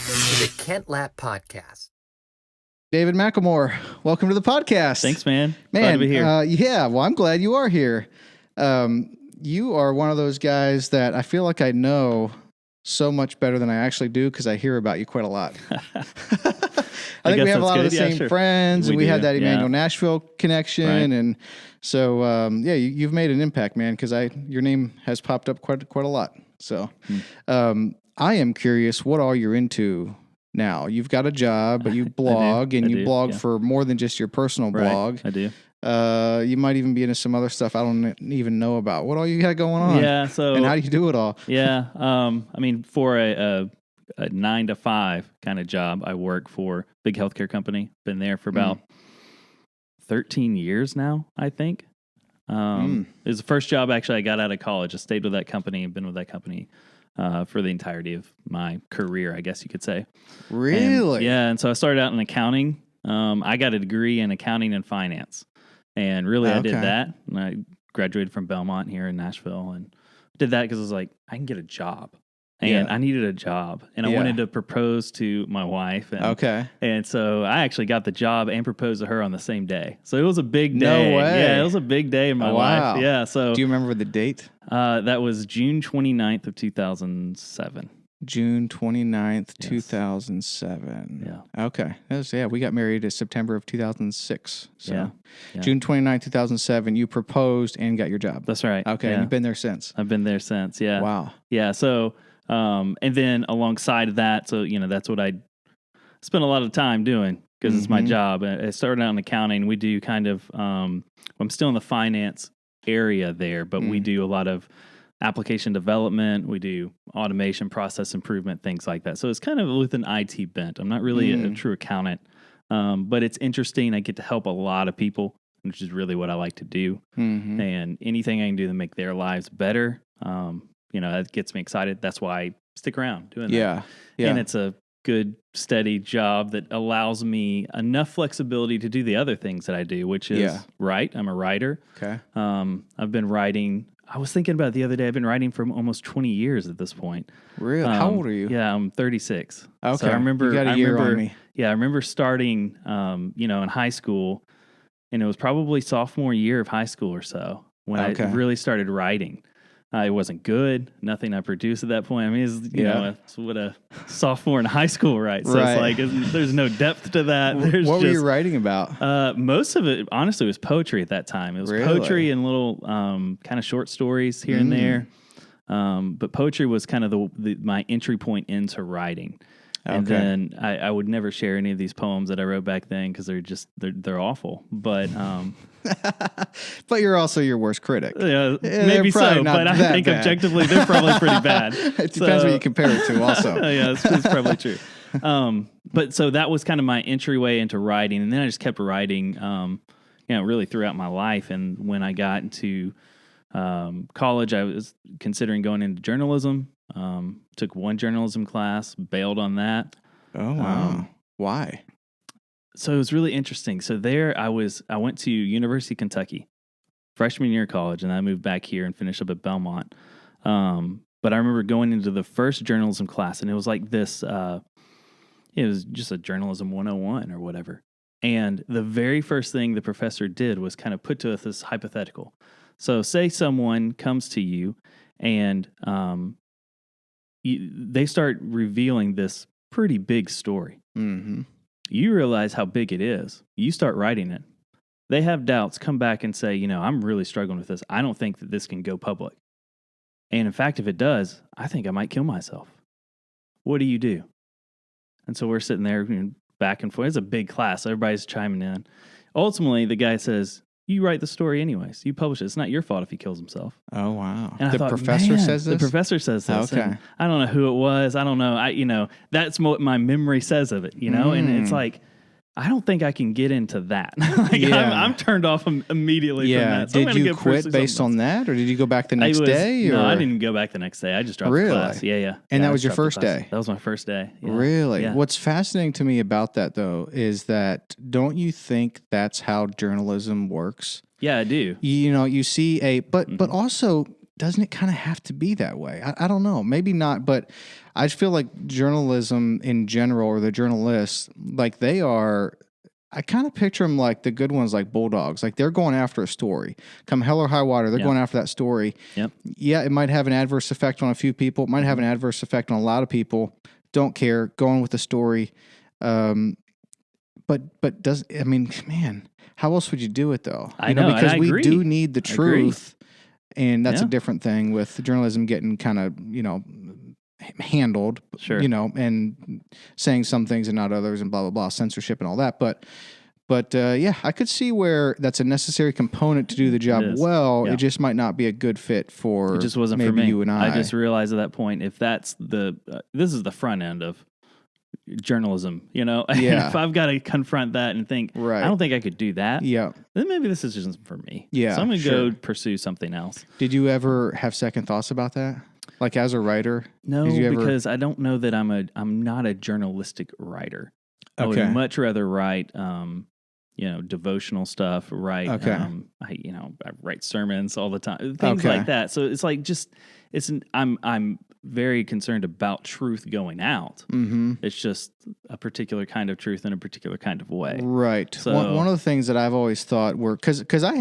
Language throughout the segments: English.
to the Kent Lapp Podcast. David McLemore, welcome to the podcast. Thanks, man. Glad to be here. Well, I'm glad you are here. You are one of those guys that I feel like I know so much better than I actually do because I hear about you quite a lot. I think we have a lot of the same friends, and we had that Emmanuel Nashville connection, right. And so you've made an impact, man. Because your name has popped up quite a lot. So, I am curious what all you're into now. You've got a job, but you blog, and you blog for more than just your personal blog. I do. You might even be into some other stuff I don't even know about. What all you got going on? Yeah. So, and how do you do it all? Yeah. I mean, for a 9 to 5 kind of job, I work for a big healthcare company. Been there for about 13 years now, I think. It was the first job actually I got out of college. I stayed with that company and been with that company for the entirety of my career, I guess you could say. Really? And so I started out in accounting. I got a degree in accounting and finance. And really, I did that. And I graduated from Belmont here in Nashville and did that because I was like, I can get a job. And I needed a job. And I wanted to propose to my wife. And, And so I actually got the job and proposed to her on the same day. So it was a big day. No way. Yeah, it was a big day in my life. Yeah. So do you remember the date? That was June 29th of 2007. June 29th, 2007. Yeah. Okay. We got married in September of 2006. So yeah. June 29th, 2007, you proposed and got your job. That's right. Okay. Yeah. And you've been there since. I've been there since. Yeah. Wow. Yeah. So, and then alongside of that, so, that's what I spent a lot of time doing because it's my job. I started out in accounting. We do kind of, I'm still in the finance area there, but we do a lot of application development. We do automation, process improvement, things like that. So it's kind of with an IT bent. I'm not really a true accountant, but it's interesting. I get to help a lot of people, which is really what I like to do. And anything I can do to make their lives better, that gets me excited. That's why I stick around doing that. Yeah. And it's a good, steady job that allows me enough flexibility to do the other things that I do, which is write. I'm a writer. Okay. I've been writing. I was thinking about it the other day. I've been writing for almost 20 years at this point. Really? How old are you? Yeah, I'm 36. Okay. So I remember, you got a year on me. Yeah, I remember starting, in high school, and it was probably sophomore year of high school or so when I really started writing. It wasn't good. Nothing I produced at that point. I mean, it's what a sophomore in high school writes. So it's like, there's no depth to that. What were you writing about? Most of it, honestly, was poetry at that time. It was poetry and little kind of short stories here and there. But poetry was kind of my entry point into writing. And then I would never share any of these poems that I wrote back then because they're awful. But but you're also your worst critic. Yeah, maybe so. But I think objectively they're probably pretty bad. It depends what you compare it to. Also, yeah, it's probably true. But so that was kind of my entryway into writing, and then I just kept writing, really throughout my life. And when I got into college, I was considering going into journalism. Took one journalism class, bailed on that. Oh, wow. Why? So it was really interesting. So there I went to University of Kentucky, freshman year of college, and I moved back here and finished up at Belmont. But I remember going into the first journalism class, and it was like this, it was just a journalism 101 or whatever. And the very first thing the professor did was kind of put to us this hypothetical. So say someone comes to you and they start revealing this pretty big story. You realize how big it is. You start writing it. They have doubts, come back and say, I'm really struggling with this. I don't think that this can go public. And in fact, if it does, I think I might kill myself. What do you do? And so we're sitting there back and forth. It's a big class. Everybody's chiming in. Ultimately, the guy says, you write the story anyways. You publish it. It's not your fault if he kills himself. Oh, wow. And the professor says this? The professor says this. Okay. I don't know who it was. I don't know. That's what my memory says of it, And it's like, I don't think I can get into that. I'm turned off immediately from that. So did you quit based on that, or did you go back the next day? No, I didn't go back the next day. I just dropped the class. Yeah. And that was your first day? That was my first day. Yeah. Really? Yeah. What's fascinating to me about that, though, is that don't you think that's how journalism works? Yeah, I do. You see but also doesn't it kind of have to be that way? I don't know. Maybe not, but I feel like journalism in general, or the journalists, like they are, I kind of picture them like the good ones, like bulldogs. Like they're going after a story. Come hell or high water, they're going after that story. Yep. Yeah, it might have an adverse effect on a few people. It might have an adverse effect on a lot of people. Don't care. Going with the story. But man, how else would you do it though? I know, because and I we agree. do need the truth. And that's Yeah. a different thing with journalism getting kind of, handled, Sure. and saying some things and not others and blah, blah, blah, censorship and all that. But yeah, I could see where that's a necessary component to do the job well. Yeah. It just might not be a good fit for It just wasn't maybe for me. you and I. I just realized at that point, if that's this is the front end of journalism, Yeah. if I've got to confront that and think, Right. I don't think I could do that. Yeah. Then maybe this is just for me. Yeah, So I'm going to sure. go pursue something else. Did you ever have second thoughts about that? Like as a writer? No, Did you ever- because I don't know that I'm not a journalistic writer. I Okay. would much rather write, devotional stuff. Write, Okay. I write sermons all the time, things Okay. like that. So it's like I'm very concerned about truth going out. Mm-hmm. It's just a particular kind of truth in a particular kind of way. Right. So- one of the things that I've always thought were because I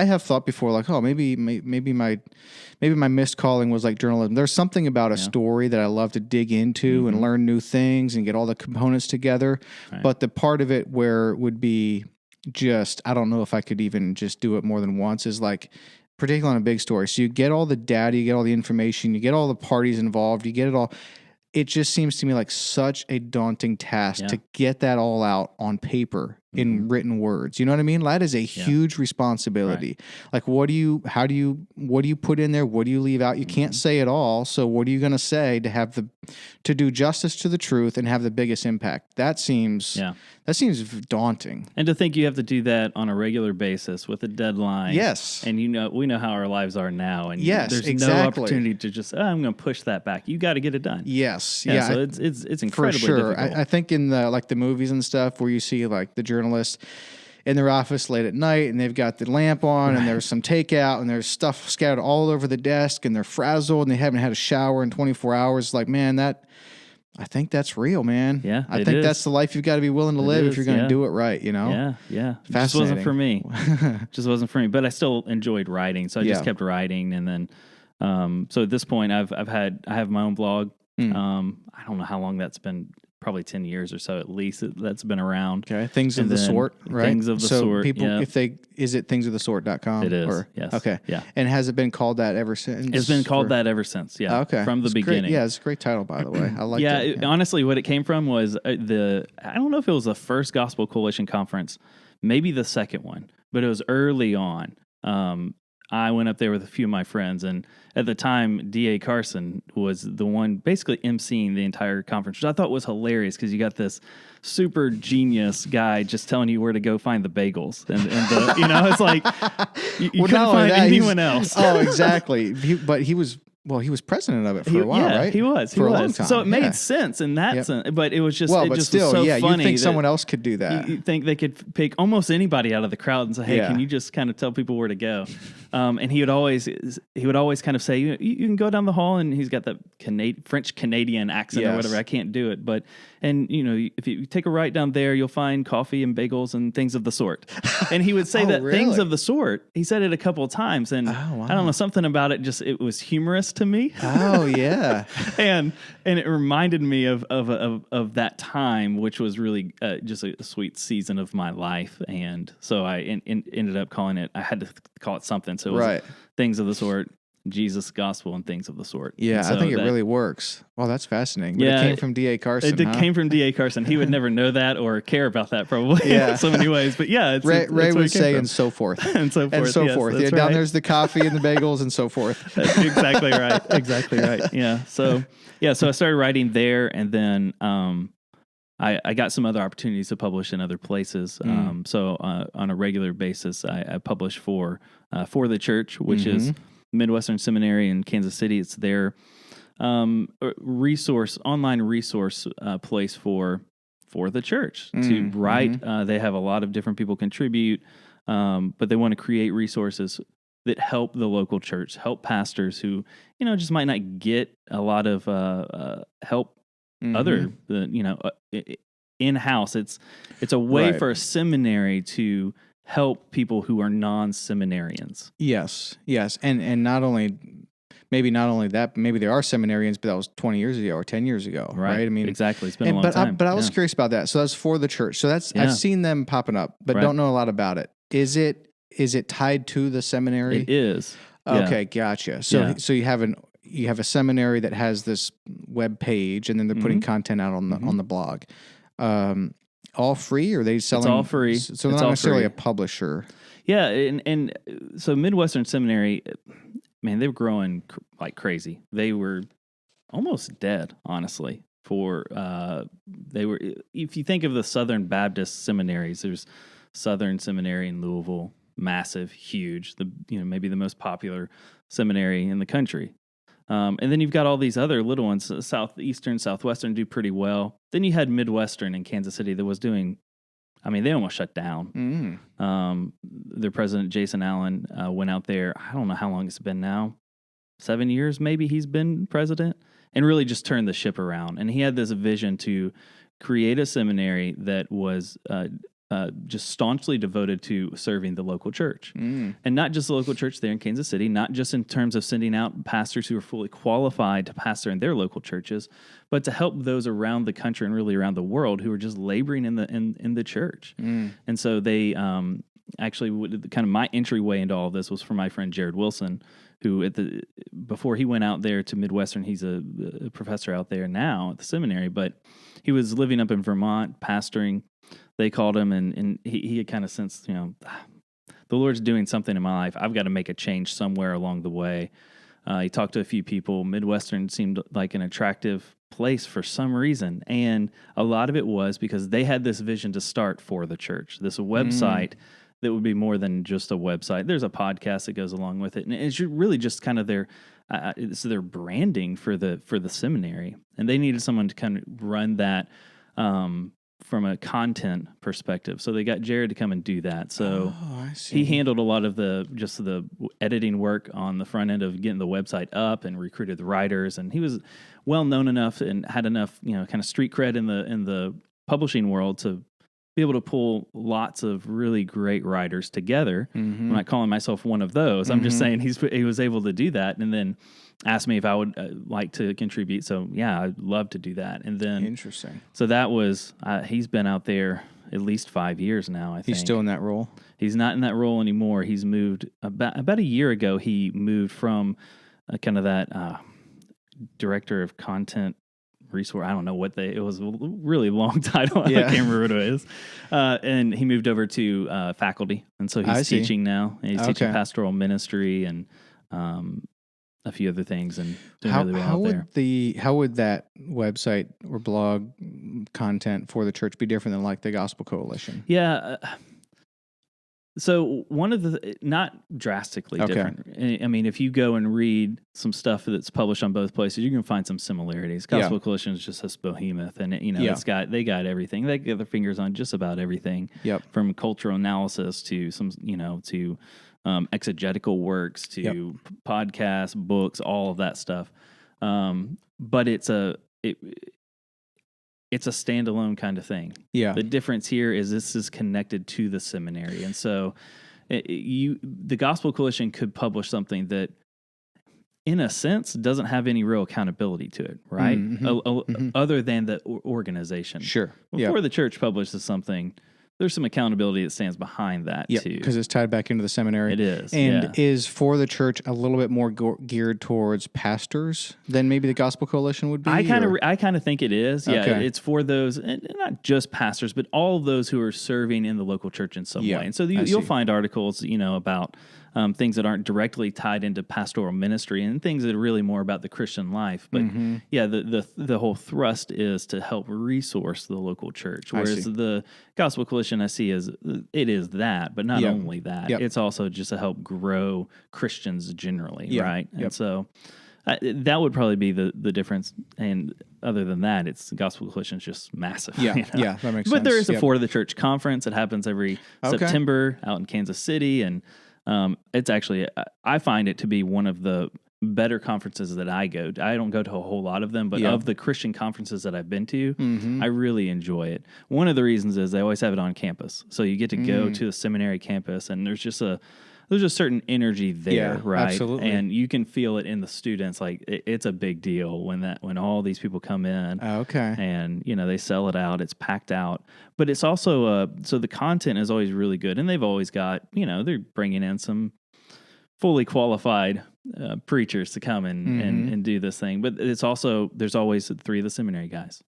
have thought before, like, oh, maybe my missed calling was like journalism. There's something about a story that I love to dig into and learn new things and get all the components together. Right. But the part of it where it would be just, I don't know if I could even just do it more than once, is like, particularly on a big story. So you get all the data, you get all the information, you get all the parties involved, you get it all. It just seems to me like such a daunting task to get that all out on paper in written words. You know what I mean? That is a huge responsibility. Like, what do you put in there? What do you leave out? You can't say it all. So what are you going to say to do justice to the truth and have the biggest impact? That seems daunting. And to think you have to do that on a regular basis with a deadline. Yes. And we know how our lives are now. And Yes, there's exactly. no opportunity to just, I'm going to push that back. You got to get it done. Yes. Yeah. Yeah. So it's incredibly for sure. difficult. I think in the movies and stuff where you see like the journalists in their office late at night and they've got the lamp on and there's some takeout and there's stuff scattered all over the desk and they're frazzled and they haven't had a shower in 24 hours. Like, man, I think that's real, man. Yeah, I it think is. that's the life you've got to be willing to live if you're going to do it right, Yeah. It just Fascinating. wasn't for me. Just wasn't for me. But I still enjoyed writing. So I just kept writing. And then, so at this point I have my own blog. I don't know how long that's been. Probably 10 years or so at least that's been around. Okay. Things of And the then sort, right? Things of the sort. People, yeah. is it thingsofthesort.com? It is. Or, yes. Okay. Yeah. And has it been called that ever since? It's been called that ever since. Yeah. Okay. From the It's beginning. Great. Yeah. It's a great title, by the way. I like it. Honestly, what it came from was I don't know if it was the first Gospel Coalition conference, maybe the second one, but it was early on. I went up there with a few of my friends, and at the time, D.A. Carson was the one basically emceeing the entire conference, which I thought was hilarious because you got this super genius guy just telling you where to go find the bagels, and it's like you couldn't find anyone else. Oh, exactly. But he was president of it for a while, right? He was for a long time. So it made sense in that sense, but it was just but was still, so yeah, funny. You think someone else could do that? You think they could pick almost anybody out of the crowd and say, "Hey, can you just kind of tell people where to go?" And he would always kind of say, "You can go down the hall," and he's got that French Canadian accent or whatever. I can't do it, but if you take a right down there, you'll find coffee and bagels and things of the sort. And he would say things of the sort. He said it a couple of times, and I don't know, something about it it was humorous to me. Oh yeah, and it reminded me of that time, which was really just a sweet season of my life, and so I ended up calling it. I had to call it something, so it was things of the sort, Jesus, gospel, and things of the sort. Yeah, so I think it really works. Well, that's fascinating. But Yeah, it came from D.A. Carson. It came from D.A. Carson. He would never know that or care about that, probably. Yeah. In so many ways. But yeah, Ray would say, and so forth, and so forth, and so yes, forth. that's Down right. there's the coffee and the bagels, and so forth. That's exactly right. Exactly right. Yeah. So I started writing there, and then I got some other opportunities to publish in other places. So on a regular basis, I publish for the church, which is Midwestern Seminary in Kansas City. It's their online resource place for the church to write. They have a lot of different people contribute, but they want to create resources that help the local church, help pastors who, just might not get a lot of help other, in-house. It's a way Right. for a seminary to help people who are non-seminarians. Yes. And not only that, but maybe there are seminarians, but that was 20 years ago or 10 years ago, right? I mean, exactly. It's been a long time. But I was curious about that. So that's for the church. So I've seen them popping up, but don't know a lot about it. Is it tied to the seminary? It is. Okay, gotcha. So you have a seminary that has this web page, and then they're putting content out on the blog. All free, or are they selling? It's all free. So they're not necessarily a publisher. Yeah, and so Midwestern Seminary, man, they were growing like crazy. They were almost dead, honestly. They were. If you think of the Southern Baptist seminaries, there's Southern Seminary in Louisville, massive, huge. Maybe the most popular seminary in the country. And then you've got all these other little ones. Southeastern, Southwestern do pretty well. Then you had Midwestern in Kansas City that was doing, they almost shut down. Their president, Jason Allen, went out there. I don't know how long it's been now. 7 years maybe he's been president, and really just turned the ship around. And he had this vision to create a seminary that was just staunchly devoted to serving the local church. And not just the local church there in Kansas City, not just in terms of sending out pastors who are fully qualified to pastor in their local churches, but to help those around the country and really around the world who are just laboring in the church. And so they actually, kind of my entryway into all of this was from my friend Jared Wilson, who before he went out there to Midwestern, he's a professor out there now at the seminary, but he was living up in Vermont, pastoring. They called him, and he had kind of sensed, the Lord's doing something in my life. I've got to make a change somewhere along the way. He talked to a few people. Midwestern seemed like an attractive place for some reason, and a lot of it was because they had this vision to start for the church, this website that would be more than just a website. There's a podcast that goes along with it, and it's really just kind of their branding for the seminary, and they needed someone to kind of run that from a content perspective. So they got Jared to come and do that. So he handled a lot of the editing work on the front end of getting the website up, and recruited the writers. And he was well known enough and had enough, kind of street cred in the publishing world to be able to pull lots of really great writers together. I'm not calling myself one of those. I'm just saying he was able to do that, and then asked me if I would like to contribute. So yeah, I'd love to do that. And then interesting. So that was he's been out there at least 5 years now. I think he's still in that role. He's not in that role anymore. He's moved about a year ago. He moved from kind of that director of content resource. I don't know it was a really long title. Yeah. I can't remember what it is. And he moved over to faculty. And so he's teaching now. He's teaching pastoral ministry and a few other things, and doing really well out there. How would that website or blog content for the church be different than like the Gospel Coalition? Yeah. So one of not drastically different. If you go and read some stuff that's published on both places, you can find some similarities. Gospel Coalition is just this behemoth, and they got everything. They get their fingers on just about everything. From cultural analysis to some, to exegetical works to podcasts, books, all of that stuff. But it's a standalone kind of thing. Yeah. The difference here is this is connected to the seminary. And so the Gospel Coalition could publish something that, in a sense, doesn't have any real accountability to it, right? Other than the organization. Sure. Before the church publishes something, there's some accountability that stands behind that too. Because it's tied back into the seminary. It is. And is for the church a little bit more geared towards pastors than maybe the Gospel Coalition would be? I kind of think it is. Yeah, it's for those, and not just pastors, but all of those who are serving in the local church in some way. And so you'll find articles, about things that aren't directly tied into pastoral ministry and things that are really more about the Christian life. But the whole thrust is to help resource the local church. Whereas the Gospel Coalition I see is that, but not only that. It's also just to help grow Christians generally, right? And so that would probably be the difference. And other than that, the Gospel Coalition is just massive. Yeah, that makes sense. But there is a For the Church conference that happens every September out in Kansas City, and It's actually, I find it to be one of the better conferences that I go to. I don't go to a whole lot of them, but of the Christian conferences that I've been to, I really enjoy it. One of the reasons is they always have it on campus. So you get to go to the seminary campus, and there's just a certain energy there, right? Absolutely. And you can feel it in the students. Like it's a big deal when all these people come in. Okay. And they sell it out. It's packed out, but it's also so the content is always really good, and they've always got they're bringing in some fully qualified preachers to come and do this thing. But it's also there's always 3 of the seminary guys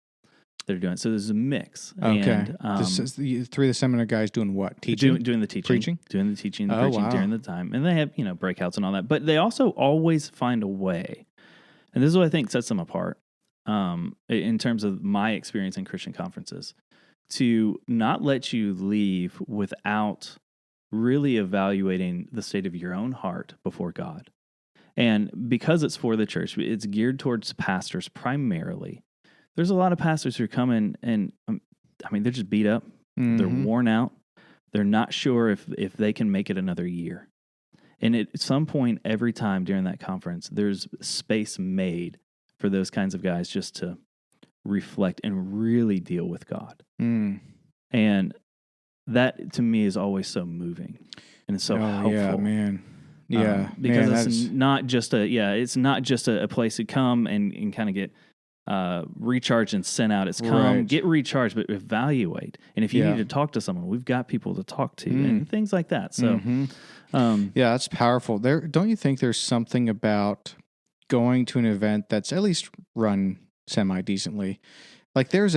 that are doing it. So there's a mix. Okay. And, This is the 3 of the seminary guys doing what? Teaching? Doing the teaching. Preaching? Doing the teaching, the Oh, preaching wow. during the time. And they have, breakouts and all that. But they also always find a way. And this is what I think sets them apart in terms of my experience in Christian conferences, to not let you leave without really evaluating the state of your own heart before God. And because it's for the church, it's geared towards pastors primarily. There's a lot of pastors who come in and, they're just beat up. They're worn out. They're not sure if they can make it another year. And at some point every time during that conference, there's space made for those kinds of guys just to reflect and really deal with God. And that, to me, is always so moving and it's so helpful. Yeah, man. Yeah, because man, it's not just a place to come and kind of get recharged and sent out. It's come, get recharged, but evaluate. And if you need to talk to someone, we've got people to talk to and things like that. So, that's powerful. Don't you think there's something about going to an event that's at least run semi-decently? Like there's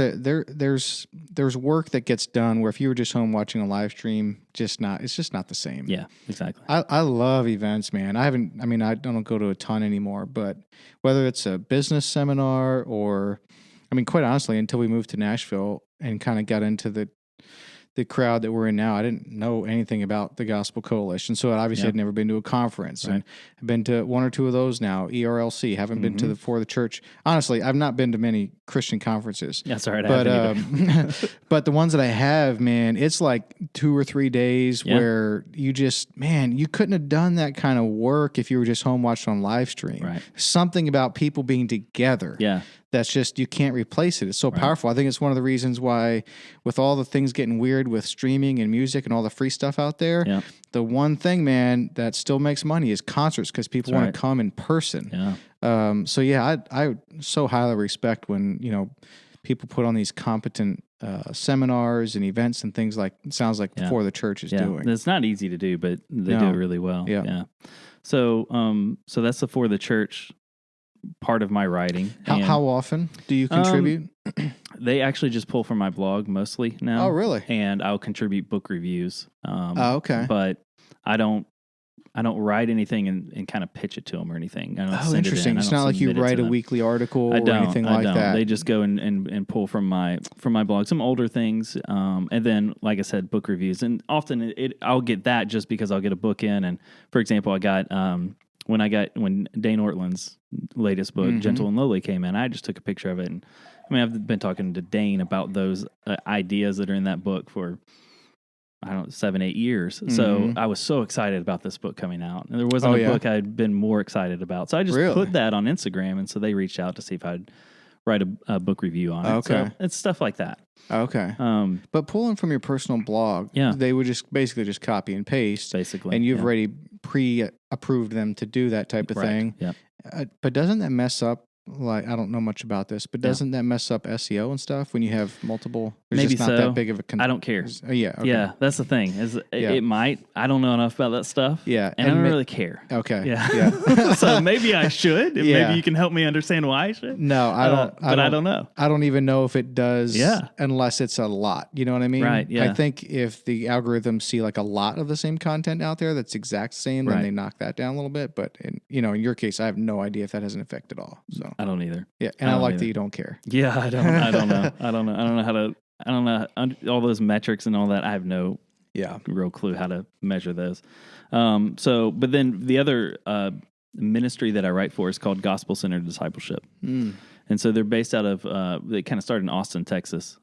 work that gets done where if you were just home watching a live stream, it's just not the same. Yeah, exactly. I love events, man. I don't go to a ton anymore, but whether it's a business seminar or, quite honestly, until we moved to Nashville and kind of got into the crowd that we're in now, I didn't know anything about the Gospel Coalition. So obviously I'd never been to a conference. And I've been to 1 or 2 of those now, ERLC, haven't been to the For the Church. Honestly, I've not been to many Christian conferences. That's all right. But, but the ones that I have, man, it's like 2 or 3 days where you just, man, you couldn't have done that kind of work if you were just home watching on live stream. Right. Something about people being together. Yeah. That's just, you can't replace it. It's so powerful. I think it's one of the reasons why, with all the things getting weird with streaming and music and all the free stuff out there, the one thing, man, that still makes money is concerts because people want to come in person. Yeah. I so highly respect when, people put on these competent seminars and events and things like, it sounds like For the Church is doing. It's not easy to do, but they do it really well. Yeah. So that's the For the Church part of my writing. How often do you contribute? They actually just pull from my blog mostly now. Oh, really? And I'll contribute book reviews. Okay. But I don't write anything and kind of pitch it to them or anything. I don't send interesting. It in. It's not like you write a weekly article or anything like that. They just go and pull from my blog, some older things, and then, like I said, book reviews. And often I'll get that just because I'll get a book in. And for example, I got when Ray Ortlund's latest book, Gentle and Lowly, came in, I just took a picture of it. And I've been talking to Dane about those ideas that are in that book for 7-8 years. So I was so excited about this book coming out. And there wasn't a book I'd been more excited about. So I just put that on Instagram. And so they reached out to see if I'd write a book review on it. Okay. So it's stuff like that. Okay. But pulling from your personal blog, they would basically just copy and paste. Basically. And you've already pre-approved them to do that type of thing. Yeah. But doesn't that mess up, like, I don't know much about this, but doesn't that mess up SEO and stuff when you have multiple? Maybe just not that big of a I don't care. Yeah. Okay. Yeah, that's the thing. It might. I don't know enough about that stuff. Yeah. And I don't really care. Okay. Yeah. So maybe I should. Yeah. Maybe you can help me understand why I should. No, I don't. But I don't know. I don't even know if it does. Yeah. Unless it's a lot. You know what I mean? Right. Yeah. I think if the algorithms see like a lot of the same content out there that's exact same, then they knock that down a little bit. But in your case, I have no idea if that has an effect at all. So I don't either. Yeah. And I like that you don't care. Yeah, I don't know. I don't know all those metrics and all that. I have no real clue how to measure those. But then the other ministry that I write for is called Gospel Centered Discipleship. And so they're based out of, they kind of started in Austin, Texas.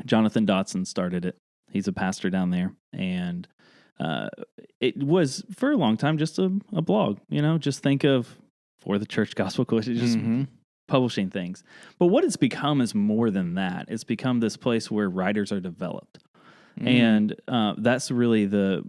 Jonathan Dotson started it. He's a pastor down there. And it was for a long time just a blog. Just think of For the Church Gospel Coalition, just publishing things. But what it's become is more than that. It's become this place where writers are developed. And that's really the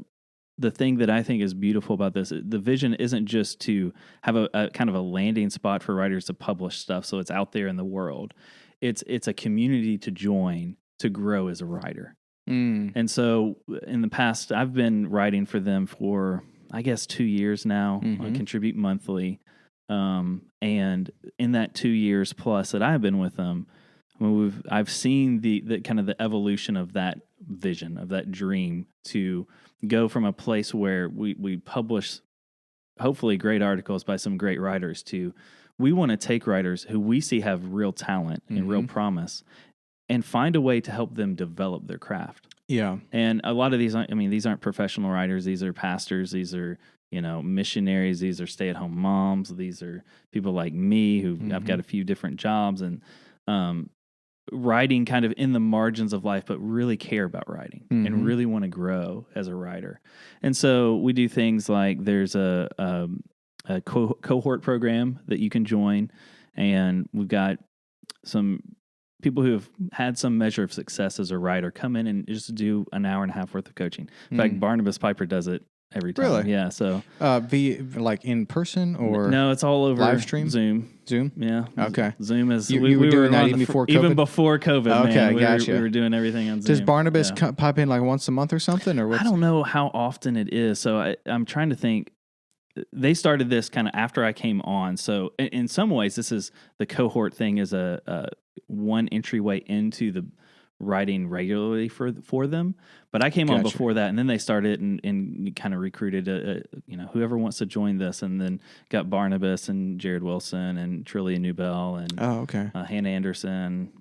thing that I think is beautiful about this. The vision isn't just to have a kind of a landing spot for writers to publish stuff so it's out there in the world. It's a community to join to grow as a writer. And so in the past, I've been writing for them for, I guess, 2 years now. I contribute monthly. And in that 2 years plus that I've been with them, I've seen the kind of the evolution of that vision, of that dream, to go from a place where we publish hopefully great articles by some great writers to we want to take writers who we see have real talent and real promise and find a way to help them develop their craft. Yeah. And a lot of these aren't professional writers. These are pastors. These are, missionaries. These are stay-at-home moms. These are people like me who I've got a few different jobs and writing kind of in the margins of life, but really care about writing and really want to grow as a writer. And so we do things like there's a cohort program that you can join, and we've got some people who have had some measure of success as a writer come in and just do an hour and a half worth of coaching. In fact, Barnabas Piper does it every time. Really? Yeah. So, like in person or no? It's all over live stream. Zoom. Yeah. Okay. Zoom is. We were doing that even before COVID. Even before COVID. Okay, man, gotcha. We were doing everything on Zoom. Does Barnabas pop in like once a month or something, or what? I don't know how often it is. So I'm trying to think. They started this kind of after I came on. So in some ways, this is the cohort thing is a one entryway into the writing regularly for them. But I came on before that, and then they started and kind of recruited whoever wants to join this, and then got Barnabas and Jared Wilson and Trillia Newbell and Hannah Anderson.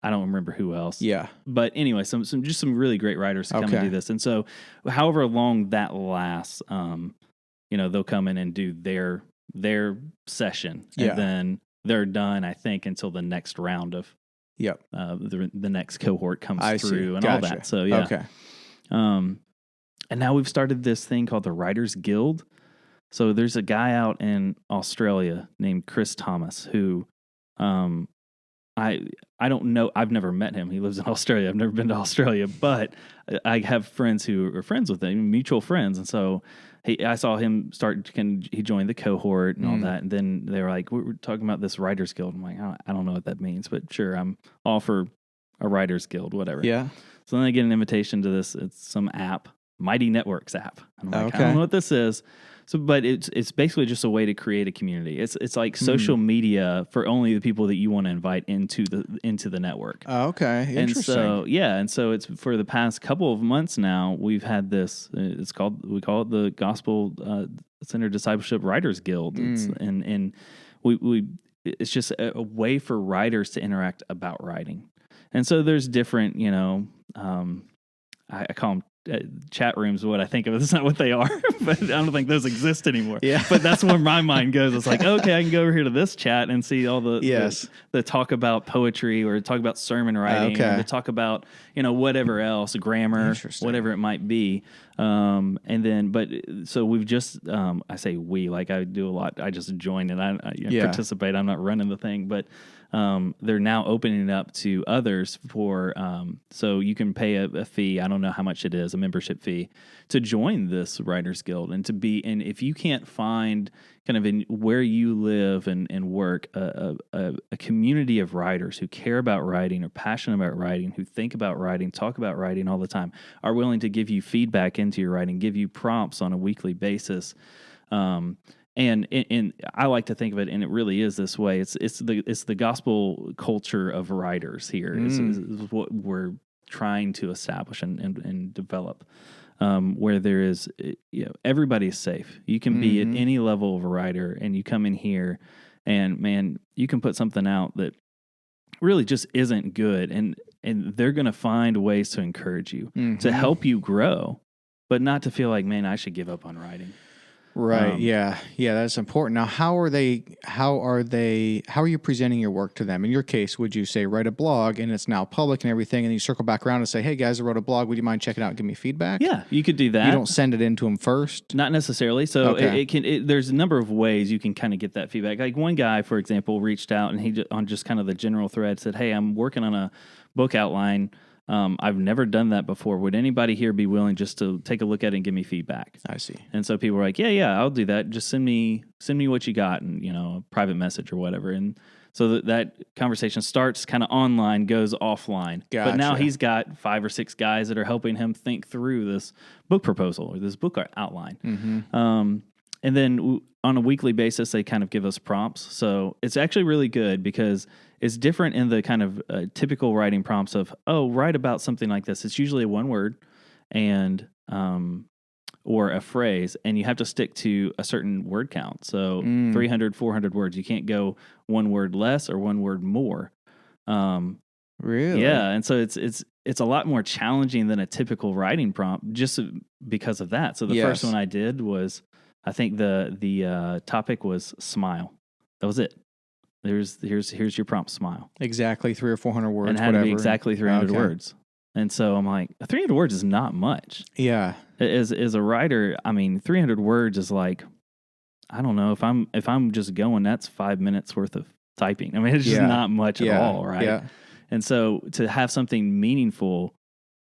I don't remember who else. Yeah. But anyway, some really great writers come and do this. And so however long that lasts, they'll come in and do their session, and then they're done, I think, until the next round of the next cohort comes through and all that. So and now we've started this thing called the Writers Guild. So there's a guy out in Australia named Chris Thomas who I don't know. I've never met him. He lives in Australia. I've never been to Australia, but I have friends who are friends with him, mutual friends. And so I saw him he joined the cohort and all that. And then they were like, we're talking about this Writers Guild. I'm like, I don't know what that means, but sure, I'm all for a Writers Guild, whatever. Yeah. So then I get an invitation to this. It's some app, Mighty Networks app. And I'm like, I don't know what this is. So, but it's basically just a way to create a community. It's like social media for only the people that you want to invite into the network. Oh, okay, interesting. And so it's for the past couple of months now. We've had this. We call it the Gospel Centered Discipleship Writers Guild. And it's just a way for writers to interact about writing. And so there's different, I call them chat rooms, what I think of it. It's not what they are, but I don't think those exist anymore. Yeah. But that's where my mind goes. It's like, okay, I can go over here to this chat and see all the talk about poetry or talk about sermon writing or to talk about, whatever else, grammar, whatever it might be. So we've just, I say we, like I do a lot. I just join and I participate. I'm not running the thing, but they're now opening it up to others for, so you can pay a fee. I don't know how much it is, a membership fee, to join this Writers Guild and and if you can't find kind of in where you live and work, a community of writers who care about writing, are passionate about writing, who think about writing, talk about writing all the time, are willing to give you feedback into your writing, give you prompts on a weekly basis. And I like to think of it, and it really is this way. It's the gospel culture of writers here is what we're trying to establish and develop, where there is, everybody is safe. You can be at any level of a writer, and you come in here, and man, you can put something out that really just isn't good, and they're going to find ways to encourage you, to help you grow, but not to feel like, man, I should give up on writing. Right. Yeah. That's important. Now, how are you presenting your work to them? In your case, would you say write a blog and it's now public and everything, and you circle back around and say, hey guys, I wrote a blog. Would you mind checking it out and give me feedback? Yeah, you could do that. You don't send it in to them first? Not necessarily. So Okay. there's a number of ways you can kind of get that feedback. Like one guy, for example, reached out and he on just kind of the general thread said, hey, I'm working on a book outline. I've never done that before. Would anybody here be willing just to take a look at it and give me feedback? I see. And so people were like, yeah, I'll do that. Just send me what you got, and a private message or whatever. And so that conversation starts kind of online, goes offline. Gotcha. But now he's got 5 or 6 guys that are helping him think through this book proposal or this book outline. Mm-hmm. And then on a weekly basis, they kind of give us prompts. So it's actually really good because it's different in the kind of typical writing prompts of, write about something like this. It's usually a one word and or a phrase, and you have to stick to a certain word count. So 300, 400 words. You can't go one word less or one word more. Really? Yeah, and so it's a lot more challenging than a typical writing prompt just because of that. So the first one I did was, I think the topic was smile. That was it. Here's your prompt, smile. Exactly 300 or 400 words, and it had whatever. to be exactly 300 words. And so I'm like, 300 words is not much. Yeah. As a writer, I mean, 300 words is like, I don't know, if I'm just going, that's 5 minutes worth of typing. I mean, it's just not much at all, right? Yeah. And so to have something meaningful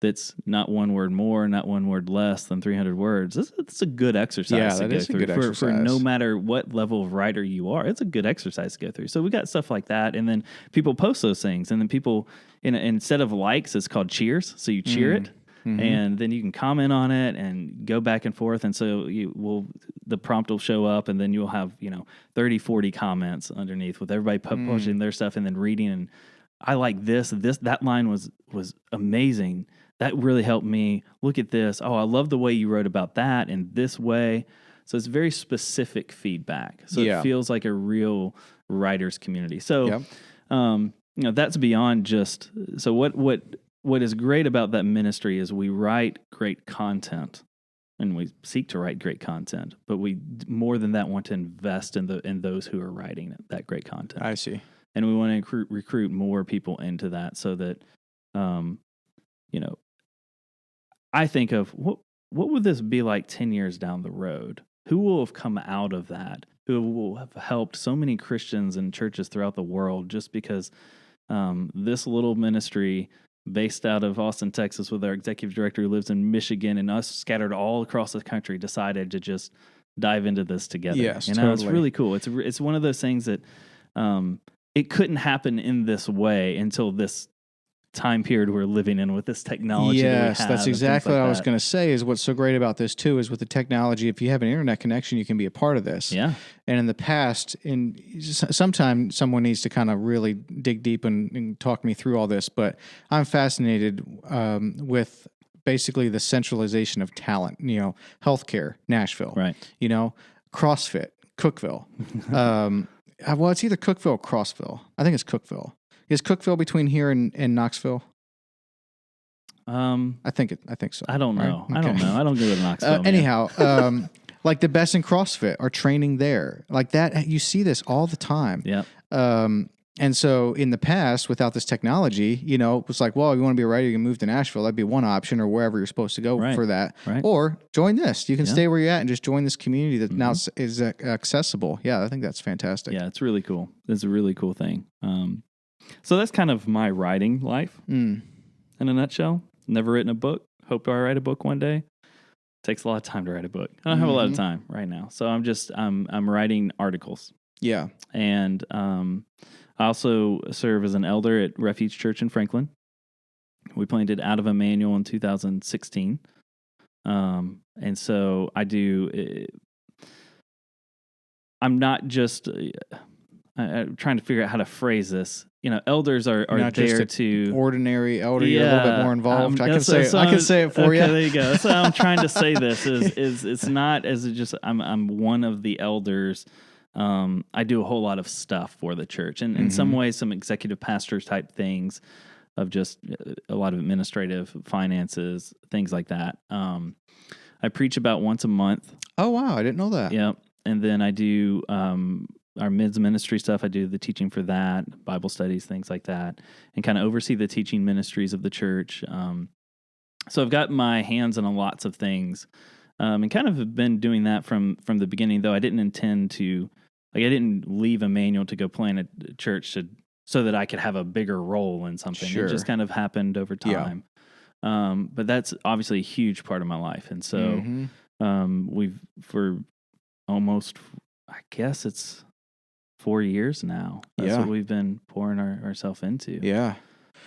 that's not one word more, not one word less than 300 words, it's a good exercise to go through. For no matter what level of writer you are, it's a good exercise to go through. So we got stuff like that, and then people post those things, and then people, instead of likes, it's called cheers. So you cheer it, and then you can comment on it and go back and forth. And so the prompt will show up, and then you'll have 30, 40 comments underneath with everybody pushing their stuff and then reading. And I like that line was amazing. That really helped me. Look at this. Oh, I love the way you wrote about that in this way. So it's very specific feedback. So it feels like a real writer's community. So, that's beyond just. So what is great about that ministry is we write great content, and we seek to write great content. But we more than that want to invest in those who are writing that great content. I see. And we want to recruit more people into that so that, I think of what would this be like 10 years down the road? Who will have come out of that? Who will have helped so many Christians and churches throughout the world just because this little ministry based out of Austin, Texas, with our executive director who lives in Michigan and us scattered all across the country decided to just dive into this together. Yes, totally. It's really cool. It's one of those things that it couldn't happen in this way until this time period we're living in with this technology. Yes, that we have that's exactly what I was going to say. Is what's so great about this too is with the technology. If you have an internet connection, you can be a part of this. Yeah. And in the past, sometimes someone needs to kind of really dig deep and talk me through all this. But I'm fascinated with basically the centralization of talent. Healthcare, Nashville. Right. CrossFit, Cookeville. Well, it's either Cookeville or Crossville. I think it's Cookeville. Is Cookeville between here and Knoxville? I think so. I don't know. Right? I don't know. I don't go to Knoxville. Anyhow, like the best in CrossFit are training there. Like that, you see this all the time. Yeah. And so in the past, without this technology, it was like, well, if you want to be a writer, you can move to Nashville. That'd be one option, or wherever you're supposed to go for that. Right. Or join this. You can stay where you're at and just join this community that now is accessible. Yeah, I think that's fantastic. Yeah, it's really cool. It's a really cool thing. So that's kind of my writing life in a nutshell. Never written a book. Hope I write a book one day. Takes a lot of time to write a book. I don't have a lot of time right now. So I'm writing articles. Yeah. And I also serve as an elder at Refuge Church in Franklin. We planted out of Emmanuel in 2016. And so I do, I'm not just, I'm trying to figure out how to phrase this. Elders are not there just to ordinary elder. You're a little bit more involved. I can say it for you. There you go. That's how I'm trying to say this. Is it's not as just I'm one of the elders. I do a whole lot of stuff for the church, and in some ways, some executive pastor type things of just a lot of administrative finances, things like that. I preach about once a month. Oh, wow. I didn't know that. Yep. And then I do our men's ministry stuff. I do the teaching for that, Bible studies, things like that, and kind of oversee the teaching ministries of the church. So I've got my hands on lots of things, and kind of have been doing that from the beginning, though I didn't intend to, I didn't leave Emmanuel to go plant a church so that I could have a bigger role in something. Sure. It just kind of happened over time. But that's obviously a huge part of my life. And so we've, for almost, I guess it's 4 years now. That's what we've been pouring ourselves into. Yeah.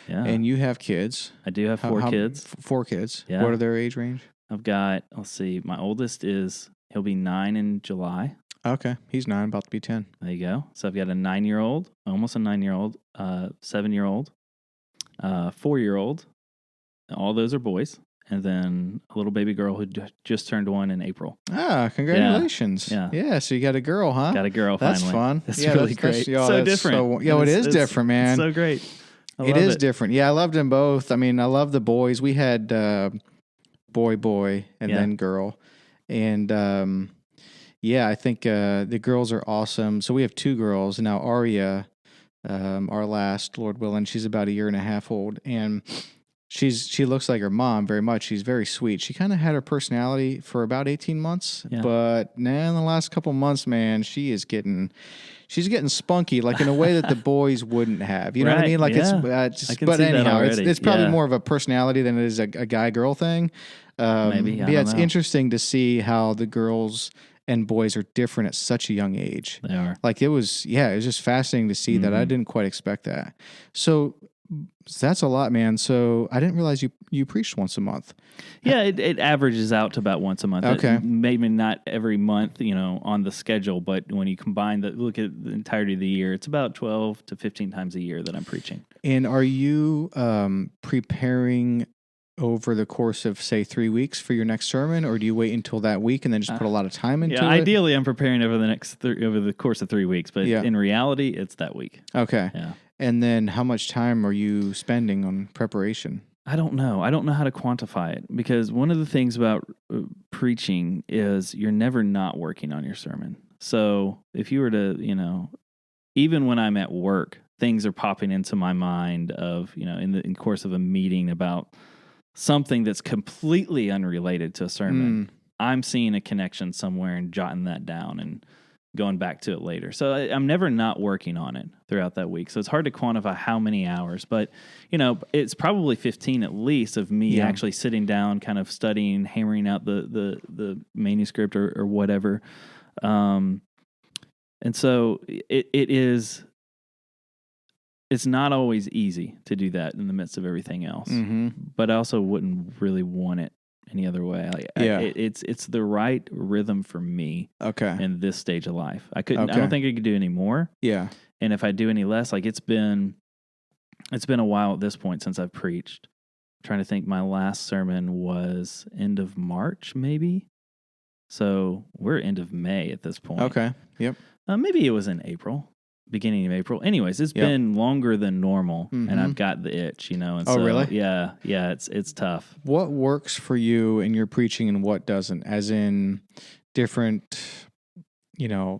Yeah. And you have kids. I do have four kids. 4 kids. Yeah. What are their age range? I've got, let's see, my oldest he'll be 9 in July. Okay. He's 9, about to be 10. There you go. So I've got a 9-year-old, almost a 9-year-old, 7-year-old, 4-year-old. All those are boys. And then a little baby girl who just turned 1 in April. Ah, congratulations. Yeah. So you got a girl, huh? Got a girl That's finally. Fun. It's really great. So different. It is different, man. It's so great. It is different. Yeah, I loved them both. I mean, I love the boys. We had boy, and then girl. And I think the girls are awesome. So we have 2 girls. Now Aria, our last, Lord willing, she's about 1.5 years old. And she looks like her mom very much. She's very sweet. She kind of had her personality for about 18 months. Yeah. But now in the last couple months, man, she's getting spunky, like in a way that the boys wouldn't have. You know what I mean? Like it's but anyhow, it's probably more of a personality than it is a guy-girl thing. Maybe. But it's interesting to see how the girls and boys are different at such a young age. They are. Like it was just fascinating to see that. I didn't quite expect that. So that's a lot, man. So I didn't realize you preached once a month. Yeah, it averages out to about once a month. Okay. Maybe not every month, on the schedule, but when you look at the entirety of the year, it's about 12 to 15 times a year that I'm preaching. And are you preparing over the course of, say, 3 weeks for your next sermon, or do you wait until that week and then just put a lot of time into it? Ideally, I'm preparing over the course of 3 weeks, but in reality, it's that week. Okay. Yeah. And then how much time are you spending on preparation? I don't know. I don't know how to quantify it, because one of the things about preaching is you're never not working on your sermon. So if you were to, even when I'm at work, things are popping into my mind of, in the course of a meeting about something that's completely unrelated to a sermon. I'm seeing a connection somewhere and jotting that down and going back to it later. So I'm never not working on it throughout that week. So it's hard to quantify how many hours, but it's probably 15 at least of me actually sitting down, kind of studying, hammering out the manuscript or whatever. And so it's not always easy to do that in the midst of everything else, but I also wouldn't really want it any other way. It's the right rhythm for me. Okay. In this stage of life, I don't think I could do any more. Yeah. And if I do any less, it's been a while at this point since I've preached. I'm trying to think, my last sermon was end of March, maybe. So we're end of May at this point. Okay. Yep. Maybe it was in April. Beginning of April. Anyways, it's been longer than normal, and I've got the itch, And so, really? Yeah, it's tough. What works for you in your preaching and what doesn't? As in different,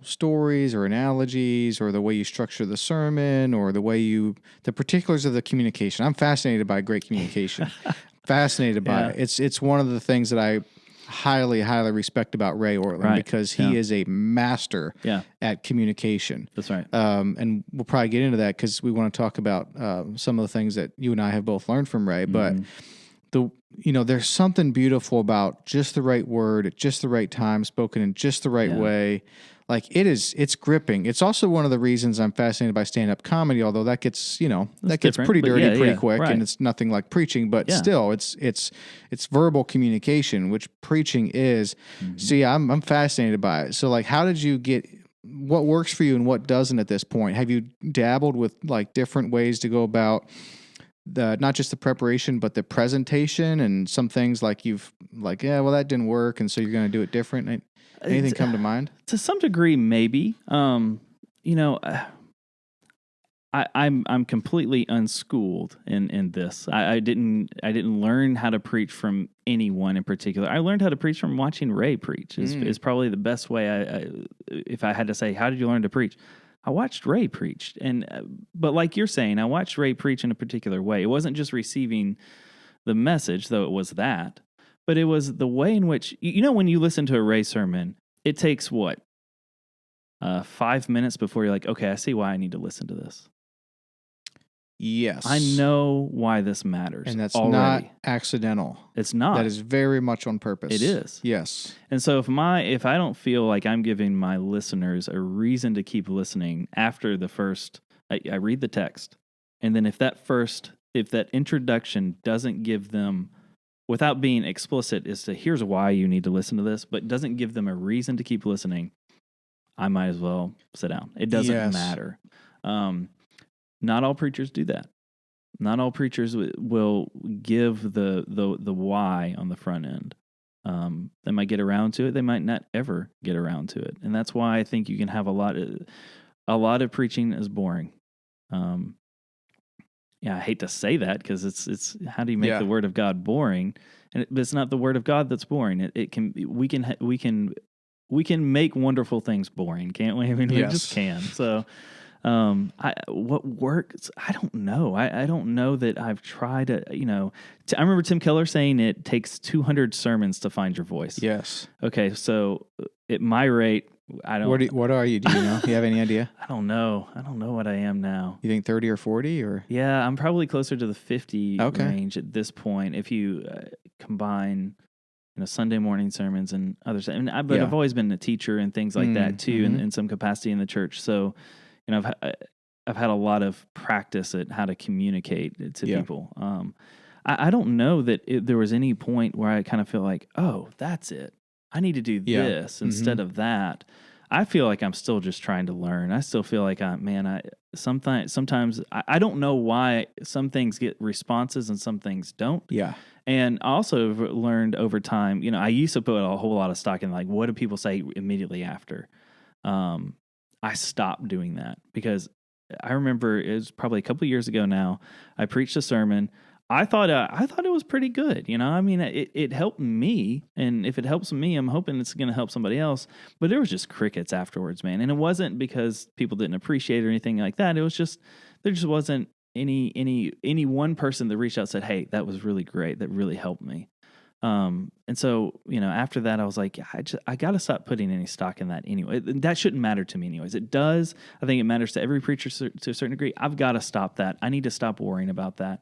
stories or analogies, or the way you structure the sermon, or the particulars of the communication. I'm fascinated by great communication. Fascinated by it. It's one of the things that I highly respect about Ray Ortlund, because he is a master at communication. That's right. And we'll probably get into that because we want to talk about some of the things that you and I have both learned from Ray. But there's something beautiful about just the right word at just the right time, spoken in just the right way. Like it's gripping. It's also one of the reasons I'm fascinated by stand-up comedy, although that gets, gets pretty dirty pretty quick, and it's nothing like preaching, but still it's verbal communication, which preaching is. So I'm fascinated by it. So how did you what works for you and what doesn't at this point? Have you dabbled with different ways to go about not just the preparation, but the presentation, and some things that didn't work, and so you're going to do it different? Anything come to mind? To some degree, maybe. I'm completely unschooled in this. I didn't learn how to preach from anyone in particular. I learned how to preach from watching Ray preach. Is probably the best way. If I had to say, how did you learn to preach? I watched Ray preach, but like you're saying, I watched Ray preach in a particular way. It wasn't just receiving the message, though it was that, but it was the way in which when you listen to a Ray sermon, it takes what 5 minutes before you're like, okay, I see why I need to listen to this. Yes. I know why this matters. And that's already. not accidental. It's not. That is very much on purpose. It is. Yes. And so if I don't feel like I'm giving my listeners a reason to keep listening after the first, I read the text, and then if that introduction doesn't give them, without being explicit as to here's why you need to listen to this, but doesn't give them a reason to keep listening, I might as well sit down. It doesn't matter. Not all preachers do that. Not all preachers will give the why on the front end. They might get around to it. They might not ever get around to it, and that's why I think you can have a lot of preaching is boring. I hate to say that because it's how do you make the Word of God boring? But it's not the Word of God that's boring. We can make wonderful things boring, can't we? I mean, we just can. So. What works? I don't know. I don't know that I've tried to, I remember Tim Keller saying it takes 200 sermons to find your voice. Yes. Okay. So at my rate, I don't. What are you? Do you know? Do you have any idea? I don't know. I don't know what I am now. You think 30 or 40 or? Yeah, I'm probably closer to the 50 range at this point. If you combine, Sunday morning sermons and others. But I've always been a teacher and things like that too, in some capacity in the church. So, I've had a lot of practice at how to communicate to people. I don't know that there was any point where I kind of feel like, oh, that's it. I need to do this instead of that. I feel like I'm still just trying to learn. I still feel like sometimes I don't know why some things get responses and some things don't. Yeah. And I also have learned over time, I used to put a whole lot of stock in like, what do people say immediately after? I stopped doing that because I remember it was probably a couple of years ago now. I preached a sermon. I thought it was pretty good. I mean, it helped me, and if it helps me, I'm hoping it's going to help somebody else. But there was just crickets afterwards, man, and it wasn't because people didn't appreciate it or anything like that. It was just there just wasn't any one person that reached out and said, "Hey, that was really great. That really helped me." And so, after that, I was like, I got to stop putting any stock in that anyway. That shouldn't matter to me anyways. It does. I think it matters to every preacher to a certain degree. I've got to stop that. I need to stop worrying about that.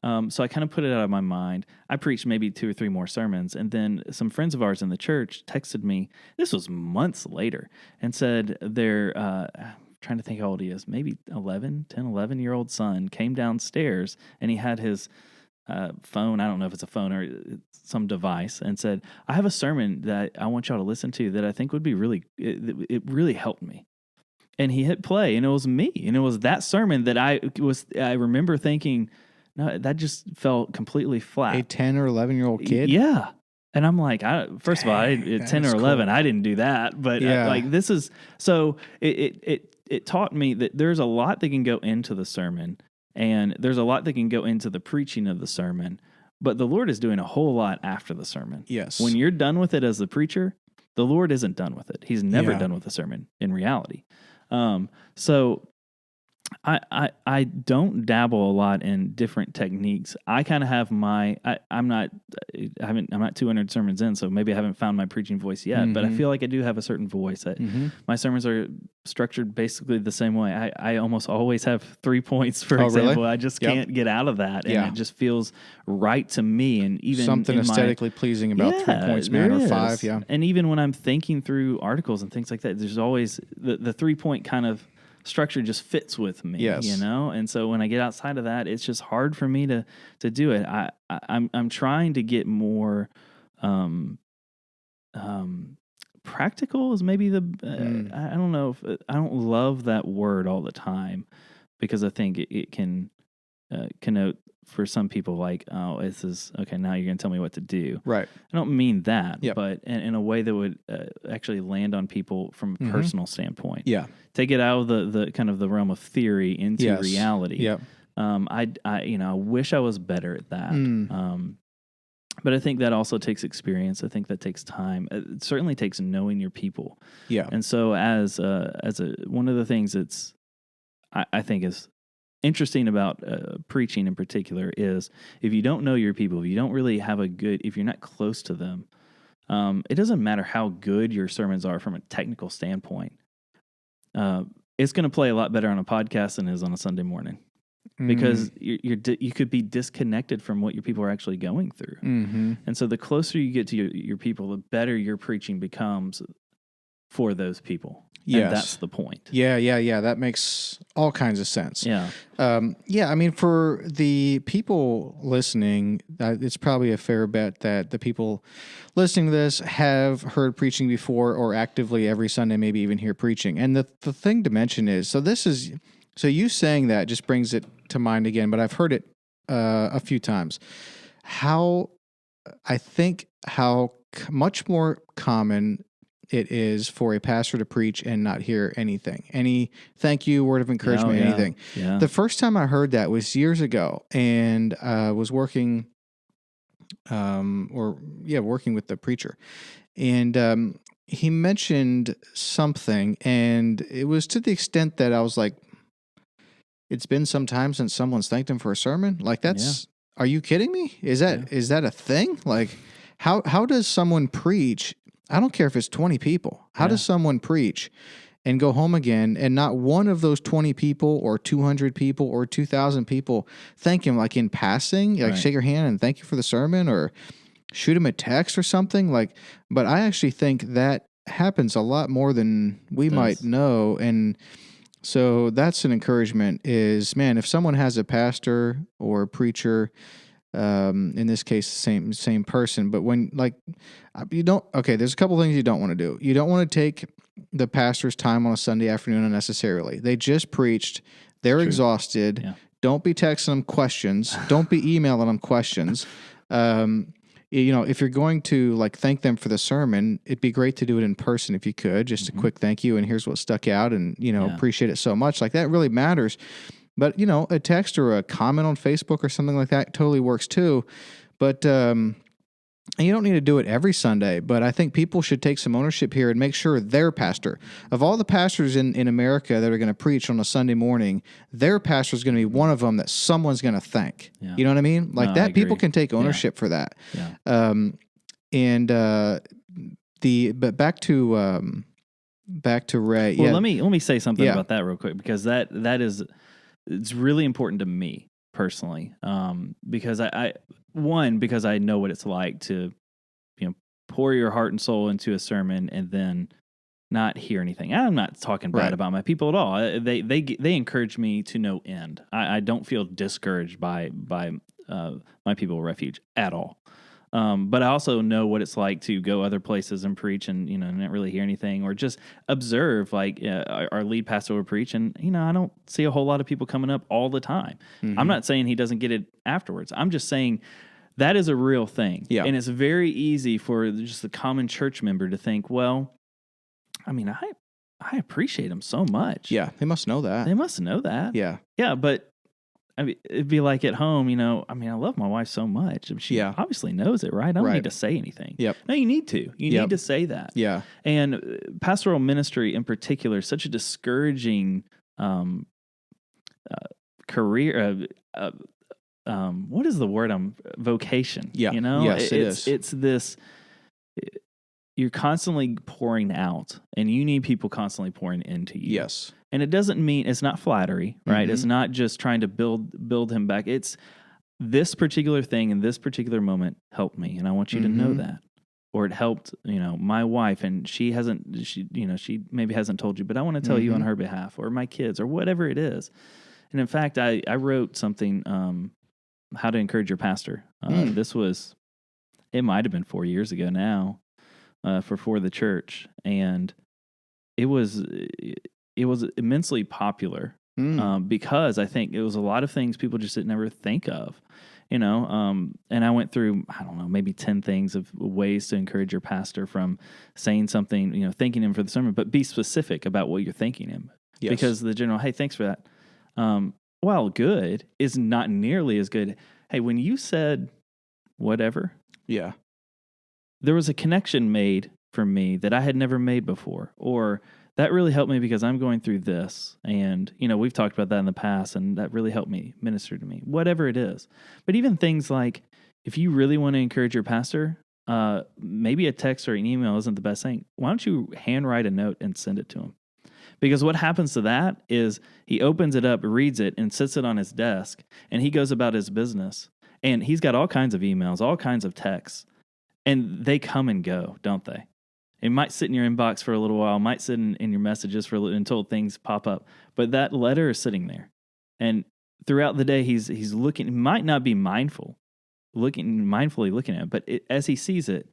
So I kind of put it out of my mind. I preached maybe 2 or 3 more sermons. And then some friends of ours in the church texted me, this was months later, and said their, trying to think how old he is, maybe 11-year-old son came downstairs and he had his phone, I don't know if it's a phone or some device, and said, I have a sermon that I want y'all to listen to that I think would be it really helped me. And he hit play, and it was me. And it was that sermon that I remember thinking, no, that just felt completely flat. A 10 or 11-year-old kid? Yeah. And I'm like, first of all, at 10 or 11, cool. I didn't do that. But this is, so it taught me that there's a lot that can go into the sermon, and there's a lot that can go into the preaching of the sermon, but the Lord is doing a whole lot after the sermon. Yes. When you're done with it as the preacher, the Lord isn't done with it. He's never done with the sermon in reality. So I don't dabble a lot in different techniques. I kind of have I'm not 200 sermons in, so maybe I haven't found my preaching voice yet, but I feel like I do have a certain voice. My sermons are structured basically the same way. I almost always have 3 points, for example. Really? I just can't get out of that, and it just feels right to me. And even something aesthetically pleasing about 3 points, man, or 5. Yeah. And even when I'm thinking through articles and things like that, there's always the 3-point kind of structure just fits with me, and so when I get outside of that, it's just hard for me to do it. I'm trying to get more practical is maybe the I don't know if I don't love that word all the time, because I think it can connote for some people like, oh, this is okay. Now you're going to tell me what to do. Right. I don't mean that, Yep. but in a way that would actually land on people from a personal standpoint. Yeah. Take it out of the kind of the realm of theory into reality. Yep. I wish I was better at that. But I think that also takes experience. I think that takes time. It certainly takes knowing your people. Yeah. And so one of the things that's I think is interesting about preaching in particular is if you don't know your people, if you don't really have if you're not close to them, it doesn't matter how good your sermons are from a technical standpoint. It's going to play a lot better on a podcast than it is on a Sunday morning. Because you could be disconnected from what your people are actually going through. Mm-hmm. And so the closer you get to your people, the better your preaching becomes for those people. Yes. And that's the point. Yeah. That makes all kinds of sense. Yeah. I mean, for the people listening, it's probably a fair bet that the people listening to this have heard preaching before or actively every Sunday maybe even hear preaching. And the thing to mention is, so you saying that just brings it to mind again, but I've heard it a few times. How much more common it is for a pastor to preach and not hear anything, any thank you, word of encouragement, anything. Yeah. The first time I heard that was years ago, and I was working, working with the preacher, and he mentioned something, and it was to the extent that I was like, it's been some time since someone's thanked him for a sermon. Like are you kidding me? Is that a thing? Like how does someone preach? I don't care if it's 20 people. How does someone preach and go home again and not one of those 20 people or 200 people or 2,000 people thank him like in passing, like shake your hand and thank you for the sermon or shoot him a text or something like, but I actually think that happens a lot more than we might know. And so that's an encouragement is, man, if someone has a pastor or a preacher, in this case, same person, but when there's a couple things you don't want to do. You don't want to take the pastor's time on a Sunday afternoon unnecessarily. They just preached. They're exhausted. Yeah. Don't be texting them questions. Don't be emailing them questions. If you're going to thank them for the sermon, it'd be great to do it in person if you could, just a quick thank you and here's what stuck out and, appreciate it so much. Like that really matters. But, a text or a comment on Facebook or something like that totally works too. But and you don't need to do it every Sunday, but I think people should take some ownership here and make sure their pastor, of all the pastors in America that are going to preach on a Sunday morning, their pastor is going to be one of them that someone's going to thank. Yeah. You know what I mean? Like that, people can take ownership for that. Yeah. But back to Ray. Well, let me say something about that real quick because it's really important to me personally. Because because I know what it's like to, pour your heart and soul into a sermon and then not hear anything. I'm not talking bad about my people at all. They encourage me to no end. I don't feel discouraged by my people at Refuge at all. But I also know what it's like to go other places and preach and, not really hear anything or just observe our lead pastor will preach. And, I don't see a whole lot of people coming up all the time. Mm-hmm. I'm not saying he doesn't get it afterwards. I'm just saying that is a real thing. Yeah. And it's very easy for just the common church member to think, well, I appreciate him so much. Yeah. They must know that. Yeah. Yeah. But it'd be like at home, I love my wife so much. She obviously knows it, right? I don't need to say anything. Yep. No, you need to. You need to say that. Yeah. And pastoral ministry in particular is such a discouraging career. What is the word? Vocation. Yeah. Yes, it is. It's this. You're constantly pouring out, and you need people constantly pouring into you. Yes. And it doesn't mean it's not flattery, right? Mm-hmm. It's not just trying to build him back. It's this particular thing in this particular moment helped me, and I want you to know that. Or it helped, my wife, and she maybe hasn't told you, but I want to tell you on her behalf, or my kids, or whatever it is. And in fact, I wrote something, how to encourage your pastor. It might have been 4 years ago now, for the church, and it was immensely popular because I think it was a lot of things people just didn't ever think of. And I went through, I don't know, maybe 10 things of ways to encourage your pastor, from saying something, thanking him for the sermon, but be specific about what you're thanking him. Yes. Because the general, hey, thanks for that. While good is not nearly as good. Hey, when you said whatever, Yeah. there was a connection made for me that I had never made before, or that really helped me because I'm going through this. And, we've talked about that in the past, and that really helped me, minister to me, whatever it is. But even things like, if you really want to encourage your pastor, maybe a text or an email isn't the best thing. Why don't you handwrite a note and send it to him? Because what happens to that is he opens it up, reads it, and sits it on his desk, and he goes about his business. And he's got all kinds of emails, all kinds of texts, and they come and go, don't they? It might sit in your inbox for a little while, might sit in your messages for a little until things pop up. But that letter is sitting there. And throughout the day, he's looking, he might not be mindfully looking at it, but as he sees it,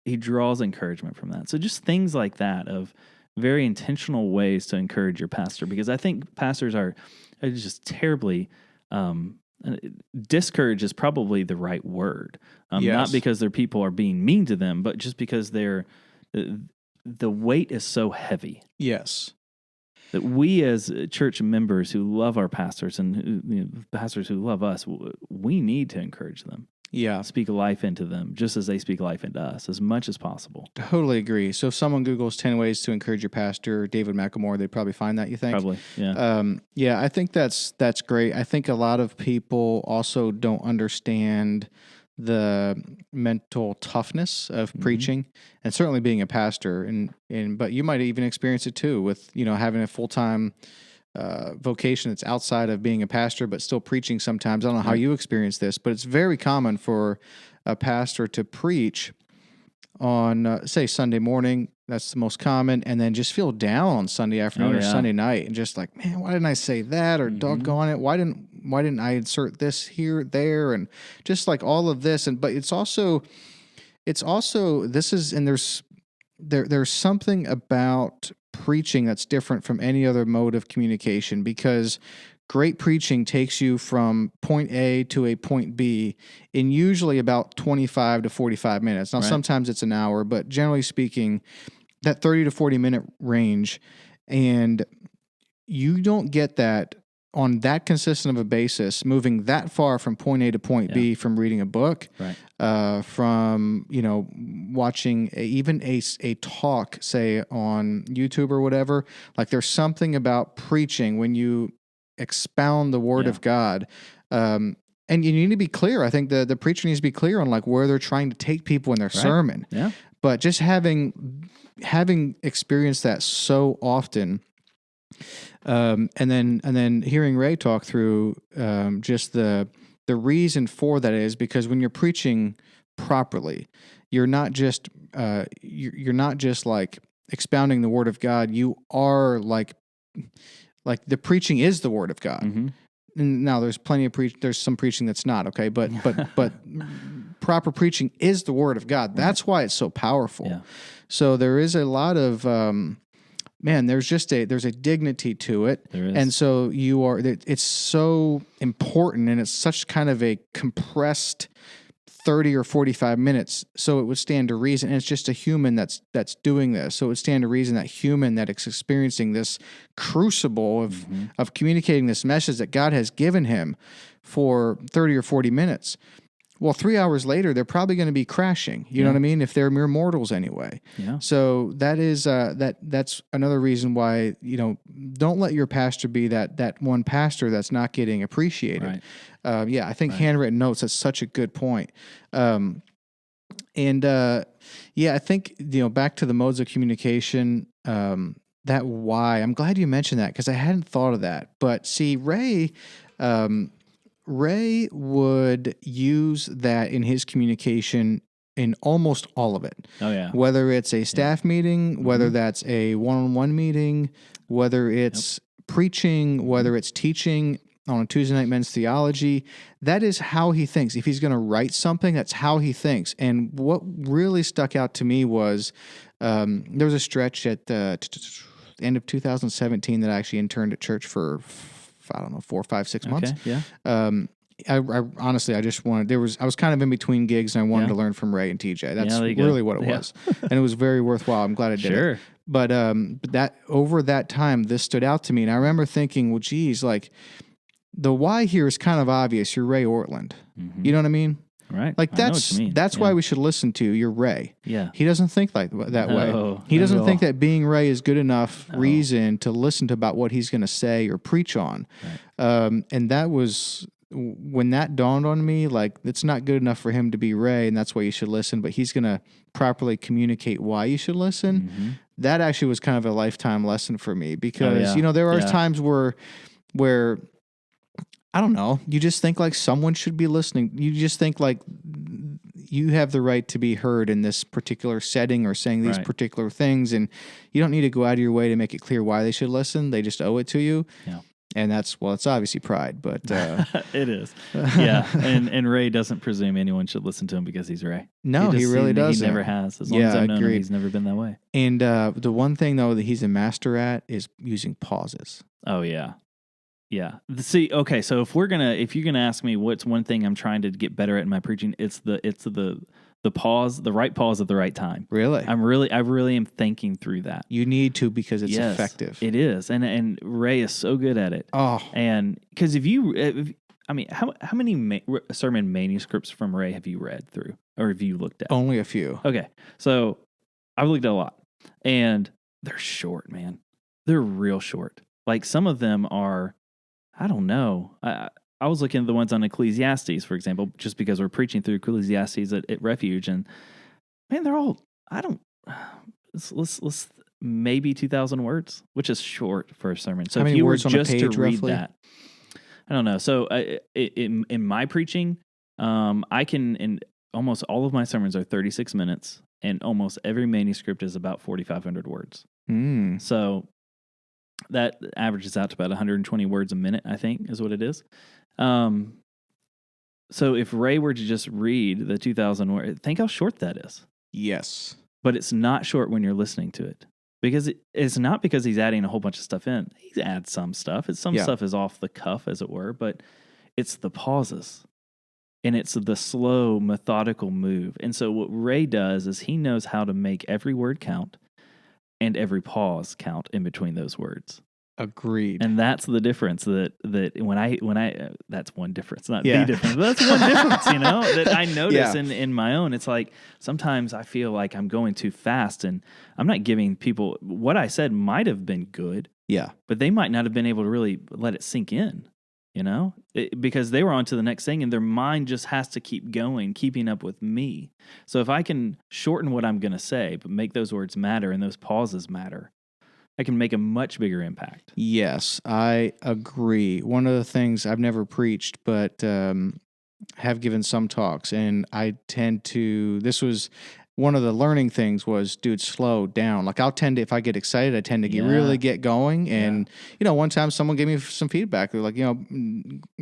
he draws encouragement from that. So just things like that, of very intentional ways to encourage your pastor, because I think pastors are just terribly, discourage is probably the right word. Yes. Not because their people are being mean to them, but just because the weight is so heavy. Yes. That we as church members who love our pastors, and pastors who love us, we need to encourage them. Yeah. Speak life into them, just as they speak life into us, as much as possible. Totally agree. So if someone Googles 10 ways to encourage your pastor, David McLemore, they'd probably find that, you think? Probably, yeah. Yeah, I think that's great. I think a lot of people also don't understand the mental toughness of preaching, and certainly being a pastor, but you might even experience it too with, having a full-time vocation that's outside of being a pastor, but still preaching sometimes. I don't know how you experience this, but it's very common for a pastor to preach on, say, Sunday morning. That's the most common. And then just feel down on Sunday afternoon or Sunday night, and just like, man, why didn't I say that? Or doggone it, why didn't I insert this here, there, and just like all of this. But it's also this is, and there's something about preaching that's different from any other mode of communication, because great preaching takes you from point A to a point B in usually about 25 to 45 minutes. Now, sometimes it's an hour, but generally speaking, that 30 to 40 minute range. And you don't get that on that consistent of a basis, moving that far from point A to point B, from reading a book, from, watching even a talk, say, on YouTube or whatever. Like, there's something about preaching when you expound the word of God. And you need to be clear. I think the preacher needs to be clear on like where they're trying to take people in their sermon. Yeah. But just having experienced that so often, and then hearing Ray talk through just the reason for that is because when you're preaching properly, you're not just like expounding the word of God. You are like the preaching is the word of God. And now there's plenty of there's some preaching that's not, okay, but proper preaching is the word of God. That's why it's so powerful. Yeah. So there is a lot of there's a dignity to it. There is. And so it's so important, and it's such kind of a compressed 30 or 45 minutes. So it would stand to reason, and it's just a human that's doing this. So it would stand to reason that human that is experiencing this crucible of communicating this message that God has given him for 30 or 40 minutes. Well, 3 hours later, they're probably going to be crashing. You know what I mean? If they're mere mortals anyway. Yeah. So that is that's another reason why, don't let your pastor be that one pastor that's not getting appreciated. Right. I think handwritten notes, that's such a good point. I think, back to the modes of communication, that why, I'm glad you mentioned that, because I hadn't thought of that. But see, Ray would use that in his communication in almost all of it. Oh, yeah. Whether it's a staff meeting, whether that's a one-on-one meeting, whether it's preaching, whether it's teaching on a Tuesday night men's theology, that is how he thinks. If he's going to write something, that's how he thinks. And what really stuck out to me was there was a stretch at the end of 2017 that I actually interned at church for I don't know, 4, 5, 6 months. Okay, yeah. I honestly, I just wanted, I was kind of in between gigs and I wanted Yeah. to learn from Ray and TJ. That's there you go. really what it Yeah. was. And it was very worthwhile. I'm glad I did Sure. it. But that over that time, this stood out to me. And I remember thinking, well, geez, like the why here is kind of obvious. You're Ray Ortlund. Mhm. You know what I mean? Right. Like I know what you mean. that's Yeah. why we should listen to you're Ray. Yeah. He doesn't think like that way. No, He not doesn't at think all. that being Ray is good enough reason to listen to about what he's going to say or preach on. Right. And that was when that dawned on me, like it's not good enough for him to be Ray and that's why you should listen, but he's going to properly communicate why you should listen. Mm-hmm. That actually was kind of a lifetime lesson for me because, yeah. There are Yeah. times where I don't know, you just think like someone should be listening. You just think like you have the right to be heard in this particular setting or saying these Right. particular things. And you don't need to go out of your way to make it clear why they should listen. They just owe it to you. Yeah. And it's obviously pride, but It is. Yeah. And Ray doesn't presume anyone should listen to him because he's Ray. no, he really doesn't. He never has. As long as I've known him, he's never been that way. And the one thing though that he's a master at is using pauses. Oh yeah. Yeah. See, okay, so if you're gonna ask me what's one thing I'm trying to get better at in my preaching, it's the pause, the right pause at the right time. Really? I really am thinking through that. You need to because it's Yes, effective. It is, and Ray is so good at it. Oh, and because how many sermon manuscripts from Ray have you read through or have you looked at? only a few. Okay, so I've looked at a lot, and they're short, man. They're real short. Like some of them are, I don't know. I was looking at the ones on Ecclesiastes, for example, just because we're preaching through Ecclesiastes at Refuge, and man, they're all, I don't, let's maybe 2,000 words, which is short for a sermon. So How if many you were words on a just to page, read roughly? that, I don't know. So in my preaching, I can, and almost all of my sermons are 36 minutes, and almost every manuscript is about 4,500 words. So that averages out to about 120 words a minute, I think, is what it is. So if Ray were to just read the 2,000 words, think how short that is. Yes. But it's not short when you're listening to it. Because it's not because he's adding a whole bunch of stuff in. He adds some stuff. Some stuff is off the cuff, as it were, but it's the pauses. And it's the slow, methodical move. And so what Ray does is he knows how to make every word count and every pause count in between those words. Agreed. And that's the difference that when I that's one difference, not the difference, but that's one difference, that I notice in my own. It's like sometimes I feel like I'm going too fast and I'm not giving people what I said might have been good. Yeah. But they might not have been able to really let it sink in, because they were on to the next thing and their mind just has to keep going, keeping up with me. So if I can shorten what I'm going to say, but make those words matter and those pauses matter, I can make a much bigger impact. Yes, I agree. One of the things I've never preached, but have given some talks, and I tend to, this was one of the learning things was, dude, slow down. Like I'll tend to, if I get excited, I tend to really get going. And, one time someone gave me some feedback. They're like,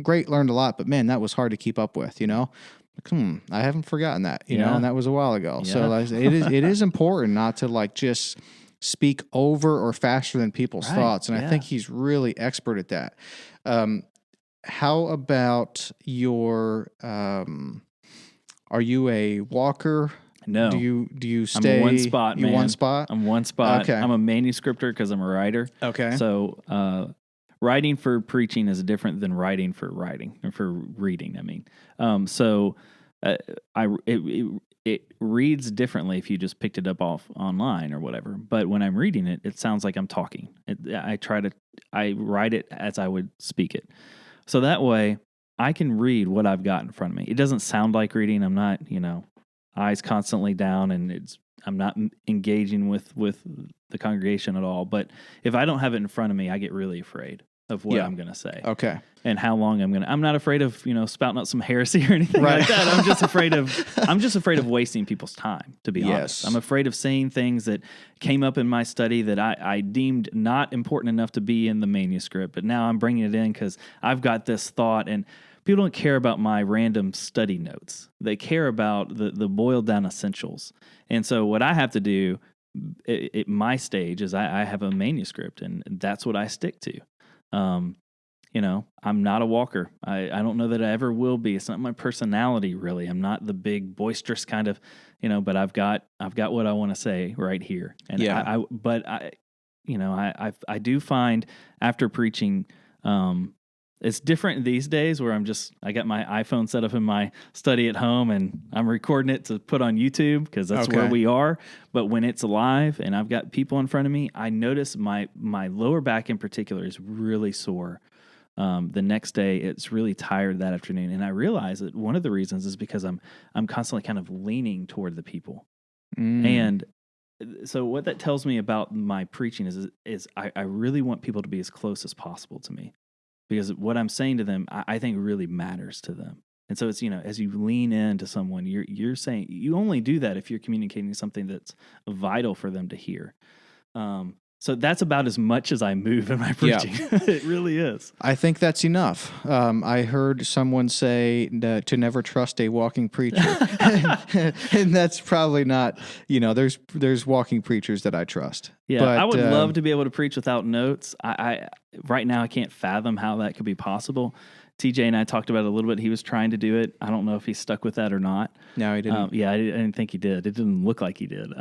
great, learned a lot, but man, that was hard to keep up with, Like, I haven't forgotten that, know, and that was a while ago. Yeah. So like, it is important not to like just speak over or faster than people's thoughts. And I think he's really expert at that. How about your, are you a walker? No. Do you stay? I'm one spot, man. One spot? I'm one spot. Okay. I'm a manuscripter because I'm a writer. Okay. So writing for preaching is different than writing for reading. I mean, it reads differently if you just picked it up off online or whatever. But when I'm reading it, it sounds like I'm talking. I write it as I would speak it. So that way I can read what I've got in front of me. It doesn't sound like reading. I'm not, eyes constantly down and I'm not engaging with the congregation at all. But if I don't have it in front of me, I get really afraid of what I'm going to say. Okay. And how long I'm not afraid of, spouting out some heresy or anything like that. I'm just afraid of wasting people's time, to be honest. I'm afraid of saying things that came up in my study that I deemed not important enough to be in the manuscript, but now I'm bringing it in because I've got this thought, and people don't care about my random study notes. They care about the boiled down essentials. And so what I have to do at my stage is I have a manuscript, and that's what I stick to. I'm not a walker. I don't know that I ever will be. It's not my personality, really. I'm not the big boisterous kind of, but I've got what I want to say right here. And Yeah. I do find after preaching, it's different these days where I got my iPhone set up in my study at home and I'm recording it to put on YouTube because that's where we are. But when it's live and I've got people in front of me, I notice my lower back in particular is really sore. The next day, it's really tired that afternoon. And I realize that one of the reasons is because I'm constantly kind of leaning toward the people. And so what that tells me about my preaching is I really want people to be as close as possible to me. Because what I'm saying to them, I think really matters to them. And so it's, as you lean into someone, you're saying, you only do that if you're communicating something that's vital for them to hear. So that's about as much as I move in my preaching. Yeah. It really is. I think that's enough. I heard someone say to never trust a walking preacher. And that's probably not, there's walking preachers that I trust. Yeah, but, I would love to be able to preach without notes. I right now I can't fathom how that could be possible. TJ and I talked about it a little bit. He was trying to do it. I don't know if he stuck with that or not. No, he didn't. I didn't think he did. It didn't look like he did.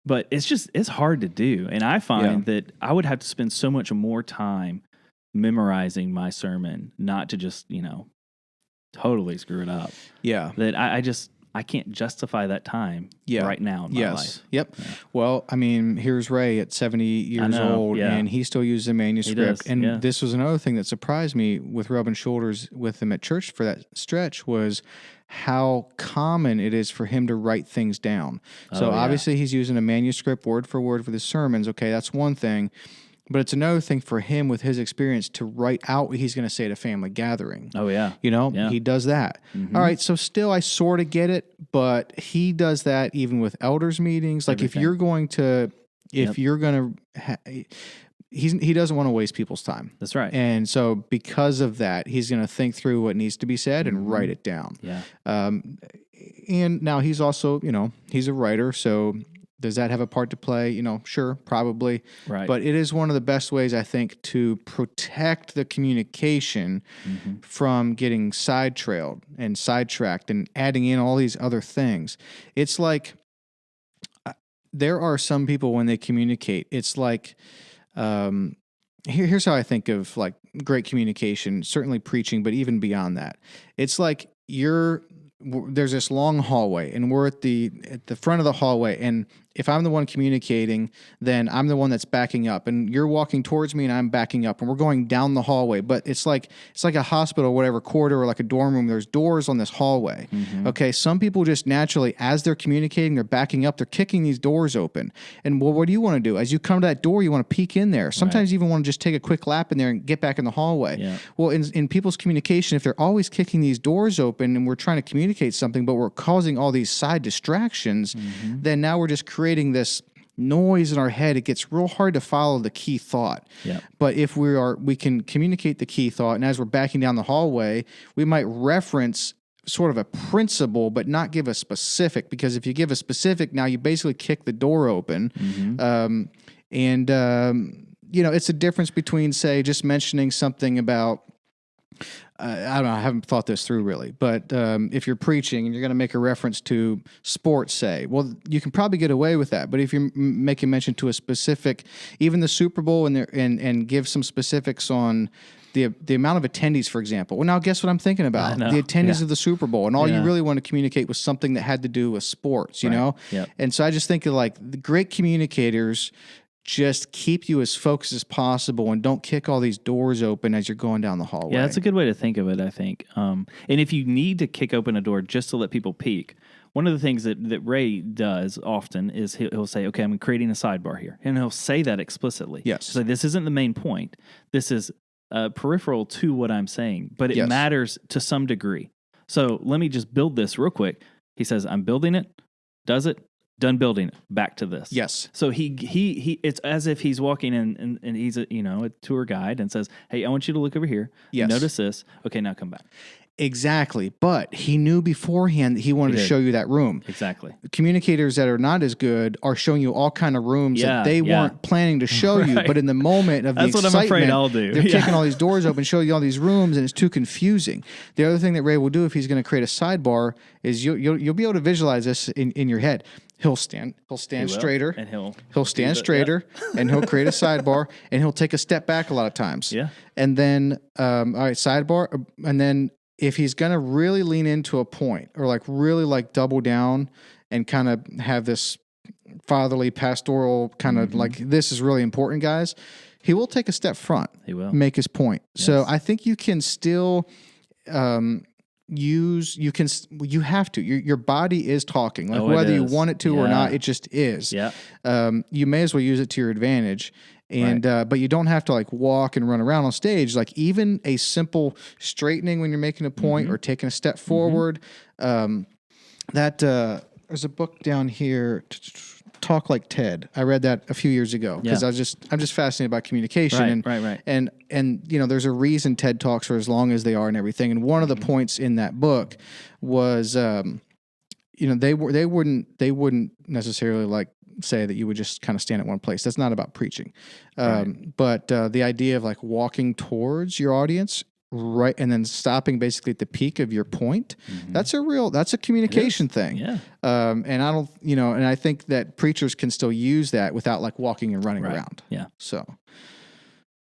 But it's hard to do. And I find that I would have to spend so much more time memorizing my sermon, not to just, totally screw it up. Yeah. That I can't justify that time right now in my life. Yep. Yeah. Well, here's Ray at 70 years old, and he still uses a manuscript. And this was another thing that surprised me with rubbing shoulders with him at church for that stretch was how common it is for him to write things down. So obviously he's using a manuscript word for word for the sermons. Okay, that's one thing. But it's another thing for him with his experience to write out what he's going to say at a family gathering. Oh, yeah. He does that. Mm-hmm. All right, so still I sort of get it, but he does that even with elders meetings. Like if you're going to, he doesn't want to waste people's time. That's right. And so because of that, he's going to think through what needs to be said and write it down. Yeah. And now he's also, he's a writer, so does that have a part to play? Sure, probably. Right. But it is one of the best ways, I think, to protect the communication from getting sidetrailed and sidetracked and adding in all these other things. It's like there are some people when they communicate, it's like here's how I think of like great communication, certainly preaching, but even beyond that. It's like there's this long hallway and we're at the front of the hallway, and if I'm the one communicating, then I'm the one that's backing up, and you're walking towards me and I'm backing up, and we're going down the hallway. But it's like a hospital or whatever corridor or like a dorm room. There's doors on this hallway. Mm-hmm. Okay, some people just naturally, as they're communicating, they're backing up, they're kicking these doors open. And what do you want to do? As you come to that door, you want to peek in there. Sometimes you even want to just take a quick lap in there and get back in the hallway. Yeah. Well, in people's communication, if they're always kicking these doors open and we're trying to communicate something, but we're causing all these side distractions, then now we're just creating this noise in our head. It gets real hard to follow the key thought. Yep. But if we can communicate the key thought, and as we're backing down the hallway, we might reference sort of a principle, but not give a specific, because if you give a specific, now you basically kick the door open. It's a difference between, say, just mentioning something about I don't know, I haven't thought this through really, but if you're preaching and you're going to make a reference to sports, say, well, you can probably get away with that. But if you're making mention to a specific, even the Super Bowl, and give some specifics on the amount of attendees, for example. Well, now guess what I'm thinking about? The attendees of the Super Bowl, and all you really want to communicate was something that had to do with sports, you know? Yep. And so I just think of like the great communicators just keep you as focused as possible and don't kick all these doors open as you're going down the hallway. Yeah, that's a good way to think of it, I think. And if you need to kick open a door just to let people peek, one of the things that Ray does often is he'll say, okay, I'm creating a sidebar here. And he'll say that explicitly. Yes. So this isn't the main point. This is peripheral to what I'm saying, but it matters to some degree. So let me just build this real quick. He says, I'm building it, does it, done building it, back to this. Yes. So he it's as if he's walking in and he's a tour guide and says, hey, I want you to look over here. Yes. Notice this. Okay, now come back. Exactly. But he knew beforehand that he wanted He to did. show you that room. Exactly. Communicators that are not as good are showing you all kind of rooms that they weren't planning to show you, Right. but in the moment of the That's what excitement, I'm afraid I'll do. they're kicking all these doors open, showing you all these rooms, and it's too confusing. The other thing that Ray will do if he's going to create a sidebar is you'll be able to visualize this in your head. He'll stand straighter, and he'll stand straighter, and he'll create a sidebar, and he'll take a step back a lot of times. Yeah. And then, all right, sidebar, and then if he's going to really lean into a point or like really like double down and kind of have this fatherly pastoral kind of like, this is really important, guys, he will take a step front. He will make his point. Yes. So I think you can still you have to, your body is talking, like whether you want it to or not, it just is. Yeah. You may as well use it to your advantage. And, but you don't have to like walk and run around on stage. Like even a simple straightening when you're making a point or taking a step forward. There's a book down here, Talk Like Ted. I read that a few years ago because I'm just fascinated by communication. Right. And you know, there's a reason TED Talks are as long as they are and everything. And one of the points in that book was, you know, they wouldn't necessarily like say that you would just kind of stand at one place. That's not about preaching. But the idea of like walking towards your audience, right, and then stopping basically at the peak of your point, that's a communication thing. Yeah. And I don't, you know, and I think that preachers can still use that without like walking and running around. Yeah. So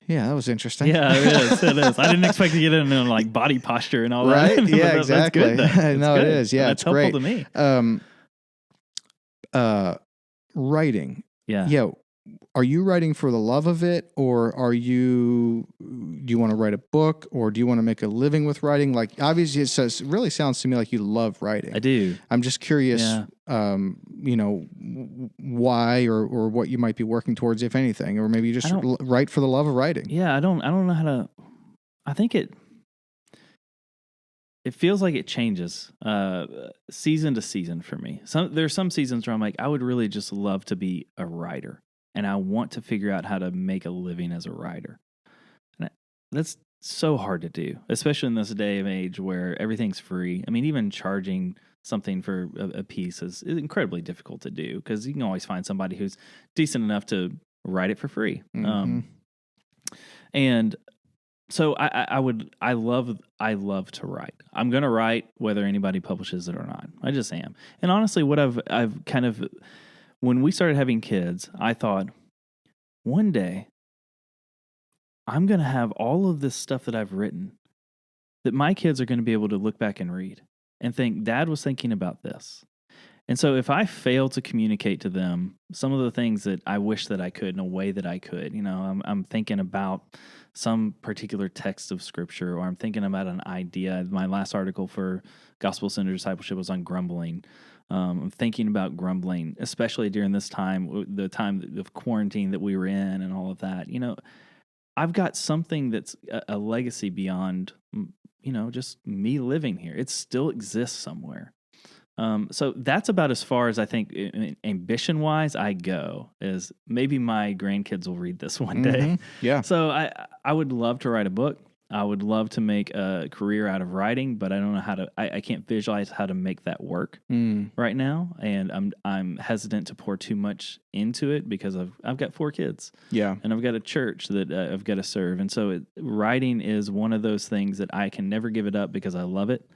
yeah, that was interesting. Yeah, it is. I didn't expect to get into like body posture and all that. Right? Yeah, exactly. That's good, no, good. It is. Yeah, that's it's great. helpful to me. Writing. Yeah. Yeah. Are you writing for the love of it, or do you want to write a book, or do you want to make a living with writing? Like obviously it really sounds to me like you love writing. I do. I'm just curious, you know, why or what you might be working towards, if anything, or maybe you just write for the love of writing. Yeah. I don't know how to, I think it feels like it changes season to season for me. There's some seasons where I'm like, I would really just love to be a writer. And I want to figure out how to make a living as a writer. And that's so hard to do, especially in this day of age where everything's free. I mean, even charging something for a piece is incredibly difficult to do because you can always find somebody who's decent enough to write it for free. And so I love to write. I'm going to write whether anybody publishes it or not. I just am. And honestly, what I've kind of, when we started having kids, I thought, one day, I'm going to have all of this stuff that I've written that my kids are going to be able to look back and read and think, Dad was thinking about this. And so if I fail to communicate to them some of the things that I wish that I could in a way that I could, you know, I'm thinking about some particular text of scripture, or I'm thinking about an idea. My last article for Gospel-Centered Discipleship was on grumbling. I'm thinking about grumbling, especially during this time, the time of quarantine that we were in and all of that. You know, I've got something that's a legacy beyond, you know, just me living here. It still exists somewhere. So that's about as far as I think ambition-wise I go, is maybe my grandkids will read this one day. Yeah. So I would love to write a book. I would love to make a career out of writing, but I don't know how to. I can't visualize how to make that work right now, and I'm hesitant to pour too much into it because I've got 4 kids, and I've got a church that I've got to serve, and so writing is one of those things that I can never give it up because I love it.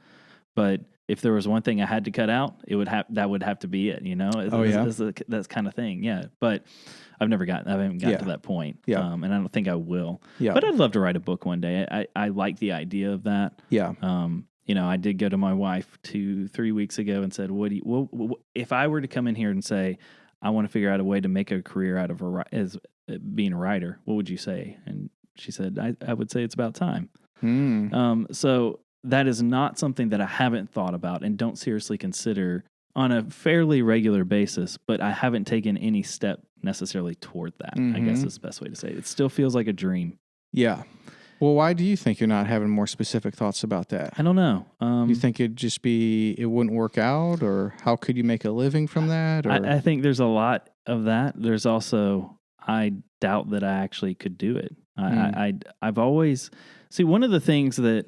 But if there was one thing I had to cut out, that would have to be it. You know, that kind of thing. Yeah, but I haven't gotten to that point. Yeah. And I don't think I will. Yeah. But I'd love to write a book one day. I like the idea of that. Yeah. You know, I did go to my wife 2-3 weeks ago and said, if I were to come in here and say, I want to figure out a way to make a career out of as being a writer, what would you say? And she said, I would say it's about time. So that is not something that I haven't thought about and don't seriously consider on a fairly regular basis, but I haven't taken any step necessarily toward that, I guess is the best way to say it. It still feels like a dream. Yeah. Well, why do you think you're not having more specific thoughts about that? I don't know. You think it wouldn't work out, or how could you make a living from that? Or? I think there's a lot of that. There's also, I doubt that I actually could do it. I've always, one of the things that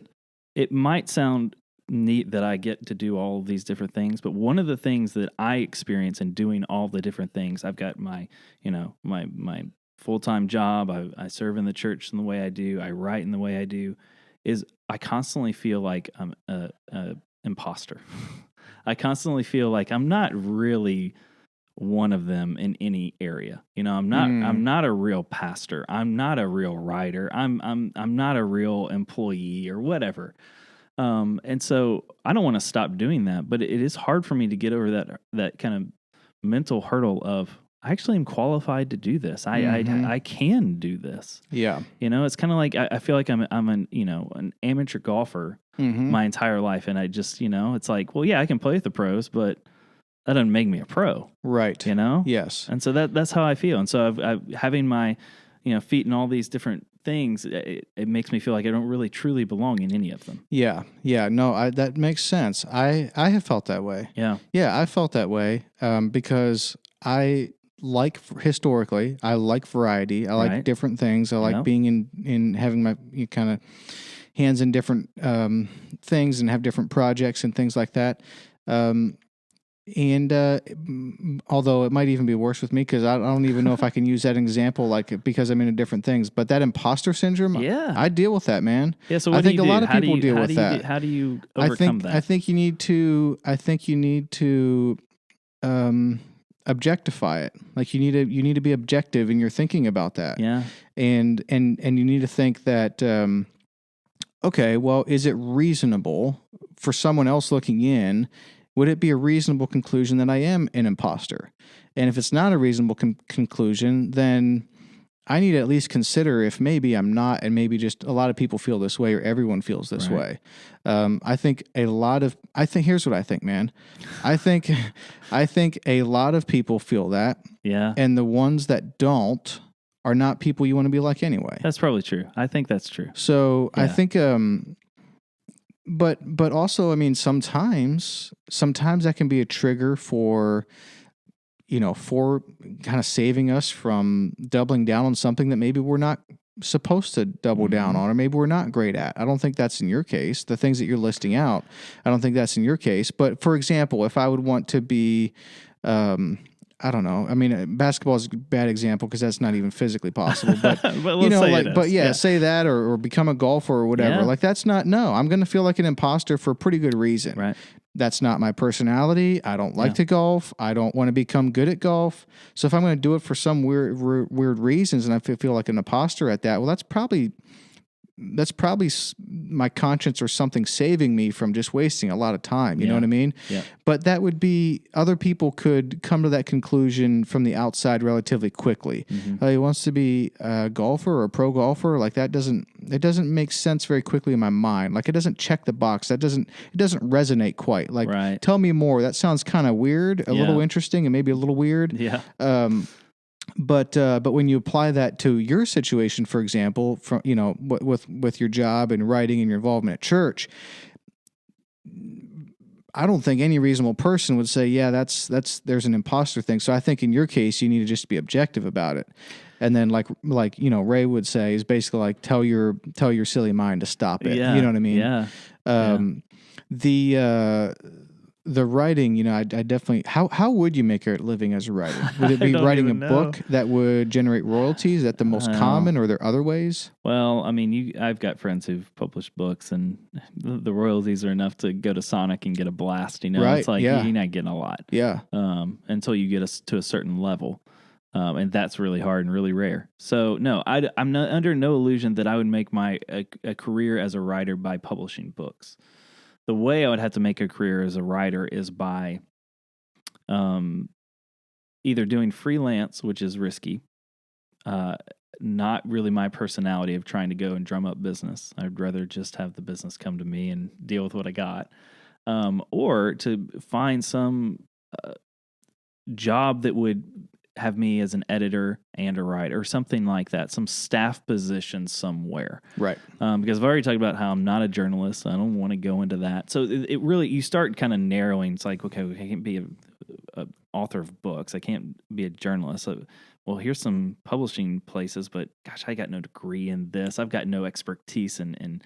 it might sound neat that I get to do all of these different things, but one of the things that I experience in doing all the different things, I've got my, my full-time job. I serve in the church in the way I do. I write in the way I do. Is I constantly feel like I'm a imposter. I constantly feel like I'm not really one of them in any area. I'm not a real pastor. I'm not a real writer. I'm not a real employee or whatever. And so I don't want to stop doing that, but it is hard for me to get over that kind of mental hurdle of, I actually am qualified to do this. I can do this. Yeah. It's kind of like, I feel like I'm an amateur golfer my entire life. And I just, it's like, well, yeah, I can play with the pros, but that doesn't make me a pro. Right. Yes. And so that's how I feel. And so I've having my, feet in all these different things, it makes me feel like I don't really truly belong in any of them. Yeah. Yeah. No, that makes sense. I have felt that way. Yeah. Yeah. I felt that way because I like variety. I like different things. I like being in having my kind of hands in different things and have different projects and things like that. And although it might even be worse with me because I don't even know if I can use that example, like because I'm into different things. But that imposter syndrome, I deal with that, man. Yeah. So what I think do you a lot do? of people deal with that. How do you overcome that? I think you need to objectify it. Like you need to be objective in your thinking about that. Yeah. And you need to think that okay, well, is it reasonable for someone else looking in? Would it be a reasonable conclusion that I am an imposter? And if it's not a reasonable conclusion, then I need to at least consider if maybe I'm not, and maybe just a lot of people feel this way or everyone feels this way. I think here's what I think, man. I think a lot of people feel that. Yeah. And the ones that don't are not people you want to be like anyway. That's probably true. I think that's true. So I think, but also, I mean, sometimes that can be a trigger for kind of saving us from doubling down on something that maybe we're not supposed to double down on, or maybe we're not great at. I don't think that's in your case. The things that you're listing out, I don't think that's in your case. But for example, if I would want to be, I don't know. I mean, basketball is a bad example because that's not even physically possible. But say that or become a golfer or whatever. Yeah. Like I'm going to feel like an imposter for a pretty good reason. Right. That's not my personality. I don't like to golf. I don't want to become good at golf. So if I'm going to do it for some weird reasons and I feel like an imposter at that, well, that's probably my conscience or something saving me from just wasting a lot of time. You know what I mean? Yeah. But that would be, other people could come to that conclusion from the outside relatively quickly. He wants to be a golfer or a pro golfer. Like it doesn't make sense very quickly in my mind. Like it doesn't check the box. It doesn't resonate quite. Like, tell me more. That sounds kind of weird, a little interesting and maybe a little weird. Yeah. But when you apply that to your situation, for example, from with your job and writing and your involvement at church, I don't think any reasonable person would say, yeah, there's an imposter thing. So I think in your case, you need to just be objective about it. And then like Ray would say, is basically like tell your silly mind to stop it. Yeah. You know what I mean? Yeah. The writing, I definitely. How would you make a living as a writer? Would it be writing a book that would generate royalties? Is that the most common, or are there other ways? Well, I mean, I've got friends who've published books, and the royalties are enough to go to Sonic and get a blast. Right, it's like you're not getting a lot. Yeah. Until you get us to a certain level, and that's really hard and really rare. So no, I'm not under no illusion that I would make a career as a writer by publishing books. The way I would have to make a career as a writer is by either doing freelance, which is risky, not really my personality of trying to go and drum up business. I'd rather just have the business come to me and deal with what I got, or to find some job that would have me as an editor and a writer or something like that, some staff position somewhere. Right. Because I've already talked about how I'm not a journalist. So I don't want to go into that. So it really, you start kind of narrowing. It's like, okay, I can't be an author of books. I can't be a journalist. well, here's some publishing places, but gosh, I got no degree in this. I've got no expertise in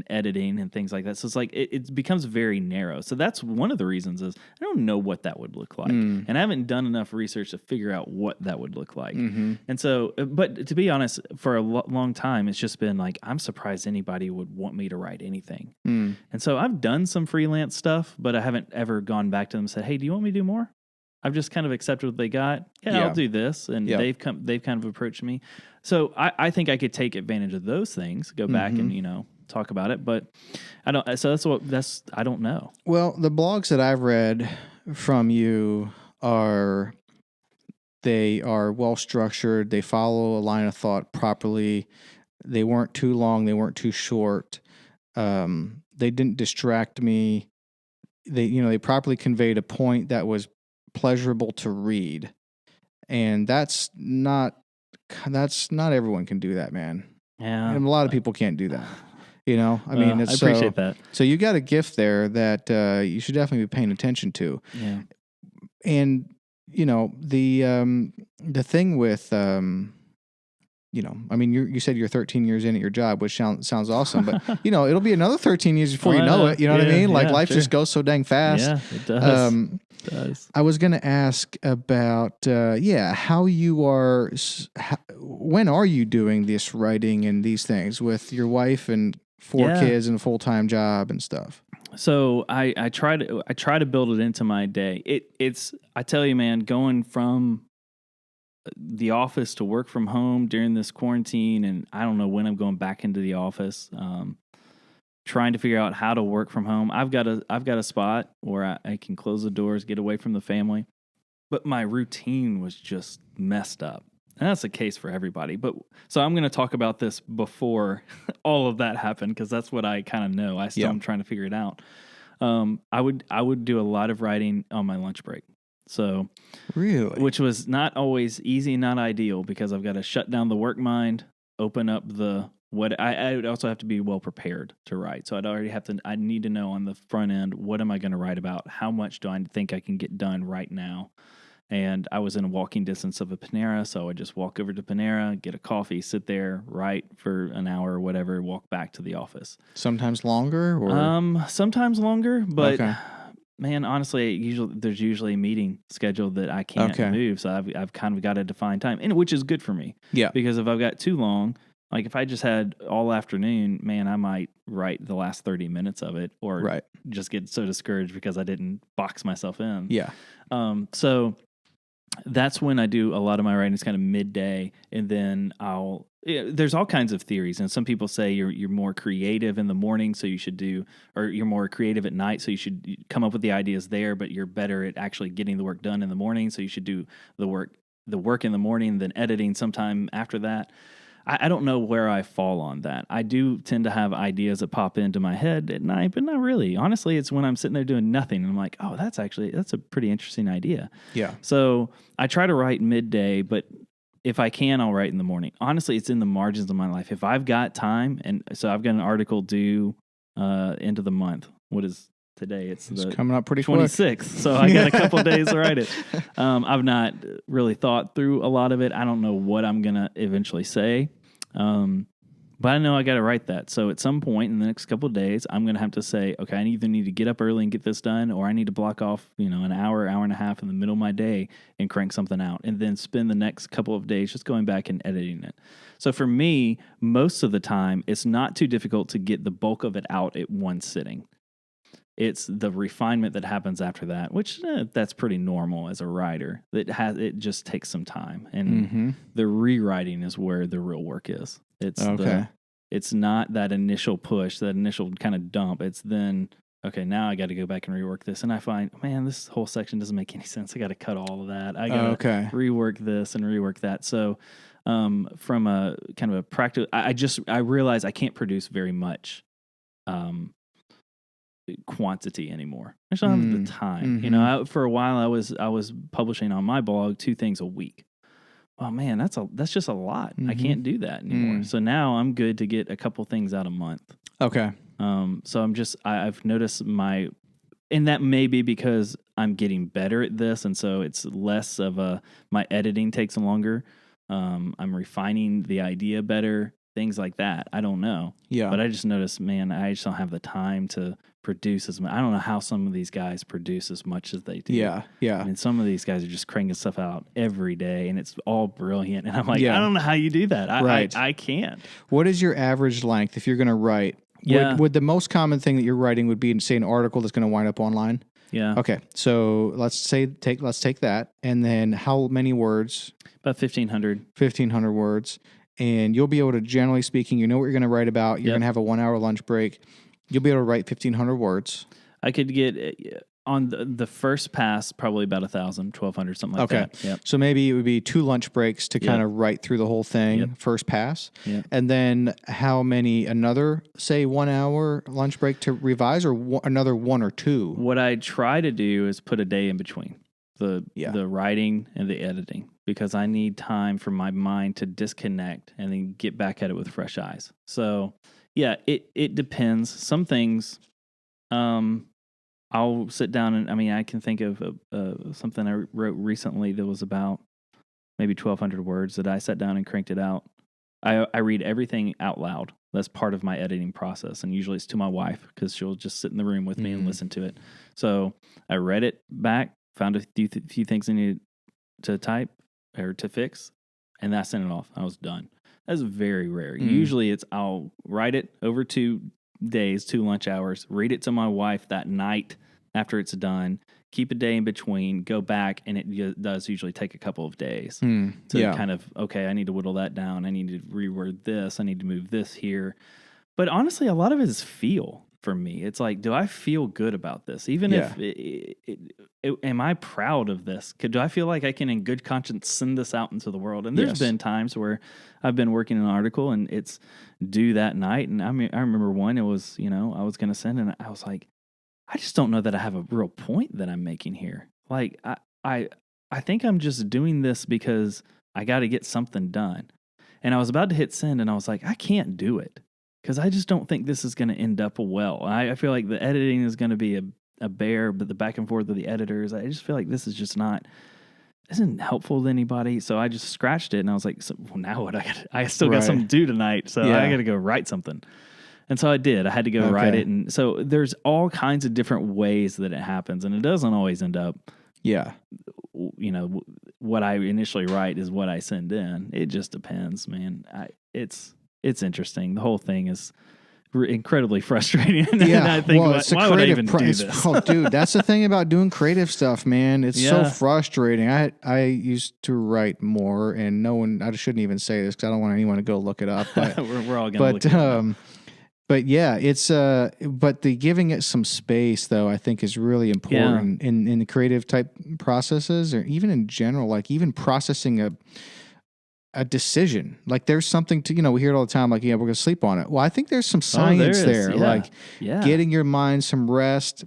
editing and things like that. So it's like it becomes very narrow. So that's one of the reasons is I don't know what that would look like, and I haven't done enough research to figure out what that would look like. And so, but to be honest, for a long time, it's just been like I'm surprised anybody would want me to write anything. And so I've done some freelance stuff, but I haven't ever gone back to them and said, "Hey, do you want me to do more?" I've just kind of accepted what they got. Yeah, I'll do this, and they've kind of approached me. So I think I could take advantage of those things, go back and talk about it. But I don't. So I don't know. Well, the blogs that I've read from you are well structured. They follow a line of thought properly. They weren't too long. They weren't too short. They didn't distract me. They properly conveyed a point that was pleasurable to read, and that's not everyone can do that, man. Yeah, and a lot of people can't do that. I mean, I appreciate that. So you got a gift there that you should definitely be paying attention to. Yeah, and the thing with I mean, you said you're 13 years in at your job, which sounds awesome, but it'll be another 13 years before you know it. You know what I mean? Like life just goes so dang fast. Yeah, it does. It does. I was going to ask about, how you are. When are you doing this writing and these things with your wife and 4 kids and a full-time job and stuff? So I try to build it into my day. It's I tell you, man, going from the office to work from home during this quarantine, and I don't know when I'm going back into the office. Trying to figure out how to work from home. I've got a spot where I can close the doors, get away from the family, but my routine was just messed up. And that's the case for everybody. But so I'm going to talk about this before all of that happened, because that's what I kind of know. I still am trying to figure it out. I would do a lot of writing on my lunch break. So really, which was not always easy, not ideal, because I've got to shut down the work mind, open up I would also have to be well prepared to write. So I need to know on the front end, what am I going to write about? How much do I think I can get done right now? And I was in a walking distance of a Panera, so I just walk over to Panera, get a coffee, sit there, write for an hour or whatever, walk back to the office. Sometimes longer, or sometimes longer, but man, honestly, there's usually a meeting scheduled that I can't move, so I've kind of got to define time, and which is good for me. Yeah, because if I've got too long, like if I just had all afternoon, man, I might write the last 30 minutes of it, or just get so discouraged because I didn't box myself in. Yeah. So that's when I do a lot of my writing is kind of midday, and then there's all kinds of theories, and some people say you're more creative in the morning, so you should do, or you're more creative at night, so you should come up with the ideas there, but you're better at actually getting the work done in the morning, so you should do the work in the morning, then editing sometime after that. I don't know where I fall on that. I do tend to have ideas that pop into my head at night, but not really. Honestly, it's when I'm sitting there doing nothing, and I'm like, oh, that's a pretty interesting idea. Yeah. So I try to write midday, but if I can, I'll write in the morning. Honestly, it's in the margins of my life. If I've got time, and so I've got an article due end of the month. What is today? It's coming up pretty 26th, quick. So I got a couple days to write it. I've not really thought through a lot of it. I don't know what I'm going to eventually say. But I know I got to write that. So at some point in the next couple of days, I'm going to have to say, okay, I either need to get up early and get this done, or I need to block off, an hour and a half in the middle of my day and crank something out, and then spend the next couple of days just going back and editing it. So for me, most of the time, it's not too difficult to get the bulk of it out at one sitting. It's the refinement that happens after that, which that's pretty normal as a writer. It just takes some time, and the rewriting is where the real work is. It's not that initial push, that initial kind of dump. It's then, okay, now I got to go back and rework this, and I find, man, this whole section doesn't make any sense. I got to cut all of that. I got to rework this and rework that. So, from a kind of a practical, I realize I can't produce very much quantity anymore. I just don't have the time. For a while I was publishing on my blog 2 things a week. Oh man, that's just a lot. I can't do that anymore. So now I'm good to get a couple things out a month. Okay. So I've noticed and that may be because I'm getting better at this, and so it's less of my editing takes longer. I'm refining the idea better, things like that. I don't know. Yeah. But I just noticed, man, I just don't have the time to produce as much. I don't know how some of these guys produce as much as they do. Yeah. Yeah. I mean, some of these guys are just cranking stuff out every day, and it's all brilliant. And I'm like, Yeah. I don't know how you do that. Right. I can't. What is your average length if you're going to write? Yeah. Would the most common thing that you're writing would be, say, an article that's going to wind up online? Yeah. Okay. So let's take that. And then how many words? About 1,500. 1,500 words. And you'll be able to, generally speaking, you know what you're going to write about. You're going to have a 1 hour lunch break. You'll be able to write 1,500 words. I could get on the first pass probably about 1,000, 1,200, something like that. Yep. So maybe it would be 2 lunch breaks to kind of write through the whole thing, first pass. Yep. And then how many, another, say, 1 hour lunch break to revise, or another 1 or 2? What I try to do is put a day in between the writing and the editing, because I need time for my mind to disconnect and then get back at it with fresh eyes. So yeah, it depends. Some things, I'll sit down and, I mean, I can think of something I wrote recently that was about maybe 1,200 words that I sat down and cranked it out. I read everything out loud. That's part of my editing process. And usually it's to my wife, because she'll just sit in the room with me and listen to it. So I read it back, found a few things I needed to type or to fix, and I sent it off. I was done. That's very rare. Usually I'll write it over 2 days, 2 lunch hours, read it to my wife that night after it's done, keep a day in between, go back, and it does usually take a couple of days to kind of, okay, I need to whittle that down. I need to reword this. I need to move this here. But honestly, a lot of it is feel for me. It's like, do I feel good about this? Even if, am I proud of this? Do I feel like I can in good conscience send this out into the world? And there's been times where I've been working an article and it's due that night. And I mean, I remember one, it was, I was going to send, and I was like, I just don't know that I have a real point that I'm making here. Like, I think I'm just doing this because I got to get something done. And I was about to hit send, and I was like, I can't do it, because I just don't think this is going to end up well. I feel like the editing is going to be a bear, but the back and forth with the editors, I just feel like this is just isn't helpful to anybody. So I just scratched it, and I was like, so, well, now what? I still got something to do tonight, so I got to go write something. And so I did. I had to go write it. And so there's all kinds of different ways that it happens, and it doesn't always end up, what I initially write is what I send in. It just depends, man. It's interesting. The whole thing is incredibly frustrating. And I think, why would I even do this? Oh, dude, that's the thing about doing creative stuff, man. It's so frustrating. I used to write more, and I shouldn't even say this because I don't want anyone to go look it up. But we're all going to look it up. But yeah, it's but the giving it some space, though, I think is really important in the creative type processes, or even in general, like even processing a decision. Like there's something to, we hear it all the time, like, we're going to sleep on it. Well, I think there's some science there, like getting your mind some rest.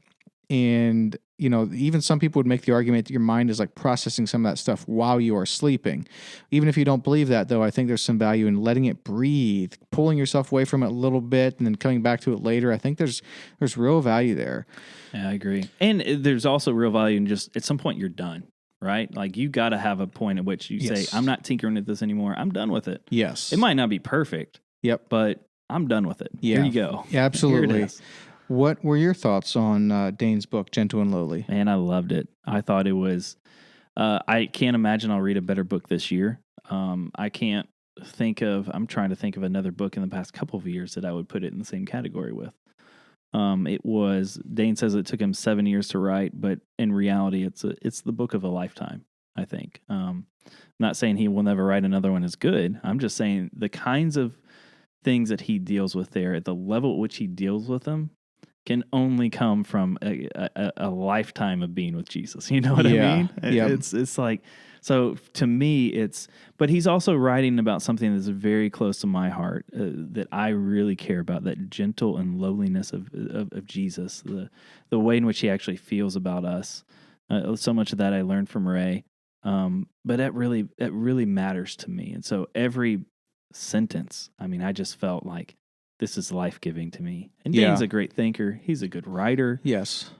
And, even some people would make the argument that your mind is like processing some of that stuff while you are sleeping. Even if you don't believe that, though, I think there's some value in letting it breathe, pulling yourself away from it a little bit and then coming back to it later. I think there's real value there. Yeah, I agree. And there's also real value in just at some point you're done, right? Like you got to have a point at which you say, I'm not tinkering at this anymore. I'm done with it. Yes. It might not be perfect. Yep. But I'm done with it. Yeah. Here you go. Yeah, absolutely. What were your thoughts on Dane's book, Gentle and Lowly? Man, I loved it. I thought it was, I can't imagine I'll read a better book this year. I'm trying to think of another book in the past couple of years that I would put it in the same category with. Dane says it took him 7 years to write, but in reality, it's the book of a lifetime, I think. I'm not saying he will never write another one as good. I'm just saying the kinds of things that he deals with there, at the level at which he deals with them, can only come from a lifetime of being with Jesus. You know what I mean? Yeah. It's like, so to me, but he's also writing about something that's very close to my heart, that I really care about, that gentle and lowliness of Jesus, the way in which he actually feels about us. So much of that I learned from Ray. But that really matters to me. And so every sentence, I just felt like, this is life-giving to me. And Dane's a great thinker. He's a good writer. Yes.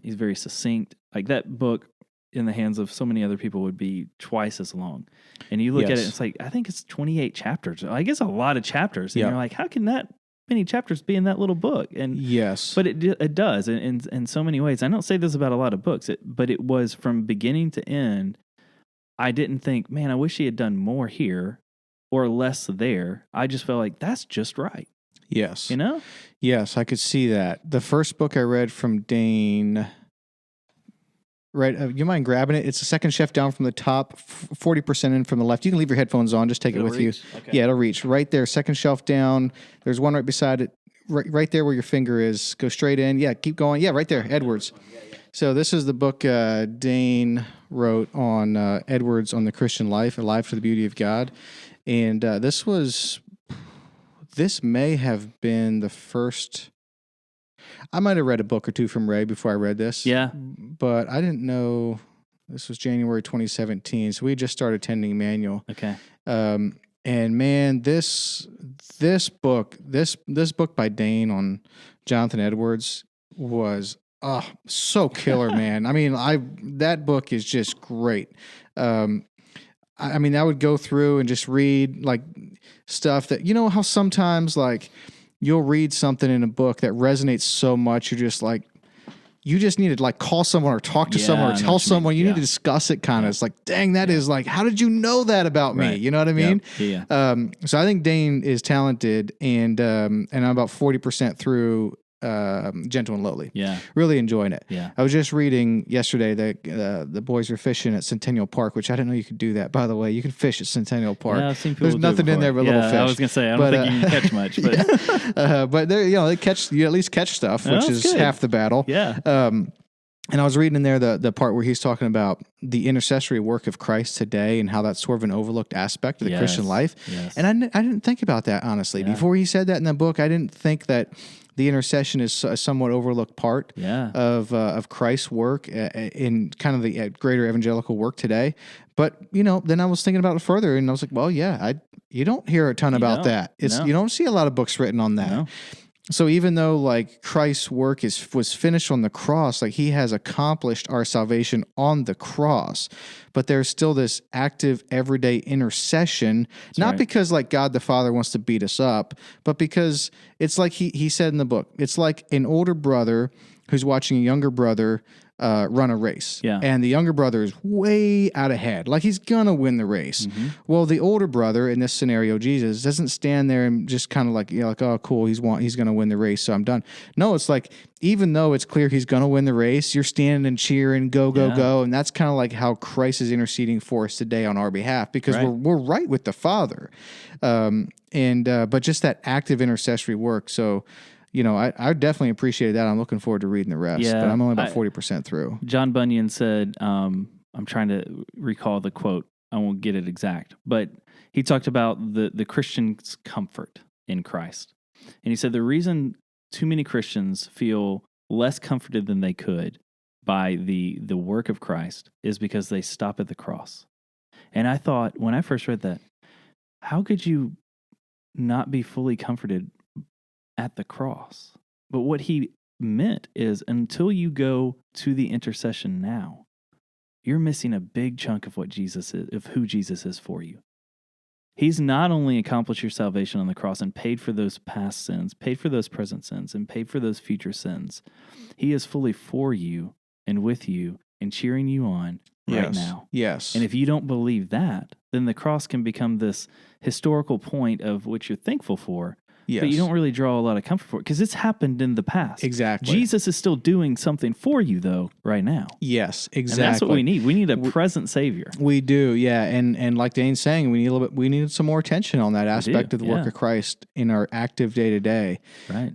He's very succinct. Like that book in the hands of so many other people would be twice as long. And you look at it, Yes. it's like, I think it's 28 chapters. I guess a lot of chapters. And Yeah. you're like, how can that many chapters be in that little book? And Yes. but it does in so many ways. I don't say this about a lot of books, but it was from beginning to end. I didn't think, man, I wish he had done more here or less there. I just felt like that's just right. Yes. You know? Yes, I could see that. The first book I read from Dane, right? You mind grabbing it? It's the second shelf down from the top, 40% in from the left. You can leave your headphones on. Just take it with you. Okay. Yeah, it'll reach. Right there, second shelf down. There's one right beside it. Right there where your finger is. Go straight in. Yeah, keep going. Yeah, right there, Edwards. So this is the book Dane wrote on Edwards on the Christian life, Alive to the Beauty of God. And this may have been the first. I might have read a book or two from Ray before I read this. Yeah. But I didn't know this was January 2017. So we just started attending Emmanuel. Okay. And man, this book by Dane on Jonathan Edwards was so killer, man. I mean, that book is just great. I mean, I would go through and just read like stuff that, you know, how sometimes like you'll read something in a book that resonates so much, you're just like, you just need to like call someone or talk to someone or tell someone. You need to discuss it kind of. It's like, dang, that is like, how did you know that about me? You know what I mean? Yeah. So I think Dane is talented, and I'm about 40% through Gentle and Lowly. Yeah. Really enjoying it. Yeah. I was just reading yesterday that the boys are fishing at Centennial Park, which I didn't know you could do that, by the way. You can fish at Centennial Park. Yeah, I've seen people There's do it nothing in before. there but little fish. I was going to say, I don't think you can catch much. But but they you at least catch stuff, which is good. half the battle. Yeah. And I was reading in there the part where he's talking about the intercessory work of Christ today and how that's sort of an overlooked aspect of the Christian life. Yes. And I didn't think about that, honestly. Yeah. Before he said that in the book, I didn't think that the intercession is a somewhat overlooked part of Christ's work in kind of the greater evangelical work today. But, you know, then I was thinking about it further, and I was like, well, yeah, you don't hear a ton about that. You don't see a lot of books written on that. No. So even though like Christ's work was finished on the cross, like he has accomplished our salvation on the cross, but there's still this active everyday intercession, not because like God the Father wants to beat us up, but because it's like he said in the book, it's like an older brother who's watching a younger brother run a race. Yeah. And the younger brother is way out ahead. Like he's going to win the race. Mm-hmm. Well, the older brother in this scenario, Jesus, doesn't stand there and just kind of like, you know, like, oh, cool, he's going to win the race, so I'm done. No, it's like, even though it's clear he's going to win the race, you're standing and cheering, go, go, go. And that's kind of like how Christ is interceding for us today on our behalf, because we're right with the Father. But just that active intercessory work. So, you know, I definitely appreciate that. I'm looking forward to reading the rest, but I'm only about 40% through. John Bunyan said, I'm trying to recall the quote. I won't get it exact, but he talked about the Christian's comfort in Christ. And he said the reason too many Christians feel less comforted than they could by the work of Christ is because they stop at the cross. And I thought, when I first read that, how could you not be fully comforted at the cross? But what he meant is, until you go to the intercession now, you're missing a big chunk of what Jesus is, of who Jesus is for you. He's not only accomplished your salvation on the cross and paid for those past sins, paid for those present sins, and paid for those future sins. He is fully for you and with you and cheering you on right now. Yes. And if you don't believe that, then the cross can become this historical point of which you're thankful for, but you don't really draw a lot of comfort for it because it's happened in the past. Exactly. Jesus is still doing something for you, though, right now. Yes, exactly. And that's what we need. We need a present Savior. We do, yeah. And like Dane's saying, we need some more attention on that aspect of the work of Christ in our active day to day. Right.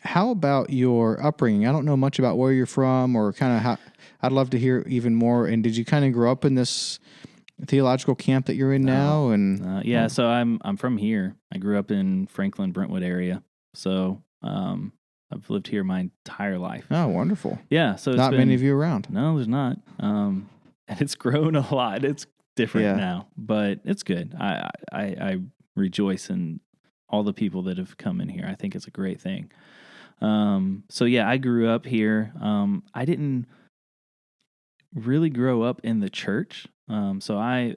How about your upbringing? I don't know much about where you're from, or kind of how. I'd love to hear even more. And did you kind of grow up in this theological camp that you're in now? And so I'm from here. I grew up in Franklin, Brentwood area. So I've lived here my entire life. Oh, wonderful. Yeah. So not many of you around. No, there's not. And it's grown a lot. It's different now, but it's good. I rejoice in all the people that have come in here. I think it's a great thing. I grew up here. I didn't really grow up in the church. So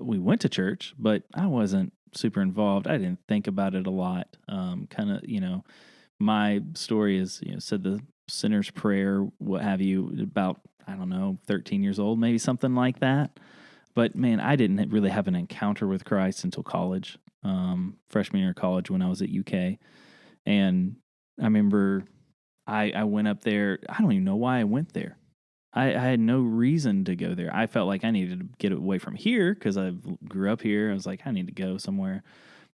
we went to church, but I wasn't super involved. I didn't think about it a lot. Kind of, my story is, said the sinner's prayer, what have you, about, I don't know, 13 years old, maybe something like that. But man, I didn't really have an encounter with Christ until college, freshman year of college when I was at UK. And I remember I went up there. I don't even know why I went there. I had no reason to go there. I felt like I needed to get away from here because I grew up here. I was like, I need to go somewhere.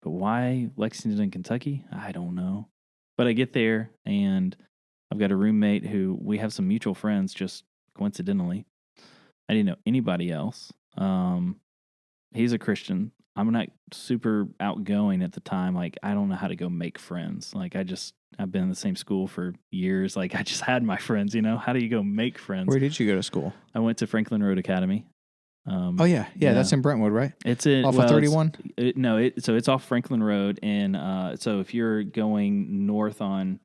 But why Lexington, Kentucky? I don't know. But I get there, and I've got a roommate who we have some mutual friends just coincidentally. I didn't know anybody else. He's a Christian. I'm not super outgoing at the time. Like, I don't know how to go make friends. Like, I've been in the same school for years. Like, I just had my friends, How do you go make friends? Where did you go to school? I went to Franklin Road Academy. Yeah, that's in Brentwood, right? It's off of 31? So it's off Franklin Road. And so if you're going north on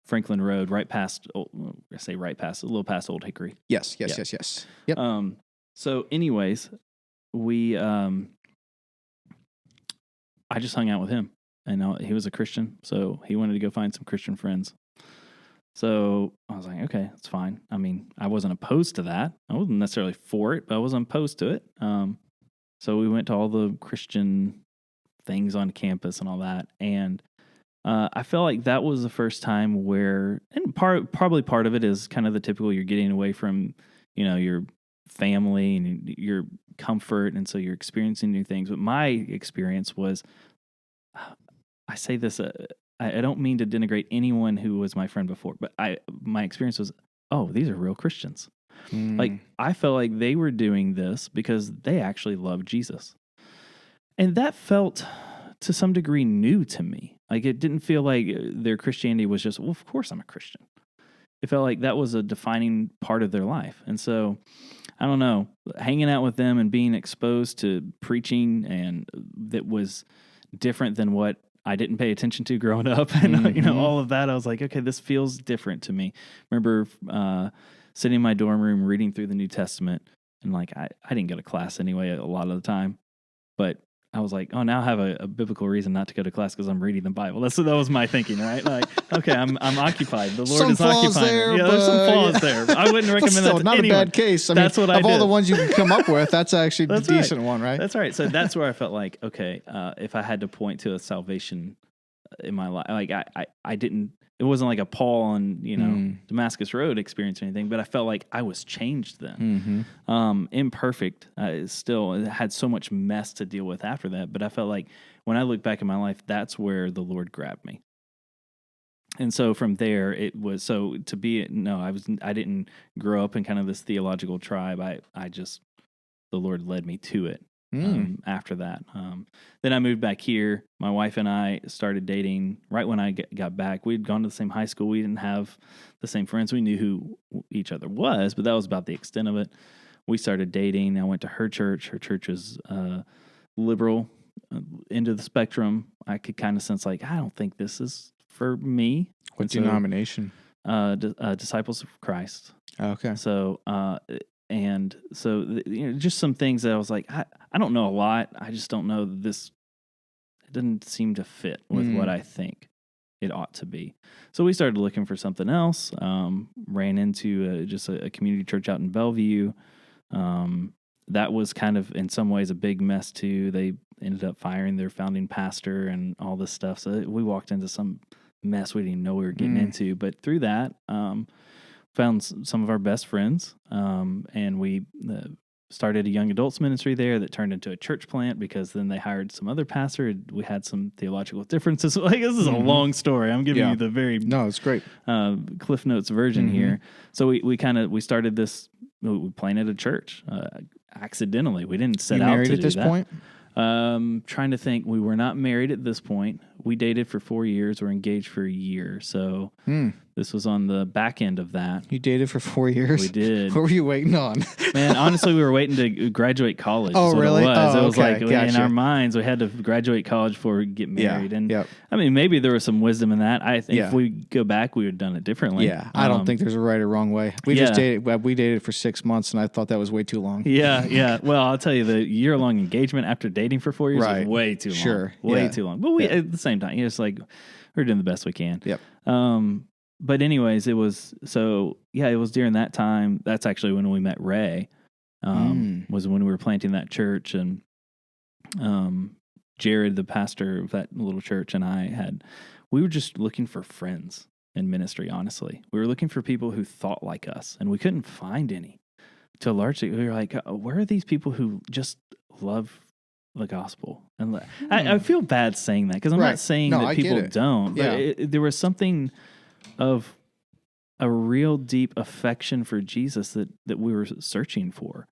Franklin Road, right past, a little past Old Hickory. Yes. Yep. So anyways, I just hung out with him, and he was a Christian, so he wanted to go find some Christian friends. So I was like, okay, that's fine. I mean, I wasn't opposed to that. I wasn't necessarily for it, but I wasn't opposed to it. So we went to all the Christian things on campus and all that, and I felt like that was the first time where, and probably part of it is kind of the typical, you're getting away from, your family and your comfort, and so you're experiencing new things. But my experience was, I say this, I don't mean to denigrate anyone who was my friend before, but my experience was, oh, these are real Christians. Like, I felt like they were doing this because they actually loved Jesus. And that felt to some degree new to me. Like, it didn't feel like their Christianity was just, well, of course I'm a Christian. It felt like that was a defining part of their life. And so, I don't know, hanging out with them and being exposed to preaching, and that was different than what I didn't pay attention to growing up, and all of that. I was like, okay, this feels different to me. Remember sitting in my dorm room reading through the New Testament, and like I didn't go to class anyway a lot of the time, but I was like, oh, now I have a biblical reason not to go to class because I'm reading the Bible. That was my thinking, right? Like, okay, I'm occupied. The Lord is occupying there, me. Yeah, there's some flaws there. I wouldn't recommend that to not anyone. a bad case. I that's mean, what I of did. all the ones you can come up with, that's actually the decent one, right? That's right. So that's where I felt like, okay, if I had to point to a salvation in my life, like I didn't. It wasn't like a Paul on Damascus Road experience or anything, but I felt like I was changed then. Imperfect, still it had so much mess to deal with after that. But I felt like when I look back in my life, that's where the Lord grabbed me. And so from there, it was I didn't grow up in kind of this theological tribe. The Lord led me to it. After that, then I moved back here. My wife and I started dating right when I got back. We'd gone to the same high school. We didn't have the same friends. We knew who each other was, but that was about the extent of it. We started dating. I went to her church. Her church was liberal, end of the spectrum. I could kind of sense like, I don't think this is for me. What denomination? Disciples of Christ. Okay. So, and so, just some things that I was like, I don't know a lot. I just don't know this. It doesn't seem to fit with what I think it ought to be. So we started looking for something else. Ran into just a community church out in Bellevue. That was kind of, in some ways, a big mess too. They ended up firing their founding pastor and all this stuff. So we walked into some mess we didn't know we were getting into. But through that, found some of our best friends, and we started a young adults ministry there that turned into a church plant because then they hired some other pastor. We had some theological differences. Like, this is a long story. I'm giving you the very it's great Cliff Notes version here. So we started this. We planted a church accidentally. We didn't set out to do that. Married at this point? Trying to think. We were not married at this point. We dated for 4 years. We're engaged for a year. So This was on the back end of that. You dated for 4 years? We did. What were you waiting on? Man, honestly, we were waiting to graduate college. Oh, is what really? It was. Oh, It was okay. like in Gotcha. our minds, we had to graduate college before we get married. And Yep. I mean, maybe there was some wisdom in that. I think Yeah. if we go back, we would have done it differently. Yeah, I don't think there's a right or wrong way. We just dated. We dated for 6 months, and I thought that was way too long. Yeah. Well, I'll tell you, the year-long engagement after dating for 4 years Right. is way too long. Sure. Way Yeah. too long. But we, at the same time, it's like we're doing the best we can. Yep. But anyways, it was during that time. That's actually when we met Ray. Was when we were planting that church, and Jared, the pastor of that little church, and we were just looking for friends in ministry. Honestly, we were looking for people who thought like us, and we couldn't find any. To a large degree, we were like, where are these people who just love the gospel? And I feel bad saying that, because I'm not saying that people don't, but there was something of a real deep affection for Jesus that we were searching for.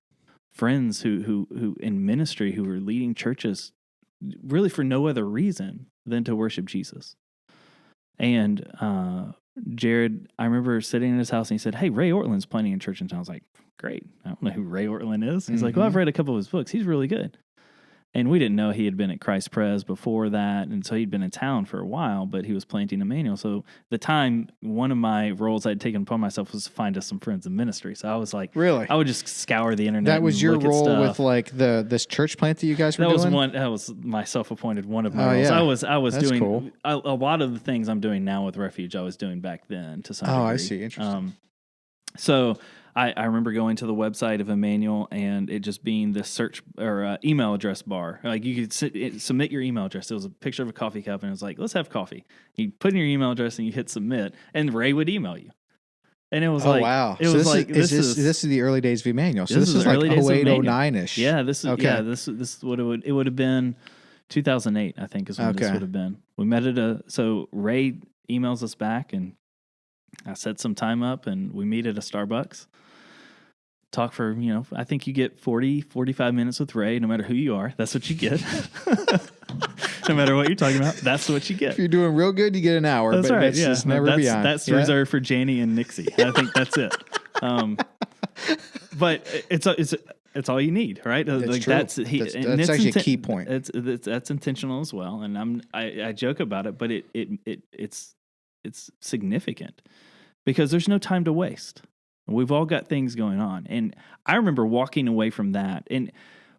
Friends who in ministry, who were leading churches really for no other reason than to worship Jesus. And Jared, I remember sitting in his house, and he said, "Hey, Ray Ortlund's planting a church in town." I was like, "Great. I don't know who Ray Ortlund is." He's like, "Well, I've read a couple of his books. He's really good." And we didn't know he had been at Christ Pres before that, and so he'd been in town for a while, but he was planting Emmanuel. So at the time, one of my roles I'd taken upon myself was to find us some friends in ministry. So I was like, really? I would just scour the internet. That was and your look at role stuff. with like this church plant that you guys were doing? That was my self-appointed one of my roles. Yeah. I was That's doing cool. a lot of the things I'm doing now with Refuge, I was doing back then to some degree. Oh, I see. Interesting. So I remember going to the website of Emmanuel, and it just being the search or email address bar. Like you could submit your email address. It was a picture of a coffee cup, and it was like, let's have coffee. You put in your email address, and you hit submit, and Ray would email you. And it was wow. It was like this is the early days of Emmanuel. So this is like 08, 09-ish. Yeah, this is okay. This is what it would have been. 2008, I think, is when this would have been. We met so Ray emails us back, and I set some time up, and we meet at a Starbucks. Talk for, I think you get 40, 45 minutes with Ray, no matter who you are. That's what you get. No matter what you're talking about, that's what you get. If you're doing real good, you get an hour. That's but right. It's never beyond. That's reserved for Janie and Nixie. I think that's it. But it's all you need, right? That's like true. That's actually a key point. That's intentional as well, and I joke about it, but it's significant because there's no time to waste. We've all got things going on, and I remember walking away from that, and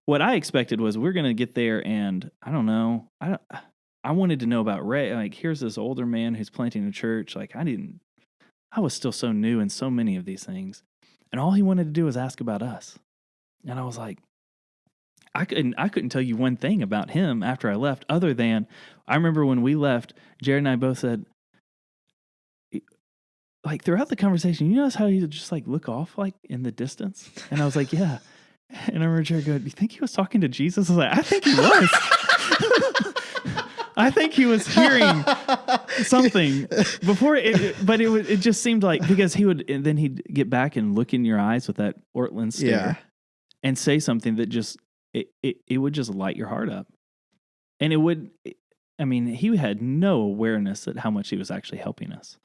what I expected was we're going to get there, and I don't know, I wanted to know about Ray. Like, here's this older man who's planting a church. Like, I was still so new in so many of these things, and all he wanted to do was ask about us. And I was like, I couldn't tell you one thing about him after I left, other than I remember when we left, Jared and I both said, like, throughout the conversation, you notice how he just like look off like in the distance? And I was like, yeah. And I remember Jared going, do you think he was talking to Jesus? I was like, I think he was. I think he was hearing something before but it just seemed like, because then he'd get back and look in your eyes with that Ortlund stare and say something that just, it would just light your heart up. And he had no awareness at how much he was actually helping us.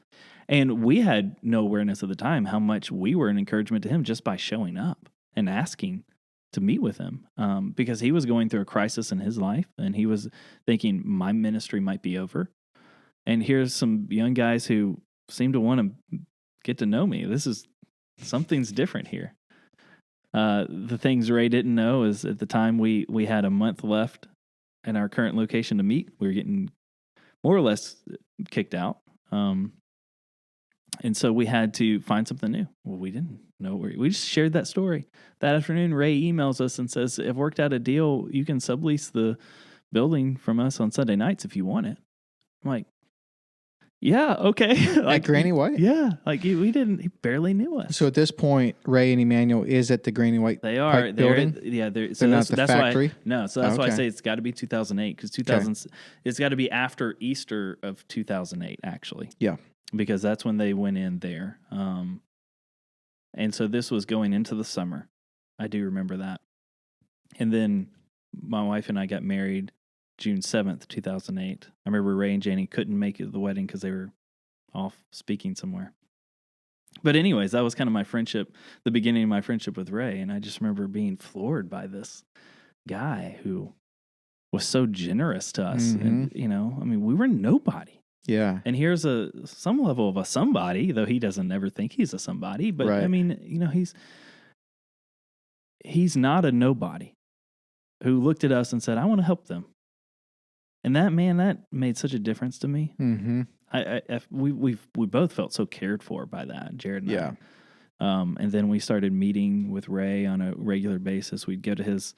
And we had no awareness at the time how much we were an encouragement to him just by showing up and asking to meet with him, because he was going through a crisis in his life, and he was thinking my ministry might be over. And here's some young guys who seem to want to get to know me. Something's different here. The things Ray didn't know is at the time we had a month left in our current location to meet. We were getting more or less kicked out. And so we had to find something new. Well, we didn't know. We just shared that story. That afternoon, Ray emails us and says, I've worked out a deal. You can sublease the building from us on Sunday nights if you want it. I'm like, yeah, okay. Like Granny White? Yeah. Like he barely knew us. So at this point, Ray and Emmanuel is at the Granny White They are. building? So not the factory? So that's why I say it's got to be 2008, because it's got to be after Easter of 2008, actually. Yeah. Because that's when they went in there. And so this was going into the summer. I do remember that. And then my wife and I got married June 7th, 2008. I remember Ray and Janie couldn't make it to the wedding because they were off speaking somewhere. But anyways, that was kind of my friendship, the beginning of my friendship with Ray. And I just remember being floored by this guy who was so generous to us. And, you know, I mean, we were nobody. Yeah. And here's some level of a somebody, though he doesn't ever think he's a somebody. But Right. I mean, you know, he's not a nobody who looked at us and said, I want to help them. And that made such a difference to me. Mm-hmm. We both felt so cared for by that, Jared and Yeah. I. And then we started meeting with Ray on a regular basis. We'd go to his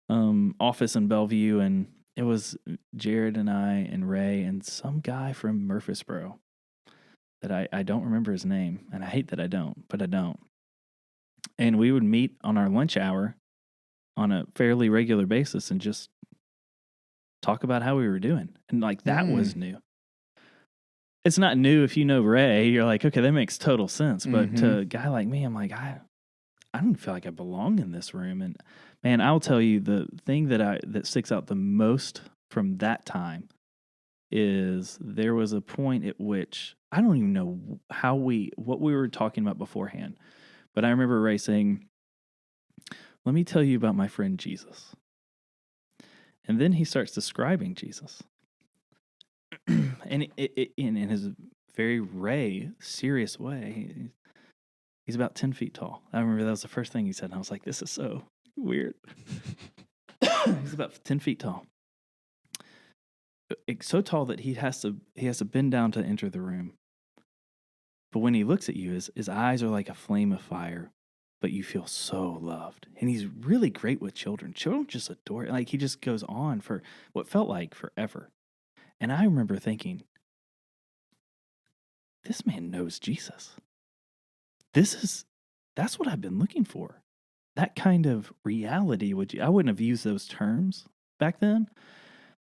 office in Bellevue, and it was Jared and I and Ray and some guy from Murfreesboro that I don't remember his name, and I hate that I don't, but I don't. And we would meet on our lunch hour on a fairly regular basis and just talk about how we were doing. And like that was new. It's not new if you know Ray. You're like, okay, that makes total sense. But to a guy like me, I'm like, I don't feel like I belong in this room. And man, I'll tell you the thing that sticks out the most from that time is there was a point at which I don't even know what we were talking about beforehand. But I remember Ray saying, let me tell you about my friend Jesus. And then he starts describing Jesus. And in his very Ray, serious way, he's about 10 feet tall. I remember that was the first thing he said. And I was like, this is so weird. He's about 10 feet tall. It's so tall that he has to bend down to enter the room. But when he looks at you, his eyes are like a flame of fire, but you feel so loved. And he's really great with children. Children just adore it. Like he just goes on for what felt like forever. And I remember thinking, this man knows Jesus. That's what I've been looking for. That kind of reality, I wouldn't have used those terms back then.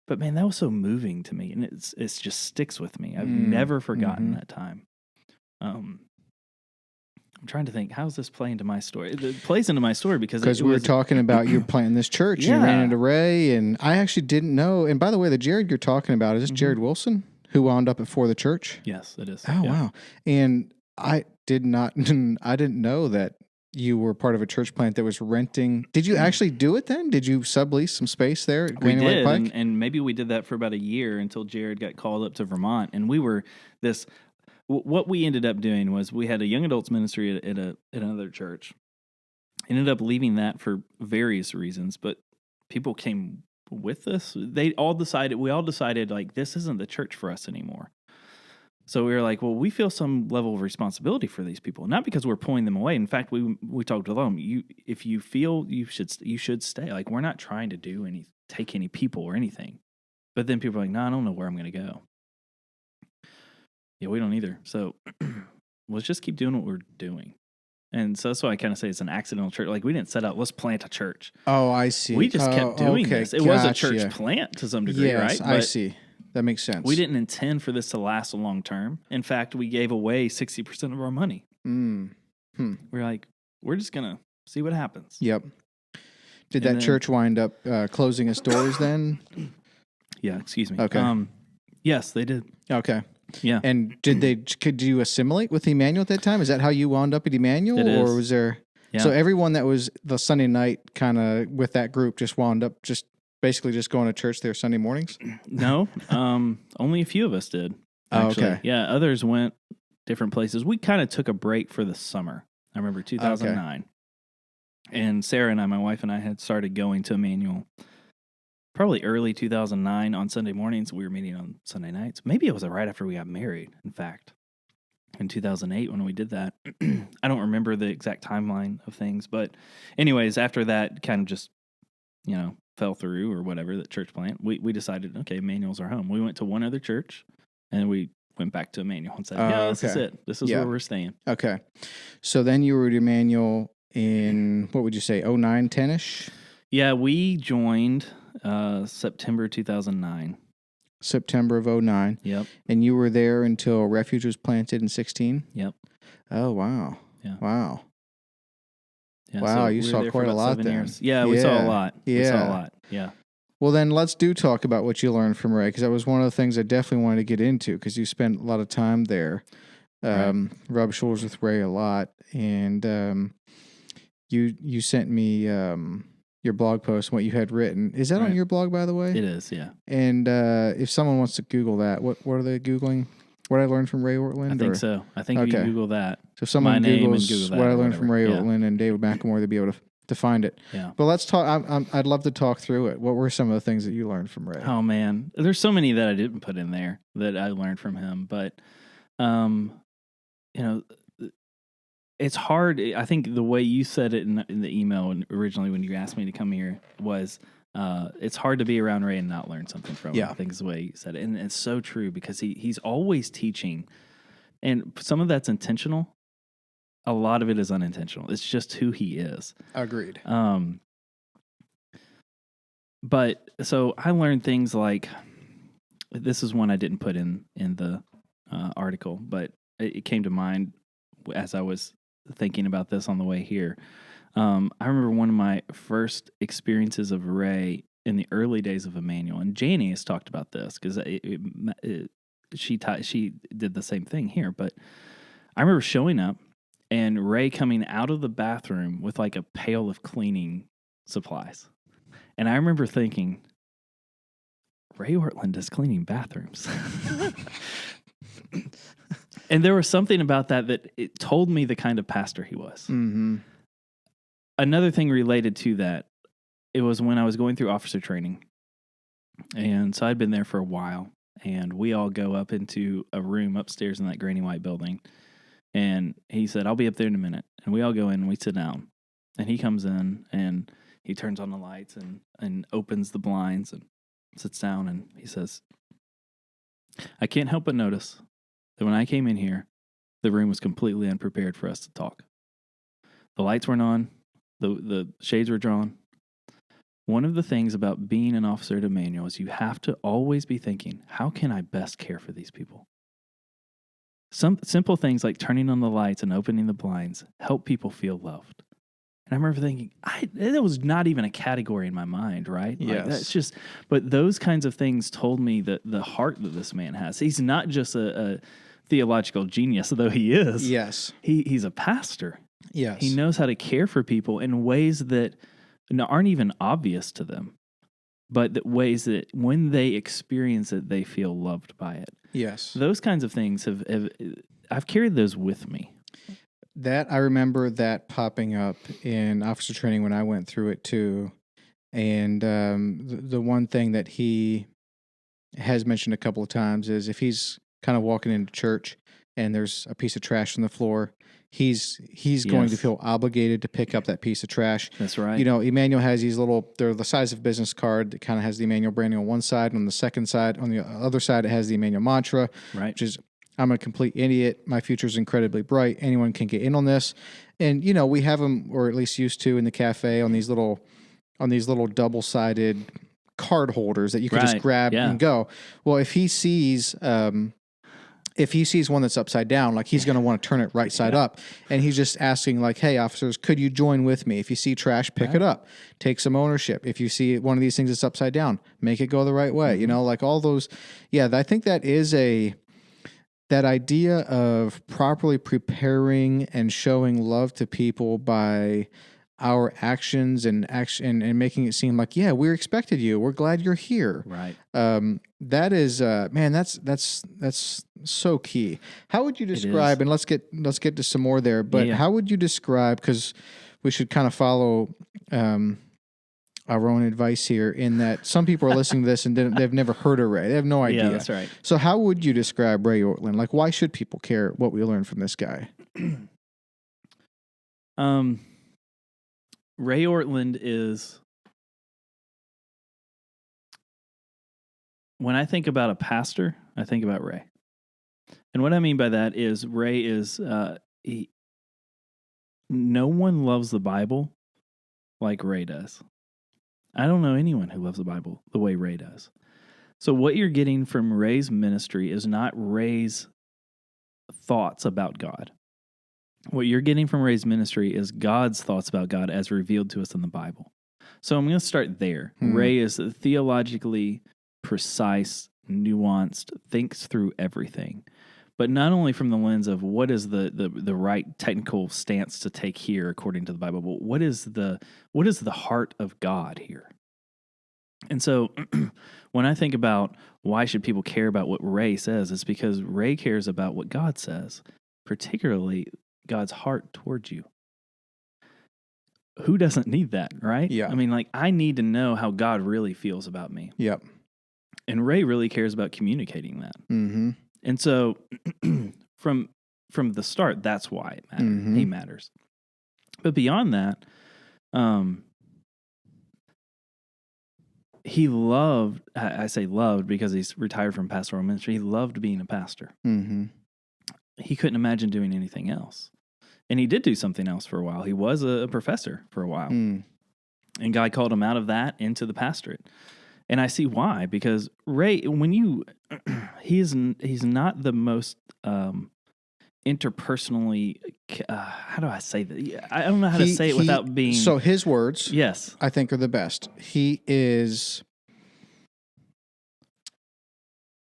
But man, that was so moving to me. And it just sticks with me. I've never forgotten that time. I'm trying to think, how does this play into my story? It plays into my story because we were talking about you're planting this church. Yeah. You ran into Ray, and I actually didn't know. And by the way, the Jared you're talking about, is this Jared Wilson who wound up at For the Church? Yes, it is. Oh, yeah. Wow. And I didn't know that you were part of a church plant that was renting. Did you actually do it then? Did you sublease some space there at Granny Lake Pike? And maybe we did that for about a year until Jared got called up to Vermont. And we were what we ended up doing was we had a young adults ministry at another church. Ended up leaving that for various reasons, but people came with us. We all decided like, this isn't the church for us anymore. So we were like, well, we feel some level of responsibility for these people, not because we're pulling them away. In fact, we talked with them. If you feel you should stay. Like, we're not trying to take any people or anything. But then people are like, no, I don't know where I'm going to go. Yeah, we don't either. So let's just keep doing what we're doing. And so that's why I kind of say it's an accidental church. Like, we didn't set out, let's plant a church. Oh, I see. We just kept doing this. It was a church plant to some degree, right? Yes, I see. That makes sense. We didn't intend for this to last a long term. In fact, we gave away 60% of our money. We're like, we're just going to see what happens. Yep. Did that church wind up closing its doors then? Yeah, excuse me. Okay. Yes, they did. Okay. Yeah. And could you assimilate with Emmanuel at that time? Is that how you wound up at Emmanuel? It is. Or was there... Yeah. So everyone that was the Sunday night kind of with that group just wound up basically just going to church there Sunday mornings? No, only a few of us did. Actually. Oh, okay. Yeah, others went different places. We kind of took a break for the summer. I remember 2009. Okay. And Sarah and I, my wife and I, had started going to Emmanuel probably early 2009 on Sunday mornings. We were meeting on Sunday nights. Maybe it was right after we got married, in fact, in 2008 when we did that. I don't remember the exact timeline of things. But anyways, after that kind of just, fell through or whatever, the church plant, we decided, okay, Emmanuel's our home. We went to one other church, and we went back to Emmanuel and said, this is it. This is where we're staying. Okay. So then you were at Emmanuel in, what would you say, 09, 10-ish? Yeah, we joined September 2009. September of 09. Yep. And you were there until Refuge was planted in 16? Yep. Oh, wow. Yeah. Wow. Yeah, wow, so you saw quite a lot then. Years. Yeah, we saw a lot. Yeah. We saw a lot. Yeah. Well, then let's talk about what you learned from Ray, because that was one of the things I definitely wanted to get into, because you spent a lot of time there. Rub shoulders with Ray a lot, and you sent me your blog post and what you had written. Is that on your blog, by the way? It is, yeah. And if someone wants to Google that, what are they Googling? What I learned from Ray Ortlund? I think so. I think if you Google that. So if someone Googles Google that what I learned from Ray Ortlund and David McLemore, they'll be able to find it. Yeah. But let's talk. I'd love to talk through it. What were some of the things that you learned from Ray? Oh, man. There's so many that I didn't put in there that I learned from him. But, it's hard. I think the way you said it in the email originally when you asked me to come here was, it's hard to be around Ray and not learn something from him. I think is the way you said it. And it's so true because he's always teaching. And some of that's intentional. A lot of it is unintentional. It's just who he is. Agreed. But so I learned things like, this is one I didn't put in the article, but it came to mind as I was thinking about this on the way here. I remember one of my first experiences of Ray in the early days of Emmanuel, and Janie has talked about this because she did the same thing here. But I remember showing up and Ray coming out of the bathroom with like a pail of cleaning supplies, and I remember thinking, Ray Ortlund is cleaning bathrooms. And there was something about that it told me the kind of pastor he was. Mm-hmm. Another thing related to that, it was when I was going through officer training. And so I'd been there for a while. And we all go up into a room upstairs in that granny white building. And he said, I'll be up there in a minute. And we all go in and we sit down. And he comes in and he turns on the lights and opens the blinds and sits down. And he says, I can't help but notice that when I came in here, the room was completely unprepared for us to talk. The lights weren't on. The shades were drawn. One of the things about being an officer at Emmanuel is you have to always be thinking, how can I best care for these people? Some simple things like turning on the lights and opening the blinds help people feel loved. And I remember thinking, that was not even a category in my mind, right? Yes. That's just, but those kinds of things told me that the heart that this man has. He's not just a theological genius, though he is. Yes. He's a pastor. Yes. He knows how to care for people in ways that aren't even obvious to them, but that ways that when they experience it, they feel loved by it. Yes. Those kinds of things I've carried those with me. That I remember that popping up in officer training when I went through it too. And the one thing that he has mentioned a couple of times is if he's kind of walking into church and there's a piece of trash on the floor, he's going to feel obligated to pick up that piece of trash. That's right. You know, Emmanuel has these they're the size of a business card that kind of has the Emmanuel branding on one side, and on the second side, on the other side, it has the Emmanuel mantra, right? Which is, I'm a complete idiot. My future is incredibly bright. Anyone can get in on this. And, you know, we have them, or at least used to in the cafe, on these little double-sided card holders that you can just grab and go. Well, if he sees one that's upside down, like he's going to want to turn it right side up. And he's just asking like, hey, officers, could you join with me? If you see trash, pick it up. Take some ownership. If you see one of these things that's upside down, make it go the right way. Mm-hmm. You know, like all those. Yeah, I think that is that idea of properly preparing and showing love to people by our actions and making it seem like, yeah, we expected you. We're glad you're here. Right. That is, man, that's so key. How would you describe, and let's get to some more there, but how would you describe, because we should kind of follow our own advice here, in that some people are listening to this and they've never heard of Ray. They have no idea. Yeah, that's right. So how would you describe Ray Ortlund? Like, why should people care what we learn from this guy? Ray Ortlund is, when I think about a pastor, I think about Ray. And what I mean by that is Ray is, no one loves the Bible like Ray does. I don't know anyone who loves the Bible the way Ray does. So what you're getting from Ray's ministry is not Ray's thoughts about God. What you're getting from Ray's ministry is God's thoughts about God as revealed to us in the Bible. So I'm going to start there. Ray is theologically precise, nuanced, thinks through everything. But not only from the lens of what is the right technical stance to take here according to the Bible, but what is the heart of God here? And so when I think about why should people care about what Ray says, it's because Ray cares about what God says, particularly God's heart towards you. Who doesn't need that, right? Yeah. I mean, like, I need to know how God really feels about me. Yep. And Ray really cares about communicating that. Mm-hmm. And so from the start, that's why it matters. Mm-hmm. He matters. But beyond that, he loved, I say loved because he's retired from pastoral ministry. He loved being a pastor. Mm-hmm. He couldn't imagine doing anything else. And he did do something else for a while. He was a professor for a while. And God called him out of that into the pastorate. And I see why, because Ray, he's not the most interpersonally, how do I say that? I don't know how to say it without being... So his words, yes, I think, are the best. He is...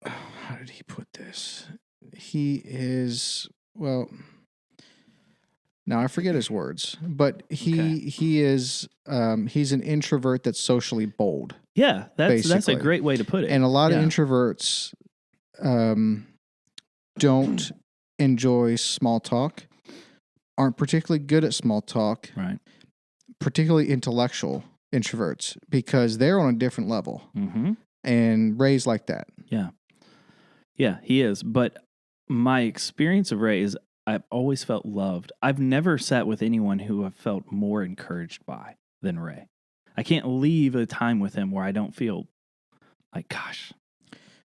How did he put this? He is, well... Now I forget his words, but he is he's an introvert that's socially bold. Yeah, that's basically. a great way to put it. And a lot of introverts don't enjoy small talk, aren't particularly good at small talk, right? Particularly intellectual introverts, because they're on a different level. Mm-hmm. And Ray's like that. Yeah, he is. But my experience of Ray is I've always felt loved. I've never sat with anyone who I've felt more encouraged by than Ray. I can't leave a time with him where I don't feel like, gosh,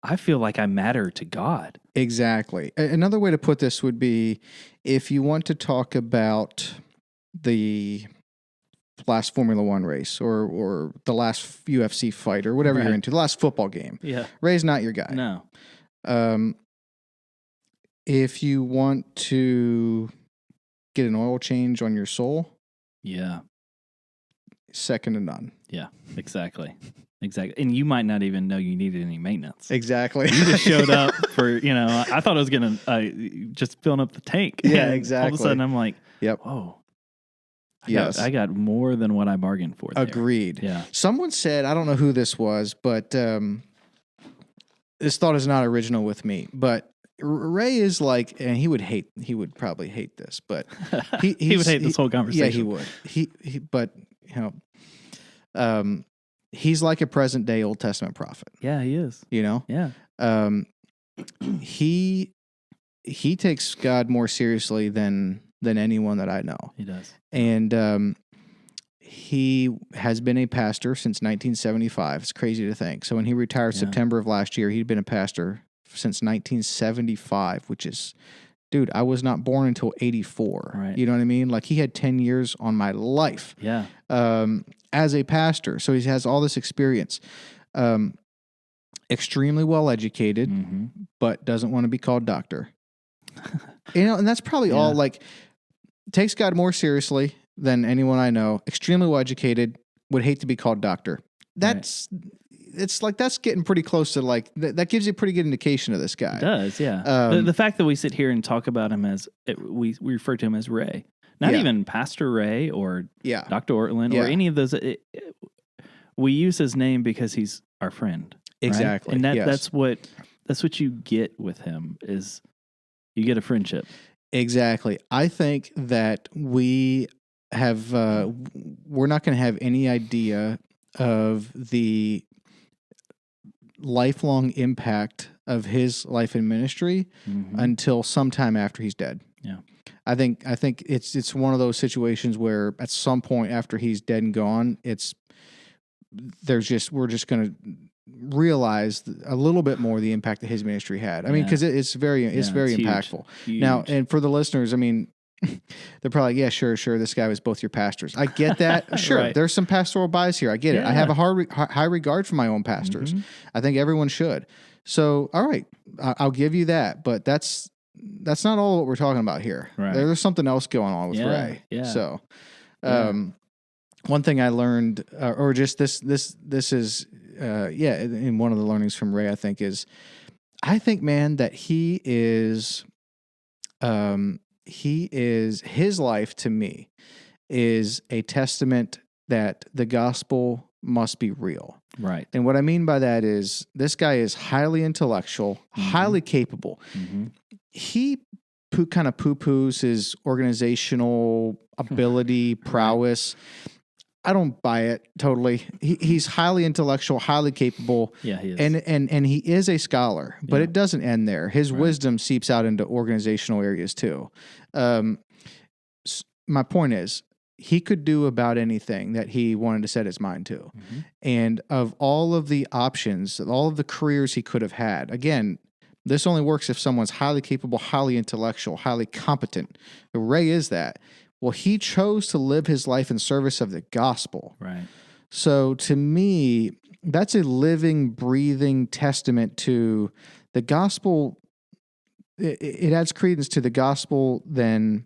I feel like I matter to God. Exactly. Another way to put this would be if you want to talk about the last Formula One race or the last UFC fight or whatever you're into, the last football game. Yeah. Ray's not your guy. No. If you want to get an oil change on your soul, yeah, second to none. Yeah, exactly. And you might not even know you needed any maintenance. Exactly. You just showed up for, I thought I was going to just filling up the tank. Yeah, and exactly. all of a sudden I'm like, yep. Whoa. I got more than what I bargained for there. Agreed. Yeah. Someone said, I don't know who this was, but this thought is not original with me, but Ray is like, and he would probably hate this, but he would hate this whole conversation. Yeah, he would. But he's like a present day Old Testament prophet. Yeah, he is. Yeah. He takes God more seriously than anyone that I know. He does. And he has been a pastor since 1975. It's crazy to think. So when he retired September of last year, he'd been a pastor since 1975, which is, dude, I was not born until 84. Right. You know what I mean? Like, he had 10 years on my life. Yeah. As a pastor. So he has all this experience. Extremely well educated, but doesn't want to be called doctor. And that's probably all, like, takes God more seriously than anyone I know. Extremely well educated, would hate to be called doctor. It's like, that's getting pretty close to, like, that gives you a pretty good indication of this guy. It does, yeah. The fact that we sit here and talk about him as, we refer to him as Ray. Not even Pastor Ray or Dr. Ortlund or any of those. We use his name because he's our friend. Exactly. Right? And that's what you get with him, is you get a friendship. Exactly. I think that we're not going to have any idea of the lifelong impact of his life and ministry until sometime after he's dead. Yeah. I think it's one of those situations where at some point after he's dead and gone, we're just going to realize a little bit more the impact that his ministry had. I mean, because it's very impactful. Huge. Now, and for the listeners, I mean, they're probably like, yeah, sure, this guy was both your pastors. I get that. Sure, Right. There's some pastoral bias here. I get it. I have a high regard for my own pastors. I think everyone should. So, all right, I'll give you that. But that's not all what we're talking about here. Right. There's something else going on with Ray. Yeah. So, one thing I learned, or just this is, in one of the learnings from Ray, I think man, that his life to me is a testament that the gospel must be real. Right. And what I mean by that is this guy is highly intellectual, highly capable. He kind of poo-poos his organizational ability, prowess. I don't buy it totally. He's highly intellectual, highly capable. Yeah, he is. And he is a scholar, but it doesn't end there. His wisdom seeps out into organizational areas too. My point is, he could do about anything that he wanted to set his mind to. And of all of the options, all of the careers he could have had, again, this only works if someone's highly capable, highly intellectual, highly competent. Ray is that. Well, he chose to live his life in service of the gospel. Right. So to me, that's a living, breathing testament to the gospel. It adds credence to the gospel, then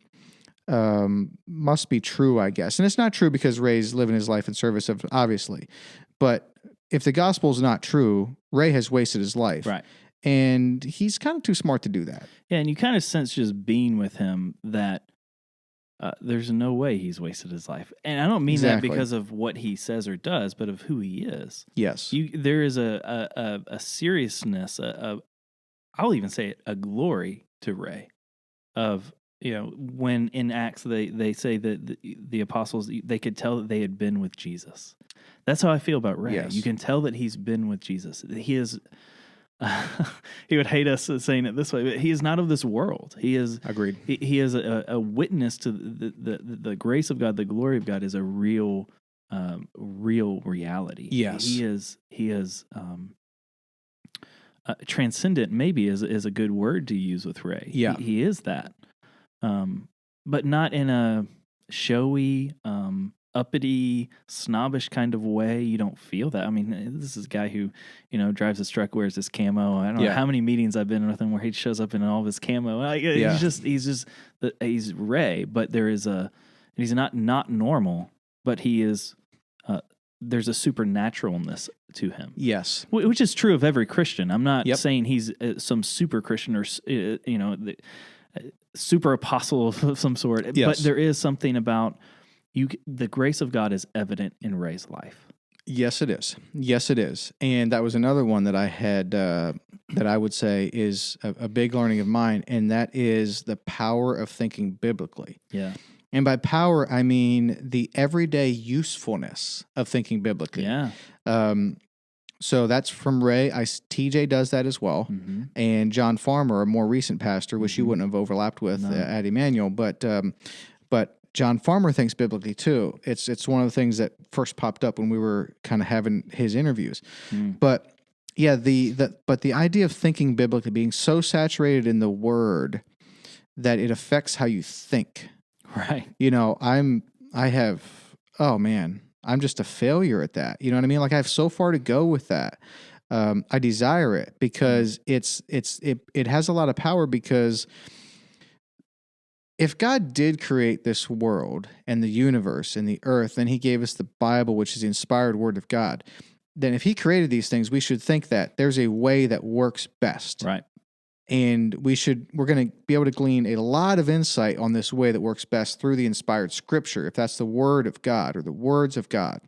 must be true, I guess. And it's not true because Ray's living his life in service of, obviously. But if the gospel is not true, Ray has wasted his life. Right. And he's kind of too smart to do that. Yeah, and you kind of sense just being with him that there's no way he's wasted his life. And I don't mean that because of what he says or does, but of who he is. Yes. There is a seriousness, I'll even say it, a glory to Ray of, when in Acts they say that the apostles, they could tell that they had been with Jesus. That's how I feel about Ray. Yes. You can tell that he's been with Jesus. He is... he would hate us saying it this way, but he is not of this world. He is agreed. He is a witness to the grace of God. The glory of God is a real reality. Yes, he is transcendent. Maybe is a good word to use with Ray. Yeah, he is that, but not in a showy, uppity, snobbish kind of way. You don't feel that. I mean, this is a guy who, drives his truck, wears his camo. I don't know how many meetings I've been with him where he shows up in all of his camo. He's Ray, but he's not normal, but he is, there's a supernaturalness to him. Yes. Which is true of every Christian. I'm not saying he's some super Christian or, super apostle of some sort, but there is something about the grace of God is evident in Ray's life. Yes, it is. Yes, it is. And that was another one that I had, that I would say is a big learning of mine, and that is the power of thinking biblically. Yeah. And by power, I mean the everyday usefulness of thinking biblically. Yeah. So that's from Ray. TJ does that as well. Mm-hmm. And John Farmer, a more recent pastor, which you wouldn't have overlapped with at Emmanuel, but John Farmer thinks biblically too. It's one of the things that first popped up when we were kind of having his interviews. But yeah, but the idea of thinking biblically, being so saturated in the Word that it affects how you think. Right. I'm just a failure at that. You know what I mean? Like I have so far to go with that. I desire it because it has a lot of power, because if God did create this world and the universe and the earth, then he gave us the Bible, which is the inspired word of God. Then if he created these things, we should think that there's a way that works best. Right. And we're going to be able to glean a lot of insight on this way that works best through the inspired scripture, if that's the word of God or the words of God.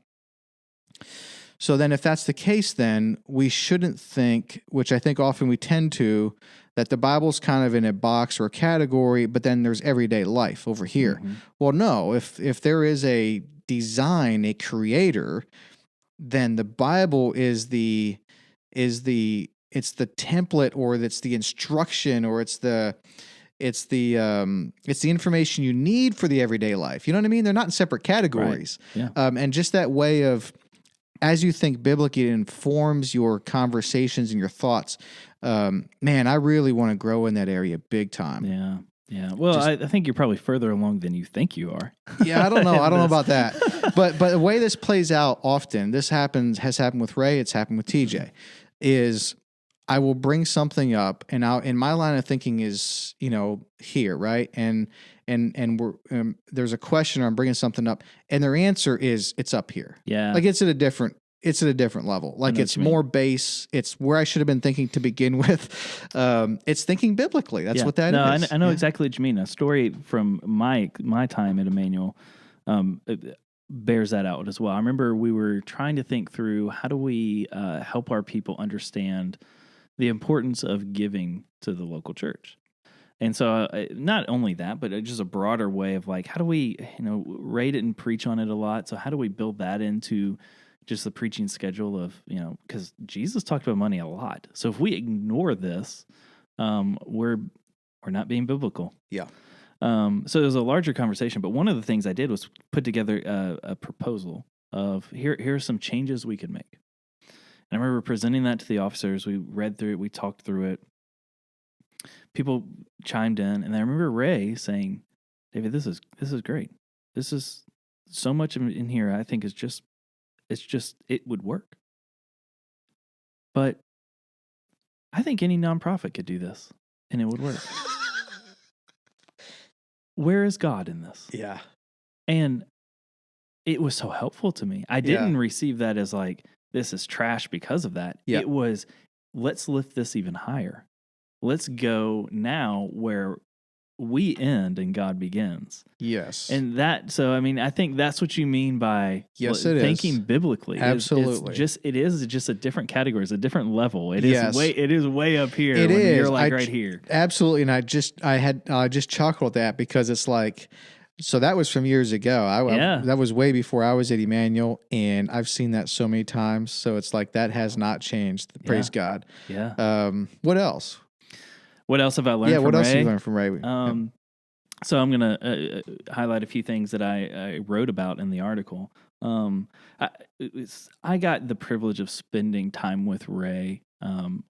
So then if that's the case, then we shouldn't think, which I think often we tend to, that the Bible's kind of in a box or a category, but then there's everyday life over here. Mm-hmm. Well, no, if there is a design, a creator, then the Bible is the template, or it's the instruction, or it's the information you need for the everyday life. You know what I mean? They're not in separate categories. Right. Yeah. And just that way of, as you think biblically, it informs your conversations and your thoughts. Man, I really want to grow in that area big time. Yeah. Yeah. Well, I think you're probably further along than you think you are. Yeah, I don't know. I don't know about that. But the way this plays out often, has happened with Ray, it's happened with TJ, is I will bring something up, and in my line of thinking is, here, right? And and we're there's a question or I'm bringing something up, and their answer is it's up here. Yeah. Like it's at a different level. Like it's more base. It's where I should have been thinking to begin with. It's thinking biblically. That's what that is. I know exactly what you mean. A story from my time at Emmanuel it bears that out as well. I remember we were trying to think through how do we help our people understand the importance of giving to the local church. And so not only that, but just a broader way of like, how do we, Ray didn't preach on it a lot. So how do we build that into just the preaching schedule of, because Jesus talked about money a lot. So if we ignore this, we're not being biblical. Yeah. So it was a larger conversation, but one of the things I did was put together a proposal of here are some changes we could make. And I remember presenting that to the officers. We read through it. We talked through it. People chimed in, and I remember Ray saying, "David, this is great. This is so much in here. I think it would work. But I think any nonprofit could do this, and it would work." Where is God in this? Yeah. And it was so helpful to me. I didn't receive that as like, this is trash because of that. Yeah. It was, let's lift this even higher. Let's go now where we end and God begins. Yes. And I think that's what you mean by thinking biblically. Absolutely. It is just a different category. It's a different level. It is way up here. It is. You're like right here. Absolutely. And I just chuckled at that because it's like, so that was from years ago. That was way before I was at Emmanuel, and I've seen that so many times. So it's like that has not changed. Praise God. Yeah. What else? What else have I learned from Ray? What else have you learned from Ray? So I'm going to highlight a few things that I wrote about in the article. I got the privilege of spending time with Ray.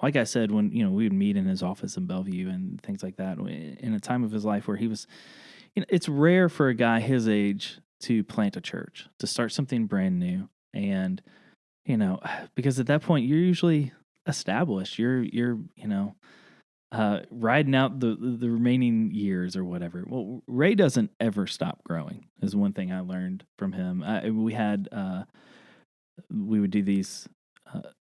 Like I said, when we would meet in his office in Bellevue and things like that, in a time of his life where he was, it's rare for a guy his age to plant a church, to start something brand new, and because at that point you're usually established. You're riding out the remaining years or whatever. Well, Ray doesn't ever stop growing is one thing I learned from him. We would do these,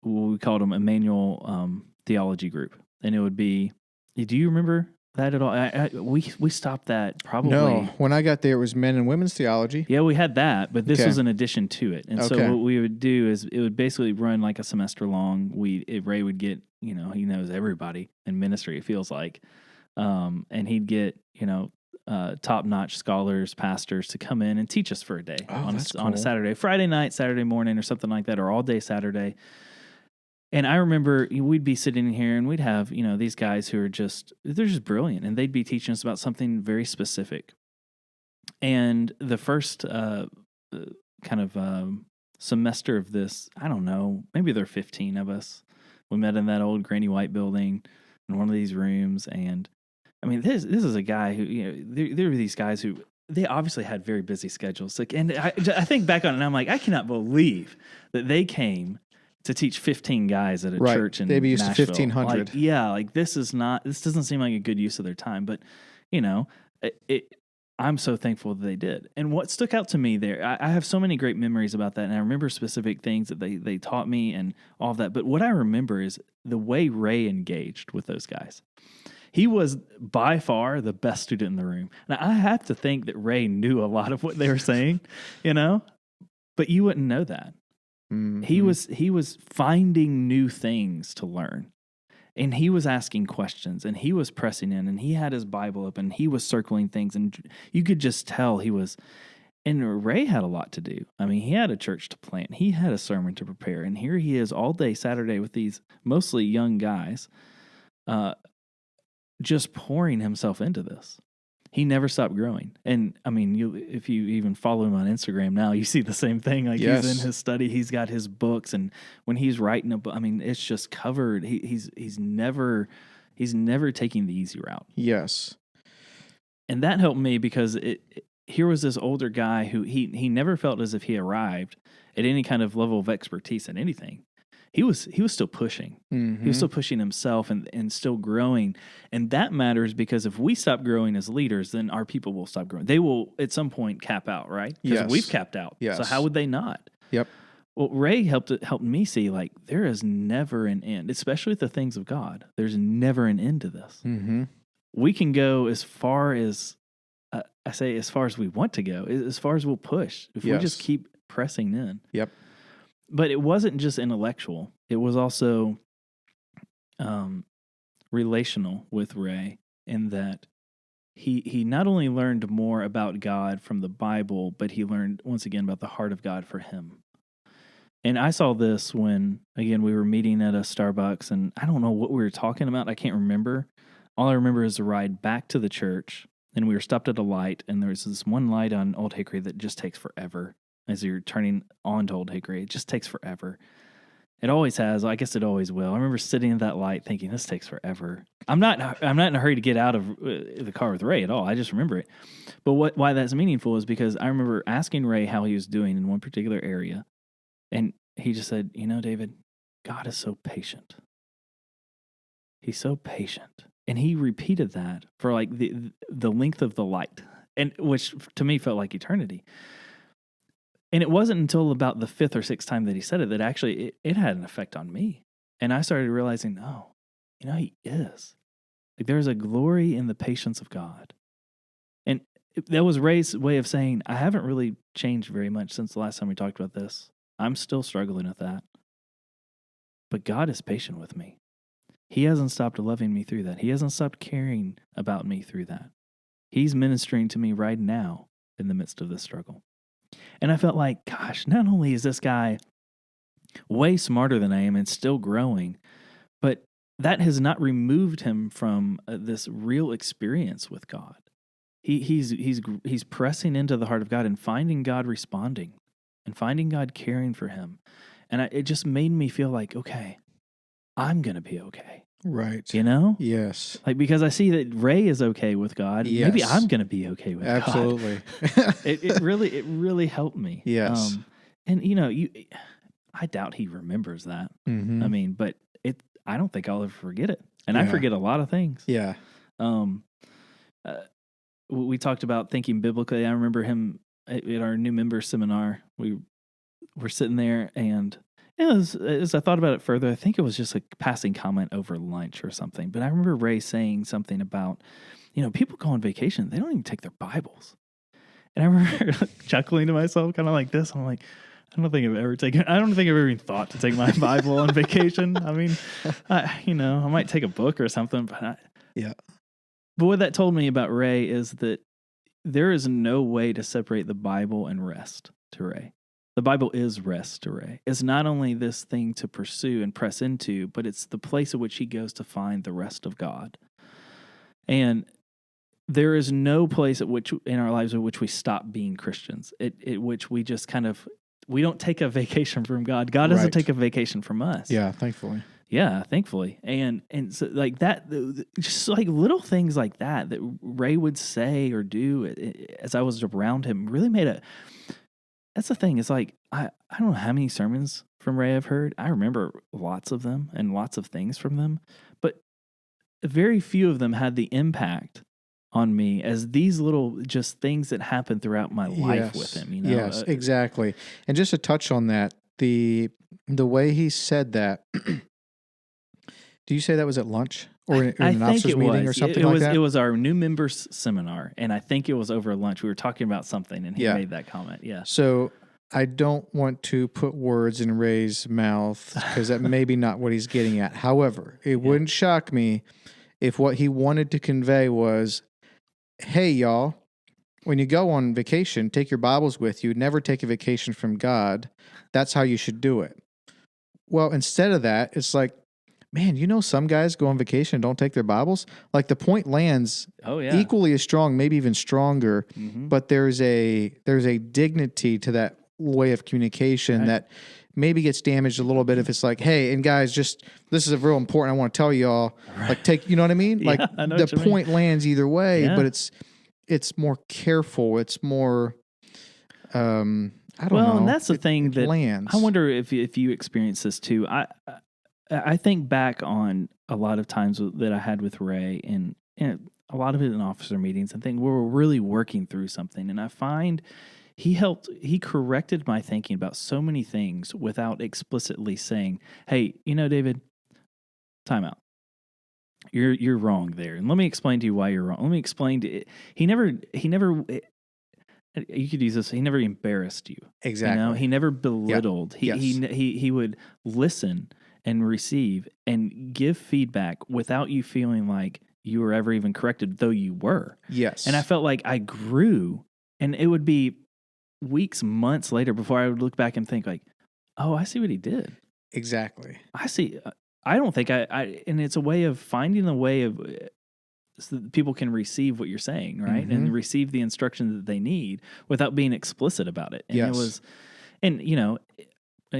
what we called them Emmanuel theology group. And it would be, do you remember that at all? We stopped that probably. No, when I got there, it was men and women's theology. Yeah, we had that, but this was an addition to it. And so what we would do is it would basically run like a semester long. Ray would get, he knows everybody in ministry, it feels like. And he'd get, top-notch scholars, pastors to come in and teach us for a day on a Saturday, Friday night, Saturday morning or something like that, or all day Saturday. And I remember we'd be sitting in here and we'd have, these guys who are they're just brilliant, and they'd be teaching us about something very specific. And the first semester of this, I don't know, maybe there are 15 of us. We met in that old granny white building in one of these rooms. And I mean, this is a guy who, there were these guys who, they obviously had very busy schedules. And I think back on it and I'm like, I cannot believe that they came to teach 15 guys at a church in Nashville. They'd be used to 1,500. This doesn't seem like a good use of their time, but I'm so thankful that they did. And what stuck out to me there, I have so many great memories about that, and I remember specific things that they taught me and all of that. But what I remember is the way Ray engaged with those guys. He was by far the best student in the room. Now, I have to think that Ray knew a lot of what they were saying, but you wouldn't know that. Mm-hmm. He was finding new things to learn. And he was asking questions, and he was pressing in, and he had his Bible up, and he was circling things, and you could just tell he was. And Ray had a lot to do. I mean, he had a church to plant. He had a sermon to prepare, and here he is all day Saturday with these mostly young guys, just pouring himself into this. He never stopped growing. And I mean, if you even follow him on Instagram now, you see the same thing. Like he's in his study, he's got his books, and when he's writing a book, I mean, it's just covered. He's never taking the easy route. Yes. And that helped me because here was this older guy who he never felt as if he arrived at any kind of level of expertise in anything. he was still pushing. He was still pushing himself and still growing. And that matters because if we stop growing as leaders, then our people will stop growing. They will at some point cap out, right? Because Yes. we've capped out. Yes. So how would they not? Yep. Well, Ray helped me see, like, there is never an end, especially with the things of God. There's never an end to this. Mm-hmm. We can go as far as, I say as far as we want to go, as far as we'll push, if we just keep pressing in. Yep. But it wasn't just intellectual. It was also relational with Ray in that he not only learned more about God from the Bible, but he learned, once again, about the heart of God for him. And I saw this when, again, we were meeting at a Starbucks, and I don't know what we were talking about. I can't remember. All I remember is the ride back to the church, and we were stopped at a light, and there was this one light on Old Hickory that just takes forever. As you're turning onto Old Hickory, it just takes forever. It always has. I guess it always will. I remember sitting at that light thinking, this takes forever. I'm not in a hurry to get out of the car with Ray at all. I just remember it. But why that's meaningful is because I remember asking Ray how he was doing in one particular area, and he just said, David, God is so patient. He's so patient. And he repeated that for like the length of the light, and which to me felt like eternity. And it wasn't until about the fifth or sixth time that he said it that actually it had an effect on me. And I started realizing, he is. Like, there's a glory in the patience of God. And that was Ray's way of saying, I haven't really changed very much since the last time we talked about this. I'm still struggling with that. But God is patient with me. He hasn't stopped loving me through that. He hasn't stopped caring about me through that. He's ministering to me right now in the midst of this struggle. And I felt like, gosh, not only is this guy way smarter than I am and still growing, but that has not removed him from this real experience with God. He's pressing into the heart of God and finding God responding and finding God caring for him. And it just made me feel like, okay, I'm going to be okay. Right. Yes. Like, because I see that Ray is okay with God. Yes. Maybe I'm going to be okay with Absolutely. God. It really helped me. Yes. And I doubt he remembers that. Mm-hmm. I mean, but I don't think I'll ever forget it. And I forget a lot of things. Yeah. We talked about thinking biblically. I remember him at our new member seminar. We were sitting there, and as I thought about it further, I think it was just a passing comment over lunch or something. But I remember Ray saying something about, people go on vacation, they don't even take their Bibles. And I remember chuckling to myself, kind of like this. I'm like, I don't think I've ever even thought to take my Bible on vacation. I mean, I might take a book or something, but But what that told me about Ray is that there is no way to separate the Bible and rest to Ray. The Bible is rest to Ray. It's not only this thing to pursue and press into, but it's the place at which he goes to find the rest of God. And there is no place at which in our lives at which we stop being Christians, at which we just we don't take a vacation from God. God doesn't take a vacation from us. Yeah, thankfully. Yeah, thankfully. And so like that, just like little things like that Ray would say or do as I was around him really made that's the thing. It's like, I don't know how many sermons from Ray I've heard. I remember lots of them and lots of things from them, but very few of them had the impact on me as these little just things that happened throughout my life with him. Yes, exactly. And just to touch on that, the way he said that, do you say that was at lunch or in an officers meeting or something like that? It was our new members seminar, and I think it was over lunch. We were talking about something, and he made that comment. Yeah. So I don't want to put words in Ray's mouth because that may be not what he's getting at. However, it wouldn't shock me if what he wanted to convey was, hey, y'all, when you go on vacation, take your Bibles with you. Never take a vacation from God. That's how you should do it. Well, instead of that, it's like, man, some guys go on vacation and don't take their Bibles. Like, the point lands equally as strong, maybe even stronger. Mm-hmm. But there's a dignity to that way of communication that maybe gets damaged a little bit if it's like, hey, and guys, just this is real important. I want to tell y'all, like, take, you know what I mean? Like, the point lands either way, but it's more careful. It's more I don't know. Well, and that's the thing that lands. I wonder if you experience this too. I think back on a lot of times that I had with Ray, and a lot of it in officer meetings. I think we were really working through something, and I find he corrected my thinking about so many things without explicitly saying, "Hey, David, time out. You're wrong there, and let me explain to you why you're wrong." Let me explain to it. He never. You could use this. He never embarrassed you. Exactly. He never belittled. Yeah. He would listen and receive and give feedback without you feeling like you were ever even corrected, though you were. Yes. And I felt like I grew, and it would be weeks, months later before I would look back and think like, "Oh, I see what he did." Exactly. I see. I don't think and it's a way of finding a way of so that people can receive what you're saying, right? Mm-hmm. And receive the instruction that they need without being explicit about it. And Yes. it was,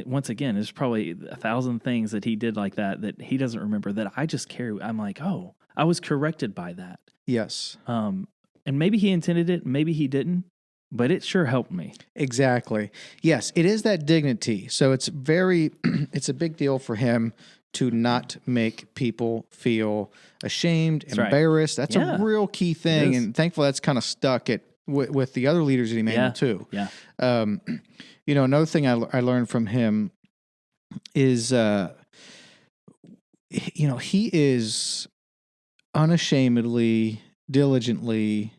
once again, there's probably 1,000 things that he did like that he doesn't remember that I just carry. I'm like, oh, I was corrected by that. Yes. And maybe he intended it, maybe he didn't, but it sure helped me. Exactly. Yes, it is that dignity. So it's it's a big deal for him to not make people feel ashamed, embarrassed. That's a real key thing, and thankfully that's kind of stuck with the other leaders at Emmanuel too. Yeah. Another thing I learned from him is, he is unashamedly, diligently,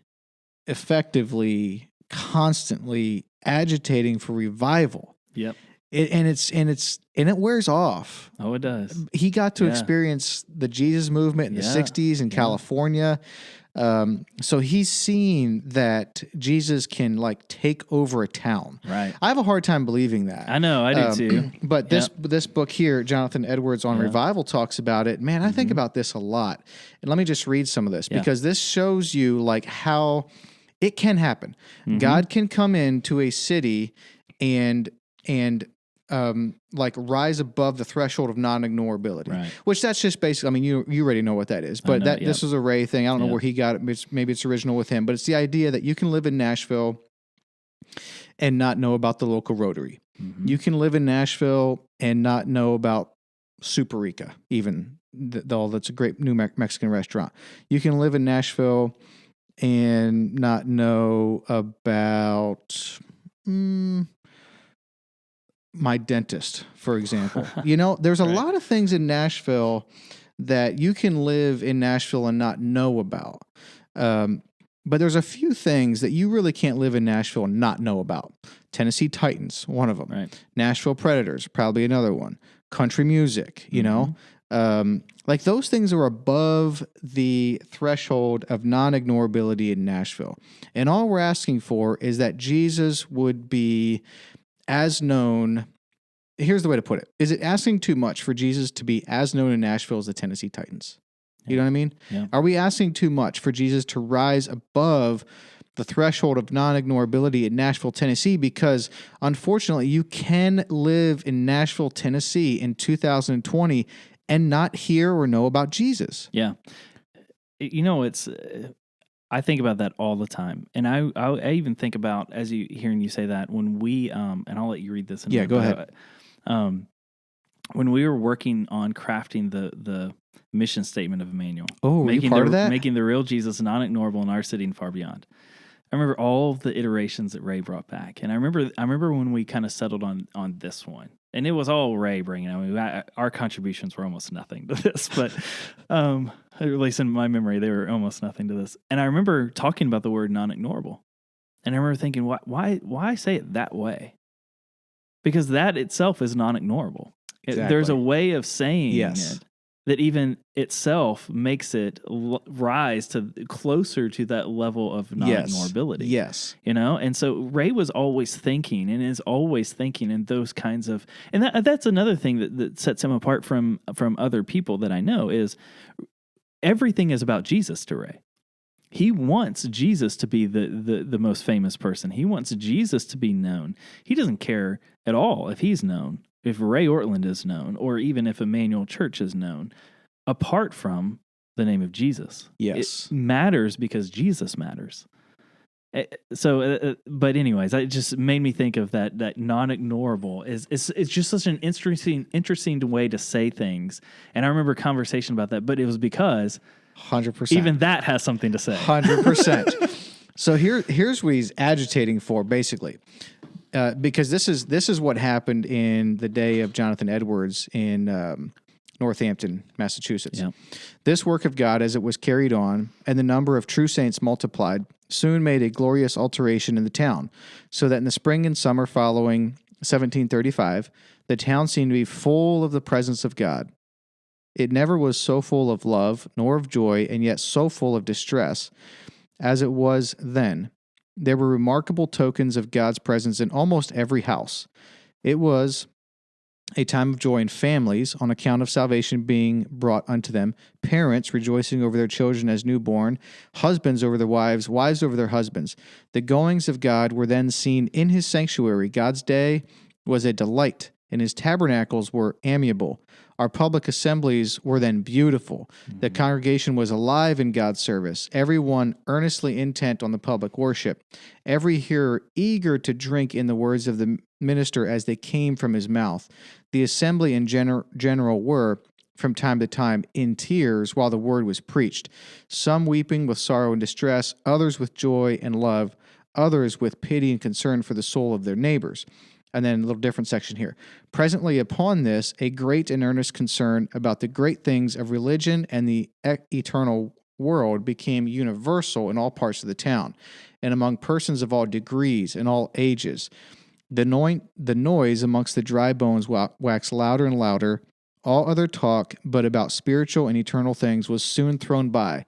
effectively, constantly agitating for revival. Yep. And it wears off. Oh, it does. He got to experience the Jesus movement in the 60s in California. So he's seen that Jesus can take over a town. Right. I have a hard time believing that. I know, I do too. But this book here, Jonathan Edwards on revival, talks about it. Man, I think about this a lot. And let me just read some of this because this shows you how it can happen. Mm-hmm. God can come into a city and rise above the threshold of non-ignorability, right. Which that's just basically, you already know what that is, but this is a Ray thing. I don't know where he got it. Maybe it's original with him, but it's the idea that you can live in Nashville and not know about the local Rotary. Mm-hmm. You can live in Nashville and not know about Superica, even though that's a great new Mexican restaurant. You can live in Nashville and not know about my dentist, for example. There's a lot of things in Nashville that you can live in Nashville and not know about. But there's a few things that you really can't live in Nashville and not know about. Tennessee Titans, one of them. Right. Nashville Predators, probably another one. Country music, those things are above the threshold of non-ignorability in Nashville. And all we're asking for is that Jesus would be as known. Here's the way to put it. Is it asking too much for Jesus to be as known in Nashville as the Tennessee Titans? You know what I mean? Yeah. Are we asking too much for Jesus to rise above the threshold of non-ignorability in Nashville, Tennessee? Because unfortunately, you can live in Nashville, Tennessee in 2020 and not hear or know about Jesus. Yeah. I think about that all the time. And I even think about, as hearing you say that, when we, and I'll let you read this. Go ahead. When we were working on crafting the mission statement of Emmanuel. Oh, were you part of that? Making the real Jesus non-ignorable in our city and far beyond. I remember all of the iterations that Ray brought back. And I remember when we kind of settled on this one. And it was all Ray bringing. Our contributions were almost nothing to this, but at least in my memory, they were almost nothing to this. And I remember talking about the word non-ignorable. And I remember thinking, why say it that way? Because that itself is non-ignorable. Exactly. There's a way of saying it that even itself makes it rise to closer to that level of non-ignorability. Yes. And so Ray was always thinking and is always thinking in those kinds of, and that's another thing that sets him apart from other people that I know is everything is about Jesus to Ray. He wants Jesus to be the most famous person. He wants Jesus to be known. He doesn't care at all if he's known, if Ray Ortlund is known, or even if Emmanuel Church is known, apart from the name of Jesus. Yes. It matters because Jesus matters. But anyways, it just made me think of that non-ignorable it's just such an interesting way to say things. And I remember a conversation about that, but it was because 100%. even that has something to say. 100%. So here's what he's agitating for, basically, because this is what happened in the day of Jonathan Edwards in Northampton, Massachusetts. Yeah. This work of God, as it was carried on, and the number of true saints multiplied, soon made a glorious alteration in the town, so that in the spring and summer following 1735, the town seemed to be full of the presence of God. It never was so full of love, nor of joy, and yet so full of distress as it was then. There were remarkable tokens of God's presence in almost every house. It was a time of joy in families on account of salvation being brought unto them, parents rejoicing over their children as newborn, husbands over their wives, wives over their husbands. The goings of God were then seen in his sanctuary. God's day was a delight, and his tabernacles were amiable. Our public assemblies were then beautiful. The congregation was alive in God's service, everyone earnestly intent on the public worship, every hearer eager to drink in the words of the minister as they came from his mouth. The assembly in general were, from time to time, in tears while the word was preached, some weeping with sorrow and distress, others with joy and love, others with pity and concern for the soul of their neighbors. And then a little different section here. Presently upon this, a great and earnest concern about the great things of religion and the eternal world became universal in all parts of the town, and among persons of all degrees and all ages. The noise amongst the dry bones waxed louder and louder. All other talk but about spiritual and eternal things was soon thrown by.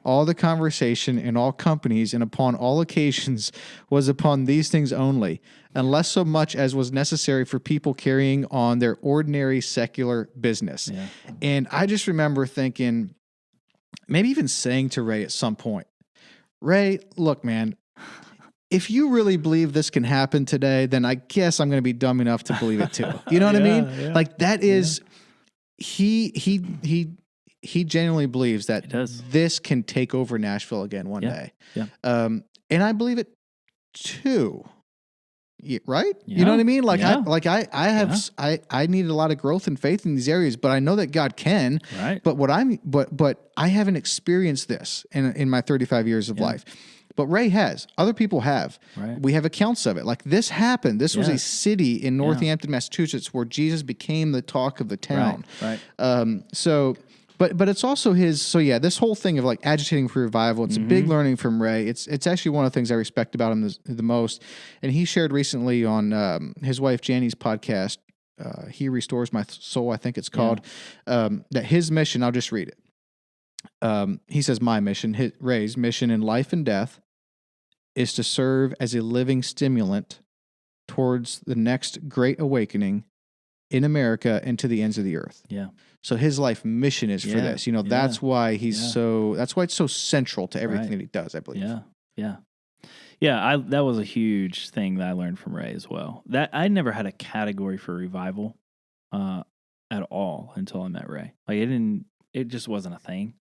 All the conversation in all companies and upon all occasions was upon these things only, unless so much as was necessary for people carrying on their ordinary secular business. Yeah. And I just remember thinking, maybe even saying to Ray at some point, Ray, look, man, if you really believe this can happen today, then I guess I'm going to be dumb enough to believe it too. You know what I mean? Yeah. Like that is... He genuinely believes that this can take over Nashville again one day. Yeah. And I believe it too. Right? Yeah. You know what I mean? Like Yeah. I needed a lot of growth and faith in these areas, but I know that God can. Right. But I haven't experienced this in my 35 years of life. But Ray has. Other people have. Right. We have accounts of it. Like this happened. This was a city in Northampton, Massachusetts, where Jesus became the talk of the town. Right. But it's also his. So yeah, this whole thing of like agitating for revival. It's a big learning from Ray. It's actually one of the things I respect about him the most. And he shared recently on his wife Janny's podcast. He Restores My Soul, I think it's called. That his mission. I'll just read it. He says, my mission, Ray's mission in life and death, is to serve as a living stimulant towards the next great awakening in America and to the ends of the earth. Yeah. So his life mission is for this. You know, that's why that's why it's so central to everything that he does, I believe. Yeah. Yeah. Yeah. That was a huge thing that I learned from Ray as well. That I never had a category for revival at all until I met Ray. Like it just wasn't a thing.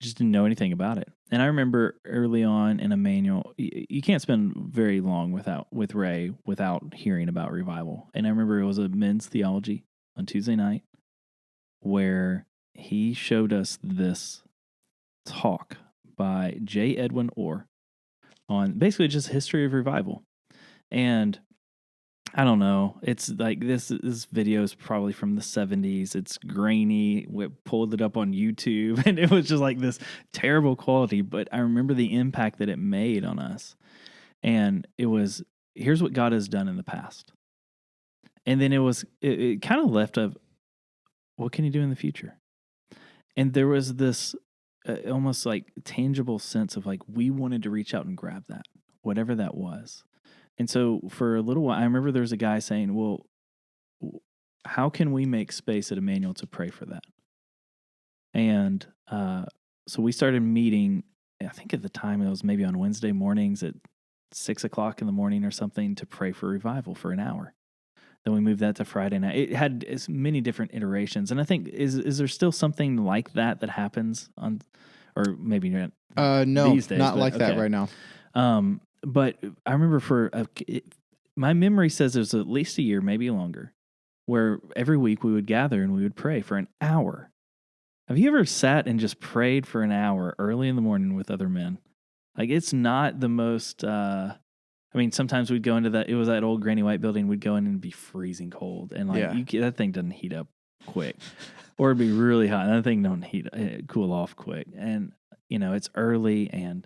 Just didn't know anything about it. And I remember early on in Emmanuel, you can't spend very long with Ray without hearing about revival. And I remember it was a men's theology on Tuesday night where he showed us this talk by J. Edwin Orr on basically just history of revival. And I don't know. It's like this video is probably from the 70s. It's grainy. We pulled it up on YouTube and it was just like this terrible quality. But I remember the impact that it made on us. And it was, here's what God has done in the past. And then it kind of left of, what can he do in the future? And there was this almost like tangible sense of like, we wanted to reach out and grab that, whatever that was. And so for a little while, I remember there was a guy saying, well, how can we make space at Emmanuel to pray for that? And so we started meeting, I think at the time it was maybe on Wednesday mornings at 6:00 in the morning or something to pray for revival for an hour. Then we moved that to Friday night. It had as many different iterations. And I think, is there still something like that happens on, or maybe not no, these days, not like that right now. But I remember my memory says it was at least a year, maybe longer, where every week we would gather and we would pray for an hour. Have you ever sat and just prayed for an hour early in the morning with other men? Like, it's not the most, I mean, sometimes we'd go into it was that old Granny White building, we'd go in and be freezing cold. And that thing doesn't heat up quick. Or it'd be really hot. That thing don't cool off quick. And, it's early and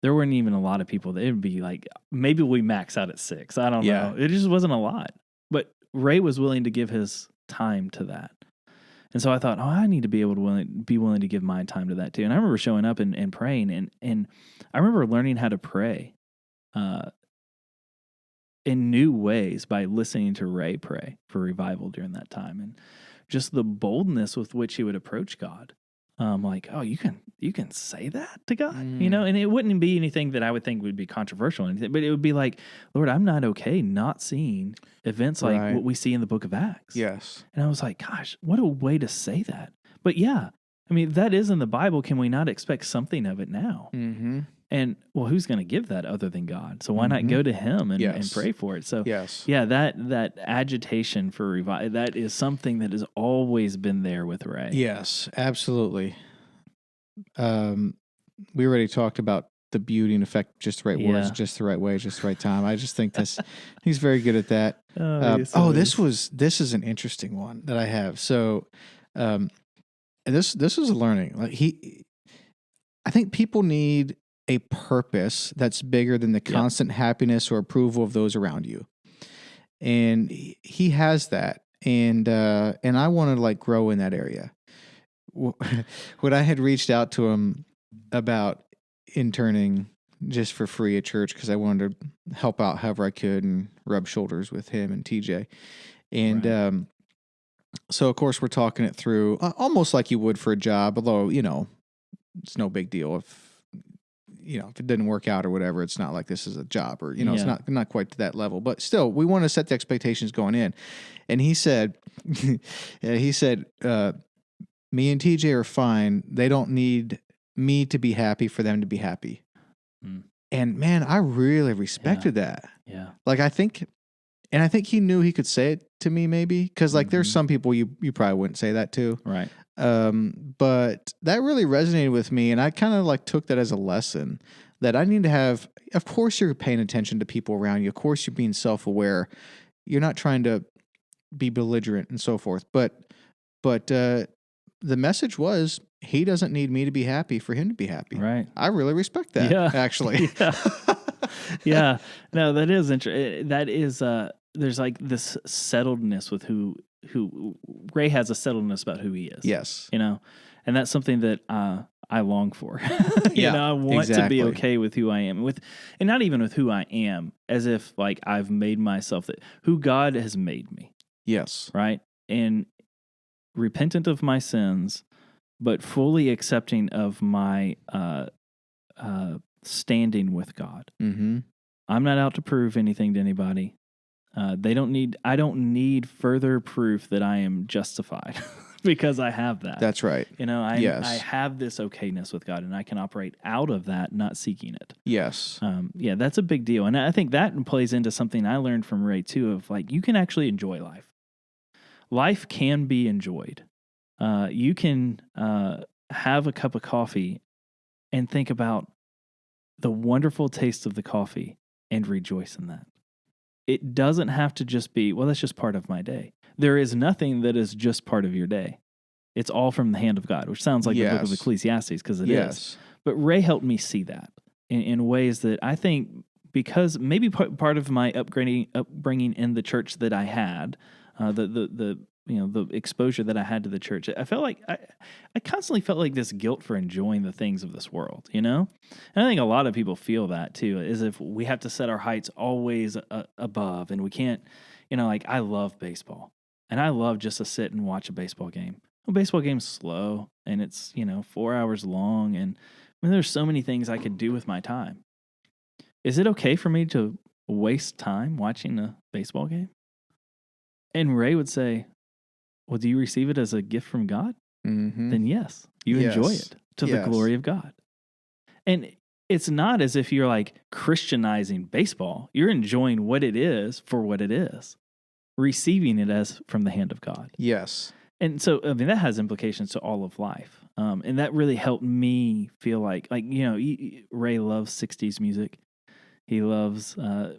there weren't even a lot of people. It would be like, maybe we max out at 6. I don't know. It just wasn't a lot. But Ray was willing to give his time to that. And so I thought, I need to be able to be willing to give my time to that too. And I remember showing up and praying. And I remember learning how to pray in new ways by listening to Ray pray for revival during that time. And just the boldness with which he would approach God. Like, you can say that to God, and it wouldn't be anything that I would think would be controversial or anything, but it would be like, Lord, I'm not okay not seeing events like what we see in the book of Acts. Yes. And I was like, gosh, what a way to say that. But yeah, I mean, that is in the Bible. Can we not expect something of it now? Mm-hmm. And who going to give that other than God? So why not go to him and pray for it? So yeah, that agitation for revival, that is something that has always been there with Ray. Yes, absolutely. We already talked about the beauty and effect, just the right words, just the right way, just the right time. I just think he's very good at that. This is an interesting one that I have. So, and this is a learning. Like I think people need a purpose that's bigger than the constant happiness or approval of those around you. And he has that. And I want to like grow in that area. When I had reached out to him about interning just for free at church, because I wanted to help out however I could and rub shoulders with him and TJ. And, so of course we're talking it through almost like you would for a job, although, it's no big deal if it didn't work out or whatever. It's not like this is a job or, it's not quite to that level, but still we want to set the expectations going in. And he said, me and TJ are fine. They don't need me to be happy for them to be happy. Mm. And man, I really respected that. Yeah. Like I think he knew he could say it to me maybe. Cause like there's some people you probably wouldn't say that to. Right. But that really resonated with me, and I kind of like took that as a lesson that I need to have. Of course, you're paying attention to people around you. Of course, you're being self-aware. You're not trying to be belligerent and so forth. But the message was he doesn't need me to be happy for him to be happy. Right. I really respect that. Yeah. Actually. Yeah. No, that is interesting. That is. There's like this settledness with who Ray has a settledness about who he is. Yes. And that's something that I long for. I want to be okay with who I am and not even with who I am, as if like I've made myself who God has made me. Yes. Right. And repentant of my sins, but fully accepting of my standing with God. Mm-hmm. I'm not out to prove anything to anybody. I don't need further proof that I am justified because I have that. That's right. I have this okayness with God and I can operate out of that, not seeking it. Yes. That's a big deal. And I think that plays into something I learned from Ray too, of like, you can actually enjoy life. Life can be enjoyed. You can have a cup of coffee and think about the wonderful taste of the coffee and rejoice in that. It doesn't have to just be, well, that's just part of my day. There is nothing that is just part of your day. It's all from the hand of God, which sounds like the book of Ecclesiastes, because it is. But Ray helped me see that in ways that I think, because maybe part of my upbringing in the church that I had, the exposure that I had to the church, I felt like I constantly felt like this guilt for enjoying the things of this world, And I think a lot of people feel that too, as if we have to set our heights always above, and we can't, like I love baseball, and I love just to sit and watch a baseball game. A baseball game's slow, and it's 4 hours long, and there's so many things I could do with my time. Is it okay for me to waste time watching a baseball game? And Ray would say, well, do you receive it as a gift from God? Mm-hmm. Then yes, you enjoy it to the glory of God. And it's not as if you're like Christianizing baseball. You're enjoying what it is for what it is, receiving it as from the hand of God. Yes. And so, I mean, that has implications to all of life. And that really helped me feel like, Ray loves 60s music. He loves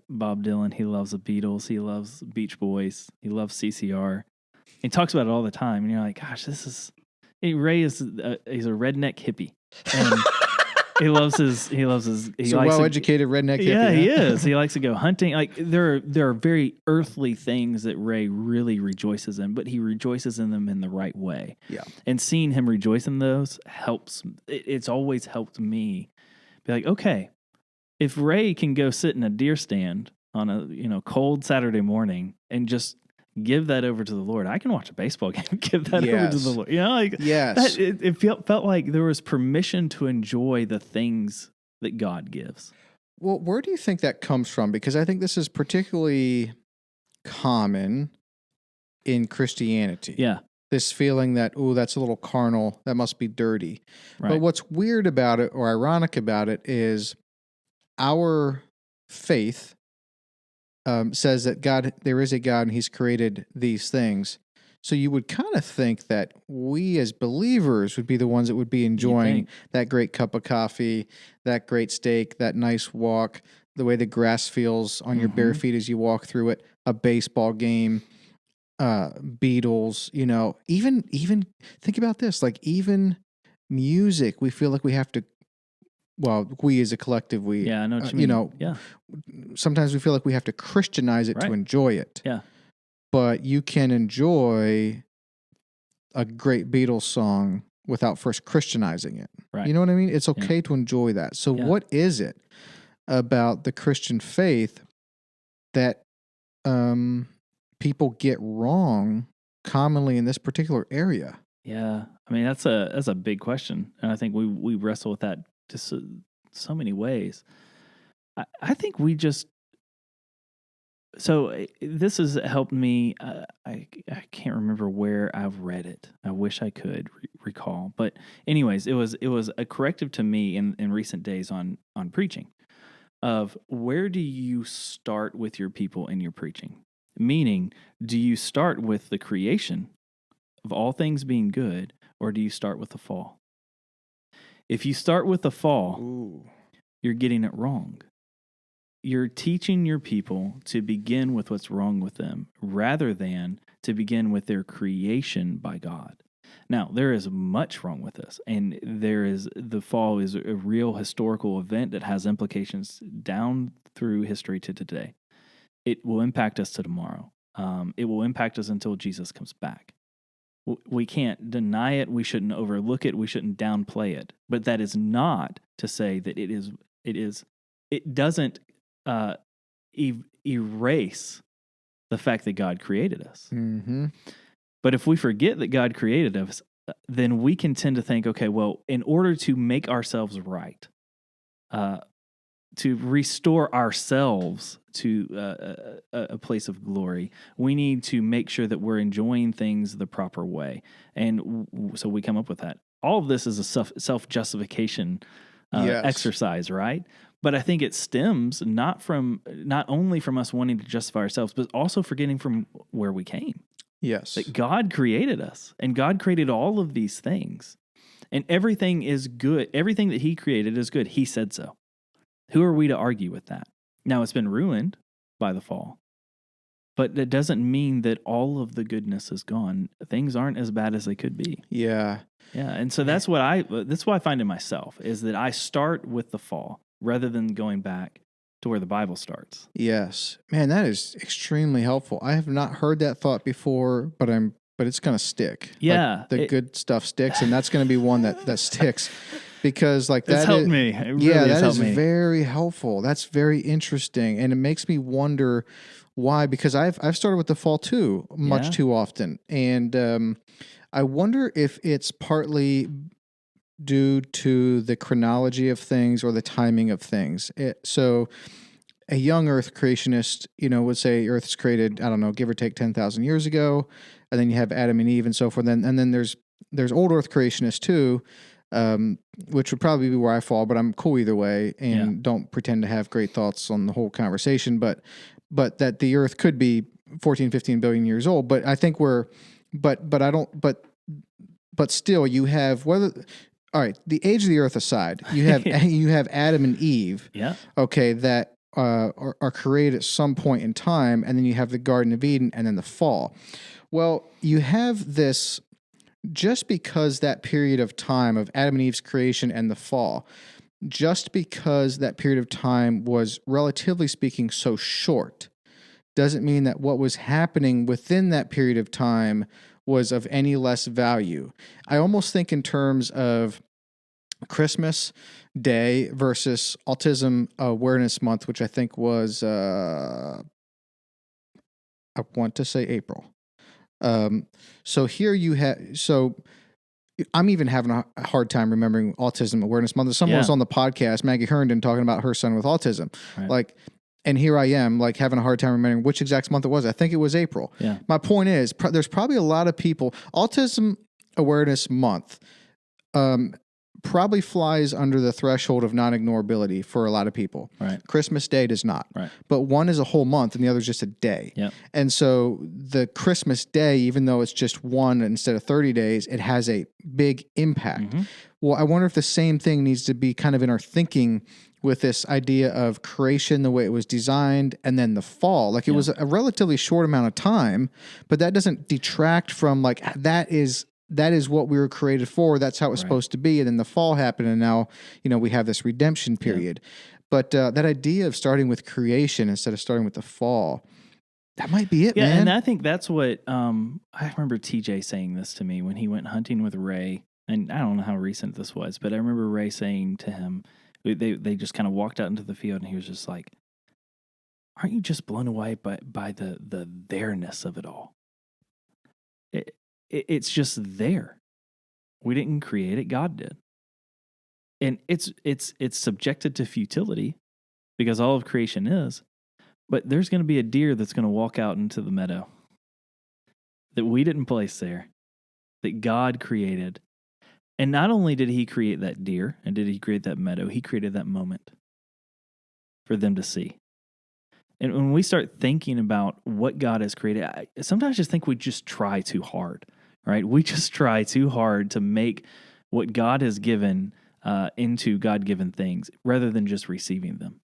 Bob Dylan. He loves the Beatles. He loves Beach Boys. He loves CCR. He talks about it all the time. And you're like, gosh, Ray is, he's a redneck hippie. And he loves his, so well-educated redneck hippie. Yeah, he is. He likes to go hunting. Like there are very earthly things that Ray really rejoices in, but he rejoices in them in the right way. Yeah. And seeing him rejoice in those helps. It's always helped me be like, okay, if Ray can go sit in a deer stand on a cold Saturday morning and just give that over to the Lord, I can watch a baseball game. Give that over to the Lord. Yes. It felt like there was permission to enjoy the things that God gives. Well, where do you think that comes from? Because I think this is particularly common in Christianity. Yeah. This feeling that, that's a little carnal, that must be dirty. Right. But what's weird about it or ironic about it is our faith says that there is a God and he's created these things. So you would kind of think that we as believers would be the ones that would be enjoying that great cup of coffee, that great steak, that nice walk, the way the grass feels on your bare feet as you walk through it, a baseball game, Beatles, even think about this, like even music, we feel like we have to, we as a collective, I know what you mean. Sometimes we feel like we have to Christianize it to enjoy it. Yeah. But you can enjoy a great Beatles song without first Christianizing it. Right. You know what I mean? It's okay to enjoy that. So what is it about the Christian faith that people get wrong commonly in this particular area? Yeah. I mean, that's a big question. And I think we wrestle with that just so many ways. I think we just, so this has helped me. I can't remember where I've read it. I wish I could recall. But anyways, it was a corrective to me in recent days on preaching of where do you start with your people in your preaching? Meaning, do you start with the creation of all things being good, or do you start with the fall? If you start with the fall, you're getting it wrong. You're teaching your people to begin with what's wrong with them rather than to begin with their creation by God. Now, there is much wrong with this, and the fall is a real historical event that has implications down through history to today. It will impact us to tomorrow. It will impact us until Jesus comes back. We can't deny it. We shouldn't overlook it. We shouldn't downplay it. But that is not to say that it doesn't erase the fact that God created us. Mm-hmm. But if we forget that God created us, then we can tend to think, okay, well, in order to make ourselves right, to restore ourselves to a place of glory, we need to make sure that we're enjoying things the proper way. And so we come up with that. All of this is a self-justification exercise, right? But I think it stems not only from us wanting to justify ourselves, but also forgetting from where we came. Yes. That God created us, and God created all of these things. And everything is good. Everything that he created is good. He said so. Who are we to argue with that? Now, it's been ruined by the fall, but that doesn't mean that all of the goodness is gone. Things aren't as bad as they could be. Yeah. Yeah, and so that's what I find in myself, is that I start with the fall rather than going back to where the Bible starts. Yes. Man, that is extremely helpful. I have not heard that thought before, but it's going to stick. Yeah. Like, good stuff sticks, and that's going to be one that sticks. Because that helped me. It really that is me. Very helpful. That's very interesting, and it makes me wonder why. Because I've started with the fall too, much too often, and I wonder if it's partly due to the chronology of things or the timing of things. So, a young Earth creationist, would say Earth's created, I don't know, give or take 10,000 years ago, and then you have Adam and Eve and so forth. And then there's old Earth creationists too. which would probably be where I fall, but I'm cool either way, and don't pretend to have great thoughts on the whole conversation, but that the earth could be 14, 15 billion years old. But I think but still you have all right, the age of the earth aside, you have you have Adam and Eve, okay, that are created at some point in time, and then you have the Garden of Eden and then the fall. Well, you have this, just because that period of time of Adam and Eve's creation and the fall, just because that period of time was, relatively speaking, so short, doesn't mean that what was happening within that period of time was of any less value. I almost think in terms of Christmas Day versus Autism Awareness Month, which I think was, I want to say April. So here you have, I'm even having a hard time remembering Autism Awareness Month. Someone was on the podcast, Maggie Herndon, talking about her son with autism. Right. And here I am, having a hard time remembering which exact month it was. I think it was April. Yeah. My point is, there's probably a lot of people, Autism Awareness Month, probably flies under the threshold of non-ignorability for a lot of people. Right. Christmas Day does not. Right. But one is a whole month and the other is just a day. Yep. And so the Christmas Day, even though it's just one instead of 30 days, it has a big impact. Mm-hmm. Well, I wonder if the same thing needs to be kind of in our thinking with this idea of creation, the way it was designed, and then the fall. It was a relatively short amount of time, but that doesn't detract from that is what we were created for. That's how it was supposed to be. And then the fall happened, and now, we have this redemption period. Yeah. But that idea of starting with creation instead of starting with the fall, that might be it, man. Yeah, and I think that's what, I remember TJ saying this to me when he went hunting with Ray, and I don't know how recent this was, but I remember Ray saying to him, they just kind of walked out into the field, and he was just like, aren't you just blown away by the there-ness of it all? It's just there. We didn't create it, God did. And it's subjected to futility because all of creation is. But there's going to be a deer that's going to walk out into the meadow that we didn't place there, that God created. And not only did he create that deer and did he create that meadow, he created that moment for them to see. And when we start thinking about what God has created, I sometimes just think we just try too hard. Right? We just try too hard to make what God has given into God-given things rather than just receiving them.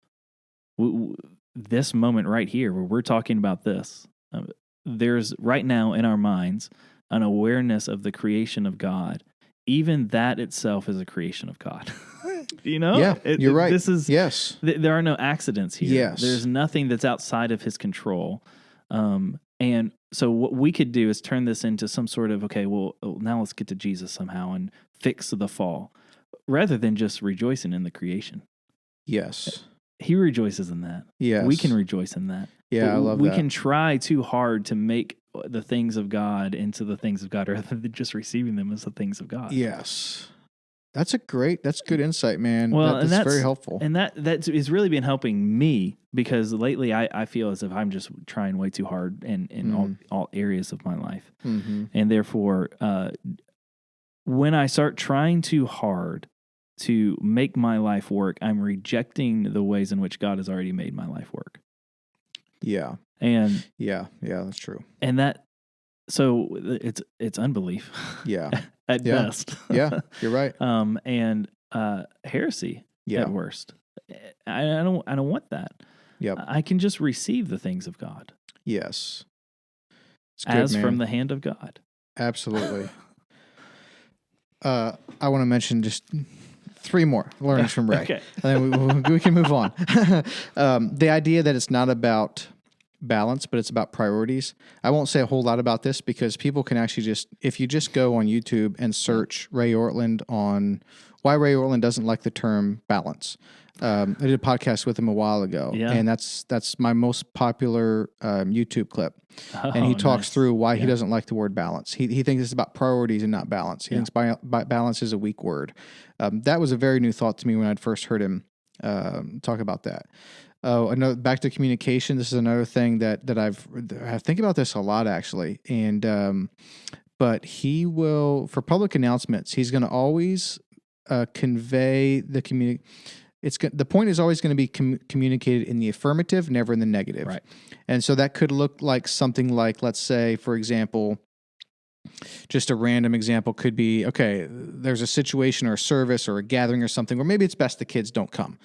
This moment right here where we're talking about this, there's right now in our minds an awareness of the creation of God. Even that itself is a creation of God. Yeah, you're right. This is there are no accidents here. Yes. There's nothing that's outside of his control. And so what we could do is turn this into some sort of, now let's get to Jesus somehow and fix the fall, rather than just rejoicing in the creation. Yes. He rejoices in that. Yes. We can rejoice in that. Yeah, I love that. We can try too hard to make the things of God into the things of God rather than just receiving them as the things of God. Yes. That's good insight, man. Well, that's very helpful. And that has really been helping me because lately I feel as if I'm just trying way too hard in all areas of my life. Mm-hmm. And therefore, when I start trying too hard to make my life work, I'm rejecting the ways in which God has already made my life work. Yeah. And yeah, that's true. And so it's unbelief. Yeah. At best. Yeah, you're right. And heresy at worst. I don't want that. Yep. I can just receive the things of God. Yes. It's good, from the hand of God. Absolutely. I want to mention just 3 more learnings from Ray. Okay. And then we can move on. The idea that it's not about balance, but it's about priorities. I won't say a whole lot about this because people can actually if you just go on YouTube and search Ray Ortlund on why Ray Ortlund doesn't like the term balance. I did a podcast with him a while ago, and that's my most popular YouTube clip. And he talks through why he doesn't like the word balance. He thinks it's about priorities and not balance. He thinks balance is a weak word. That was a very new thought to me when I'd first heard him talk about that. Back to communication. This is another thing that I think about this a lot actually. And but he will, for public announcements, he's going to always convey the the point is always going to be communicated in the affirmative, never in the negative. Right. And so that could look like something like, let's say, for example, just a random example could be, okay, there's a situation or a service or a gathering or something where maybe it's best the kids don't come.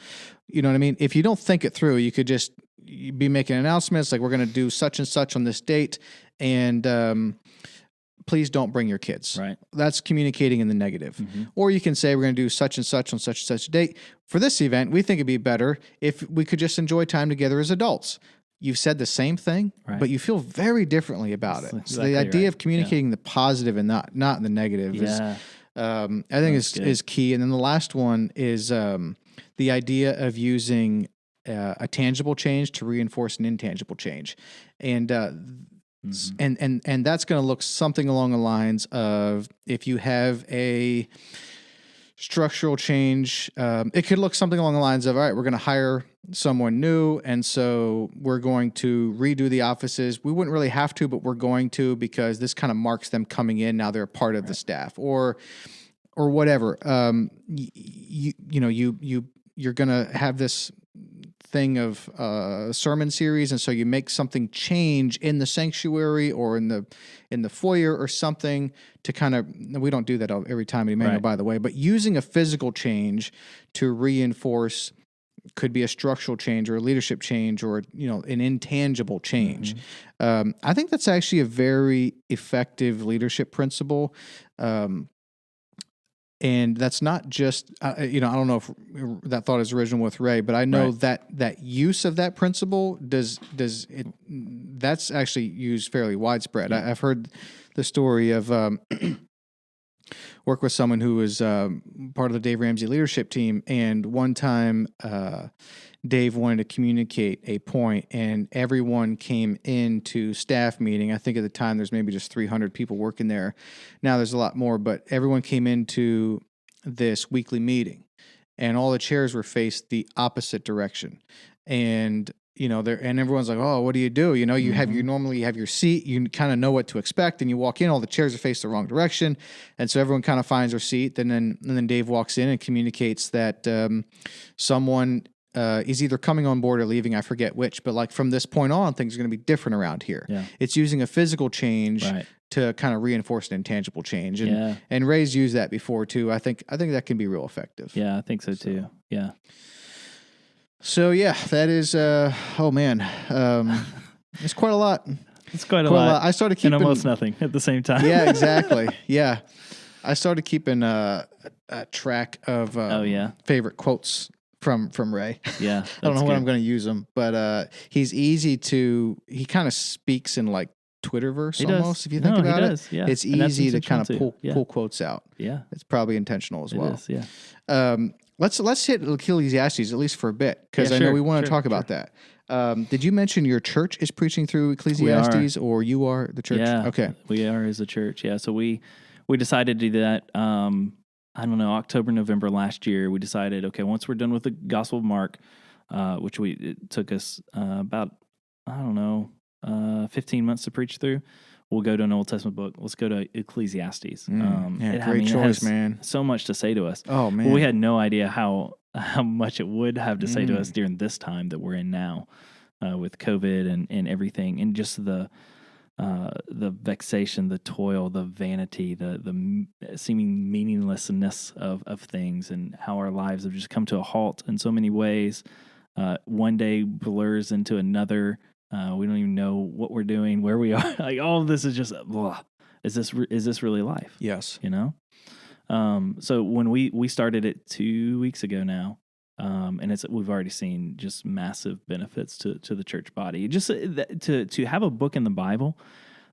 You know what I mean? If you don't think it through, you could just be making announcements like, we're going to do such and such on this date, and please don't bring your kids. Right. That's communicating in the negative. Mm-hmm. Or you can say, we're going to do such and such on such and such a date. For this event, we think it'd be better if we could just enjoy time together as adults. You've said the same thing, right. but you feel very differently about it. Exactly So the idea right. of communicating the positive and not in the negative is, I think is key. And then the last one is the idea of using a tangible change to reinforce an intangible change, and and that's going to look something along the lines of, if you have a structural change, it could look something along the lines of, all right, we're going to hire someone new, and so we're going to redo the offices. We wouldn't really have to, but we're going to, because this kind of marks them coming in. Now they're a part of the staff, or whatever. You're going to have this thing of sermon series, and so you make something change in the sanctuary or in the foyer or something to kind of, we don't do that every time at Emmanuel, right. by the way, but using a physical change to reinforce could be a structural change or a leadership change or an intangible change. I think that's actually a very effective leadership principle. And that's not just, I don't know if that thought is original with Ray, but I know right. that use of that principle that's actually used fairly widespread. Yeah. I've heard the story of work with someone who was part of the Dave Ramsey leadership team, and one time Dave wanted to communicate a point, and everyone came into staff meeting. I think at the time there's maybe just 300 people working there. Now there's a lot more, but everyone came into this weekly meeting, and all the chairs were faced the opposite direction. And and everyone's like, oh, what do? You have normally have your seat, you kind of know what to expect, and you walk in, all the chairs are faced the wrong direction, and so everyone kind of finds their seat. And then Dave walks in and communicates that someone is either coming on board or leaving. I forget which, but like from this point on, things are going to be different around here. Yeah. It's using a physical change to kind of reinforce an intangible change. And Ray's used that before too. I think that can be real effective. Yeah, I think so too. Yeah. So yeah, that is, oh man, it's quite a lot. It's quite a lot. I started keeping and almost nothing at the same time. Yeah, exactly. Yeah. I started keeping a track of favorite quotes from Ray. Yeah. I don't know when I'm going to use them, but he's easy to, he kind of speaks in like Twitterverse almost, if you think about it. Yeah. It's easy to kind of pull quotes out. Yeah. It's probably intentional as well. It is, yeah. Let's hit Ecclesiastes at least for a bit, because I know we want to talk about that. Did you mention your church is preaching through Ecclesiastes, or you are the church? Yeah, okay. We are as a church. Yeah, so we decided to do that. I don't know, October, November last year. We decided, okay, once we're done with the Gospel of Mark, which it took us about 15 months to preach through. We'll go to an Old Testament book. Let's go to Ecclesiastes. Great choice, man. So much to say to us. Oh, man. Well, we had no idea how much it would have to say to us during this time that we're in now with COVID and everything, and just the vexation, the toil, the vanity, the seeming meaninglessness of things, and how our lives have just come to a halt in so many ways. One day blurs into another. We don't even know what we're doing, where we are. Like, all of this is just, blah. Is this really life? Yes. So when we started it 2 weeks ago now, and we've already seen just massive benefits to the church body. Just to have a book in the Bible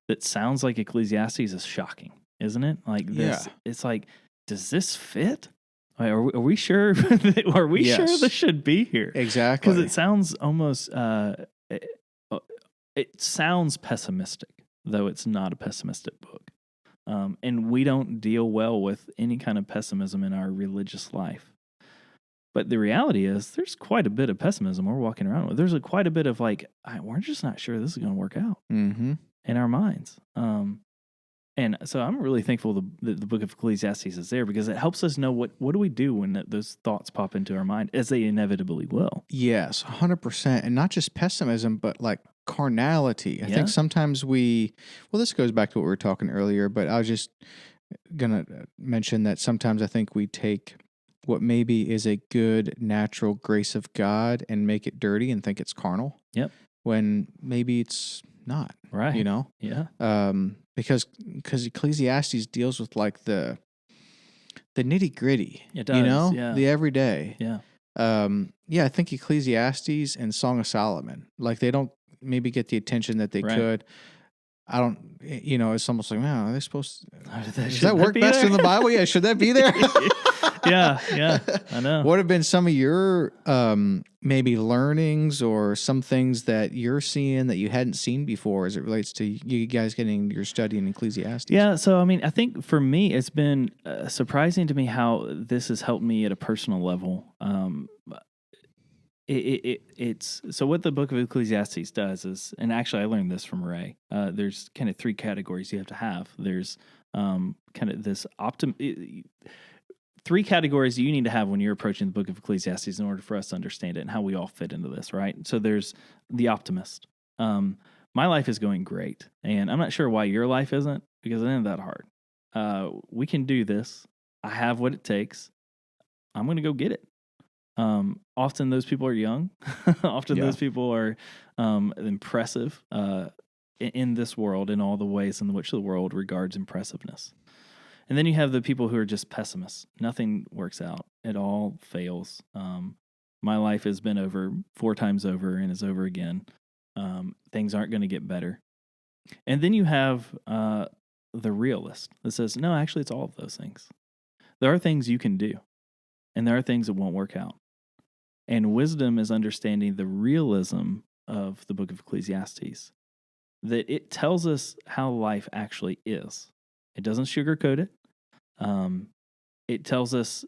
that sounds like Ecclesiastes is shocking, isn't it? Like this, it's like, does this fit? Are we sure? Are we sure this should be here? Exactly. Because it sounds almost. It sounds pessimistic, though it's not a pessimistic book. And we don't deal well with any kind of pessimism in our religious life. But the reality is there's quite a bit of pessimism we're walking around with. There's quite a bit of like, we're just not sure this is going to work out in our minds. And so I'm really thankful that the book of Ecclesiastes is there, because it helps us know what do we do when those thoughts pop into our mind, as they inevitably will. Yes, 100%. And not just pessimism, but like carnality. I Yeah. think sometimes this goes back to what we were talking earlier, but I was just going to mention that sometimes I think we take what maybe is a good natural grace of God and make it dirty and think it's carnal. Yep. When maybe it's not. Right. You know? Yeah. Because Ecclesiastes deals with like the nitty gritty. It does. You know? Yeah. The everyday. Yeah. I think Ecclesiastes and Song of Solomon, like they don't maybe get the attention that they Right. could. I don't, it's almost like, man, are they supposed to, does Should that work be best there? in the Bible? Yeah, should that be there? Yeah, I know. What have been some of your maybe learnings or some things that you're seeing that you hadn't seen before as it relates to you guys getting your study in Ecclesiastes? Yeah, so I mean, I think for me, it's been surprising to me how this has helped me at a personal level. It's so what the book of Ecclesiastes does is, and actually I learned this from Ray. There's kind of 3 categories you have to have. There's kind of this 3 categories you need to have when you're approaching the book of Ecclesiastes in order for us to understand it and how we all fit into this, right? So there's the optimist. My life is going great, and I'm not sure why your life isn't, because it ain't that hard. We can do this. I have what it takes. I'm going to go get it. Often those people are young. Often those people are impressive in this world, in all the ways in which the world regards impressiveness. And then you have the people who are just pessimists. Nothing works out. It all fails. My life has been over 4 times over and is over again. Things aren't going to get better. And then you have the realist that says, no, actually, it's all of those things. There are things you can do, and there are things that won't work out. And wisdom is understanding the realism of the book of Ecclesiastes, that it tells us how life actually is. It doesn't sugarcoat it. It tells us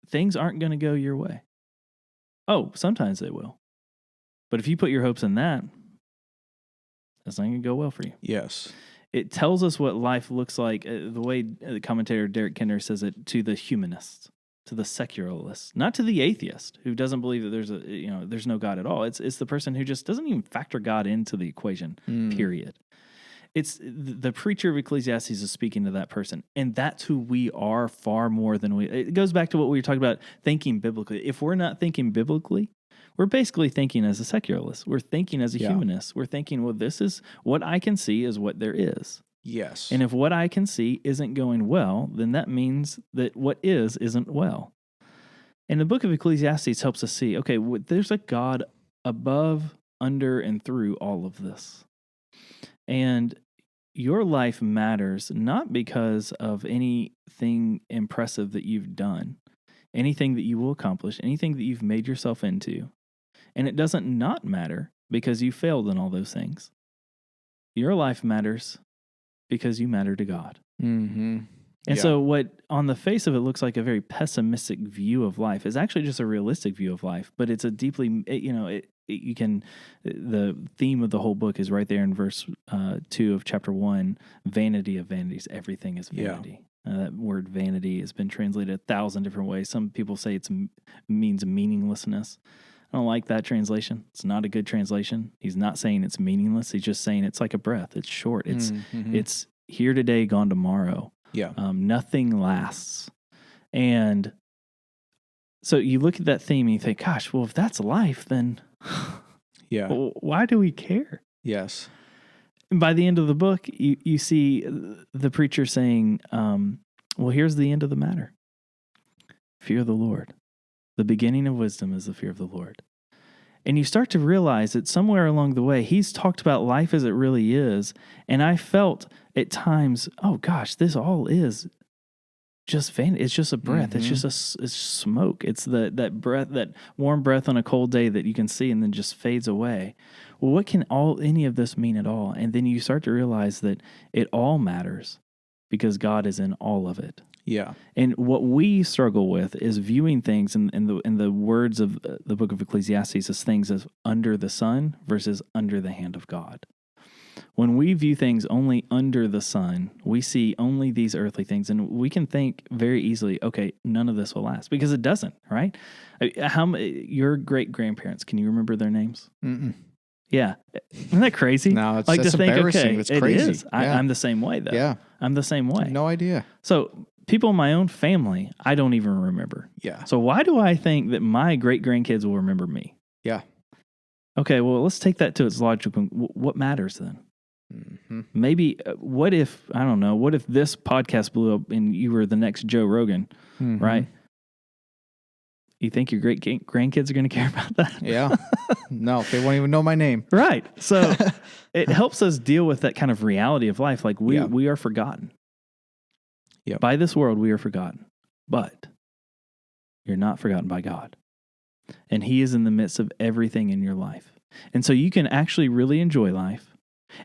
things aren't going to go your way. Oh, sometimes they will. But if you put your hopes in that, that's not going to go well for you. Yes. It tells us what life looks like, the way the commentator Derek Kinder says it, to the humanists, to the secularist, not to the atheist who doesn't believe that there's no God at all. It's the person who just doesn't even factor God into the equation, period. It's the preacher of Ecclesiastes is speaking to that person, and that's who we are far more than it goes back to what we were talking about, thinking biblically. If we're not thinking biblically, we're basically thinking as a secularist. We're thinking as a humanist. We're thinking, well, this is what I can see is what there is. Yes. And if what I can see isn't going well, then that means that what isn't well. And the book of Ecclesiastes helps us see, okay, there's a God above, under, and through all of this. And your life matters not because of anything impressive that you've done, anything that you will accomplish, anything that you've made yourself into. And it doesn't not matter because you failed in all those things. Your life matters because you matter to God. Mm-hmm. And so what on the face of it looks like a very pessimistic view of life is actually just a realistic view of life, but it's a deeply, the theme of the whole book is right there in verse 2 of chapter 1, vanity of vanities, everything is vanity. That word vanity has been translated 1,000 different ways. Some people say it means meaninglessness. I don't like that translation. It's not a good translation. He's not saying it's meaningless. He's just saying it's like a breath. It's short. It's here today, gone tomorrow. Yeah. Nothing lasts. And so you look at that theme and you think, gosh, well, if that's life, then why do we care? Yes. And by the end of the book, you see the preacher saying, well, here's the end of the matter. Fear the Lord. The beginning of wisdom is the fear of the Lord. And you start to realize that somewhere along the way, he's talked about life as it really is. And I felt at times, oh gosh, this all is just vanity. It's just a breath. Mm-hmm. It's just it's smoke. It's that breath, that warm breath on a cold day that you can see and then just fades away. Well, what can any of this mean at all? And then you start to realize that it all matters because God is in all of it. Yeah. And what we struggle with is viewing things in the words of the book of Ecclesiastes as things as under the sun versus under the hand of God. when we view things only under the sun, we see only these earthly things, and we can think very easily, okay, none of this will last, because it doesn't, right? Your great-grandparents, can you remember their names? Mm-mm. Yeah. Isn't that crazy? No, it's like that's to think, embarrassing. okay, It's it crazy. is. Yeah. I'm the same way, though. Yeah. I'm the same way. No idea. So people in my own family, I don't even remember. Yeah. So why do I think that my great-grandkids will remember me? Yeah. Okay, well, let's take that to its logical. What matters then? Mm-hmm. Maybe, what if this podcast blew up and you were the next Joe Rogan, Mm-hmm. right? You think your great-grandkids are going to care about that? Yeah. No, they won't even know my name. Right. So it helps us deal with that kind of reality of life. Like we are forgotten. Yep. By this world, we are forgotten. But you're not forgotten by God. And He is in the midst of everything in your life. And so you can actually really enjoy life,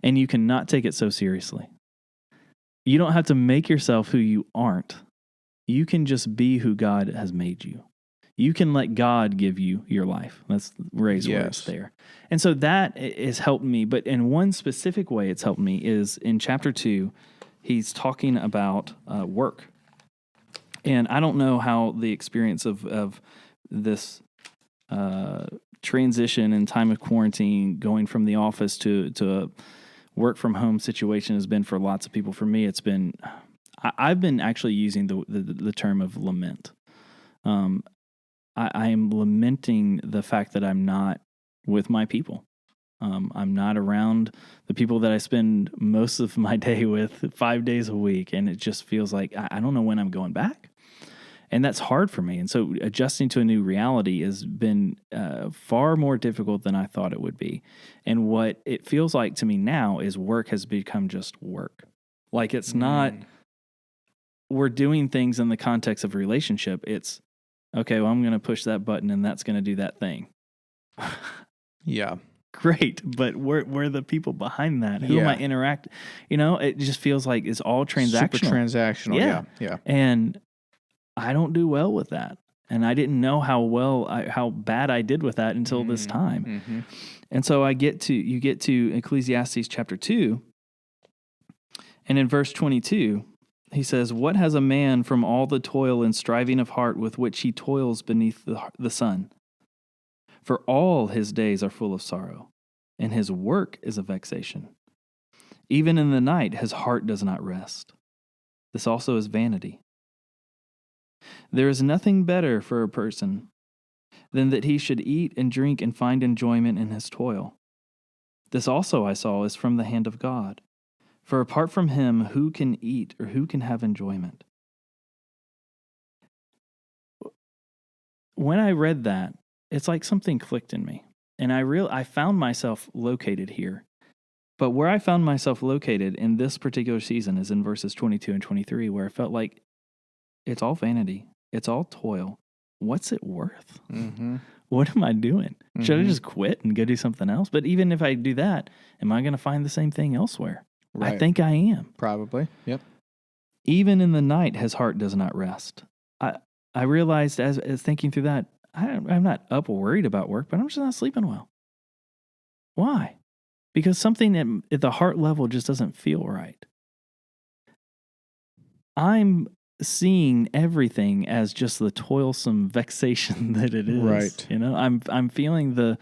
and you cannot take it so seriously. You don't have to make yourself who you aren't. You can just be who God has made you. You can let God give you your life. That's Ray's words there. And so that has helped me. But in one specific way it's helped me is in chapter 2, he's talking about work. And I don't know how the experience of this transition in time of quarantine, going from the office to a work from home situation has been for lots of people. For me, it's been, I've been actually using the term of lament. I am lamenting the fact that I'm not with my people. I'm not around the people that I spend most of my day with 5 days a week. And it just feels like I don't know when I'm going back. And that's hard for me. And so adjusting to a new reality has been far more difficult than I thought it would be. And what it feels like to me now is work has become just work. Like it's not, we're doing things in the context of relationship. It's, okay, well, I'm going to push that button and that's going to do that thing. Yeah. Great. But we're the people behind that. Who am I interacting? It just feels like it's all transactional. Super transactional. Yeah. And I don't do well with that. And I didn't know how bad I did with that until this time. Mm-hmm. And so you get to Ecclesiastes chapter 2, and in verse 22, he says, "What has a man from all the toil and striving of heart with which he toils beneath the sun? For all his days are full of sorrow, and his work is a vexation. Even in the night his heart does not rest. This also is vanity. There is nothing better for a person than that he should eat and drink and find enjoyment in his toil. This also I saw is from the hand of God. For apart from him, who can eat or who can have enjoyment?" When I read that, it's like something clicked in me. And I found myself located here. But where I found myself located in this particular season is in verses 22 and 23, where I felt like it's all vanity. It's all toil. What's it worth? Mm-hmm. What am I doing? Should I just quit and go do something else? But even if I do that, am I going to find the same thing elsewhere? Right. I think I am. Probably. Yep. Even in the night, his heart does not rest. I realized as thinking through that, I'm not up worried about work, but I'm just not sleeping well. Why? Because something at the heart level just doesn't feel right. I'm seeing everything as just the toilsome vexation that it is. Right. I'm feeling the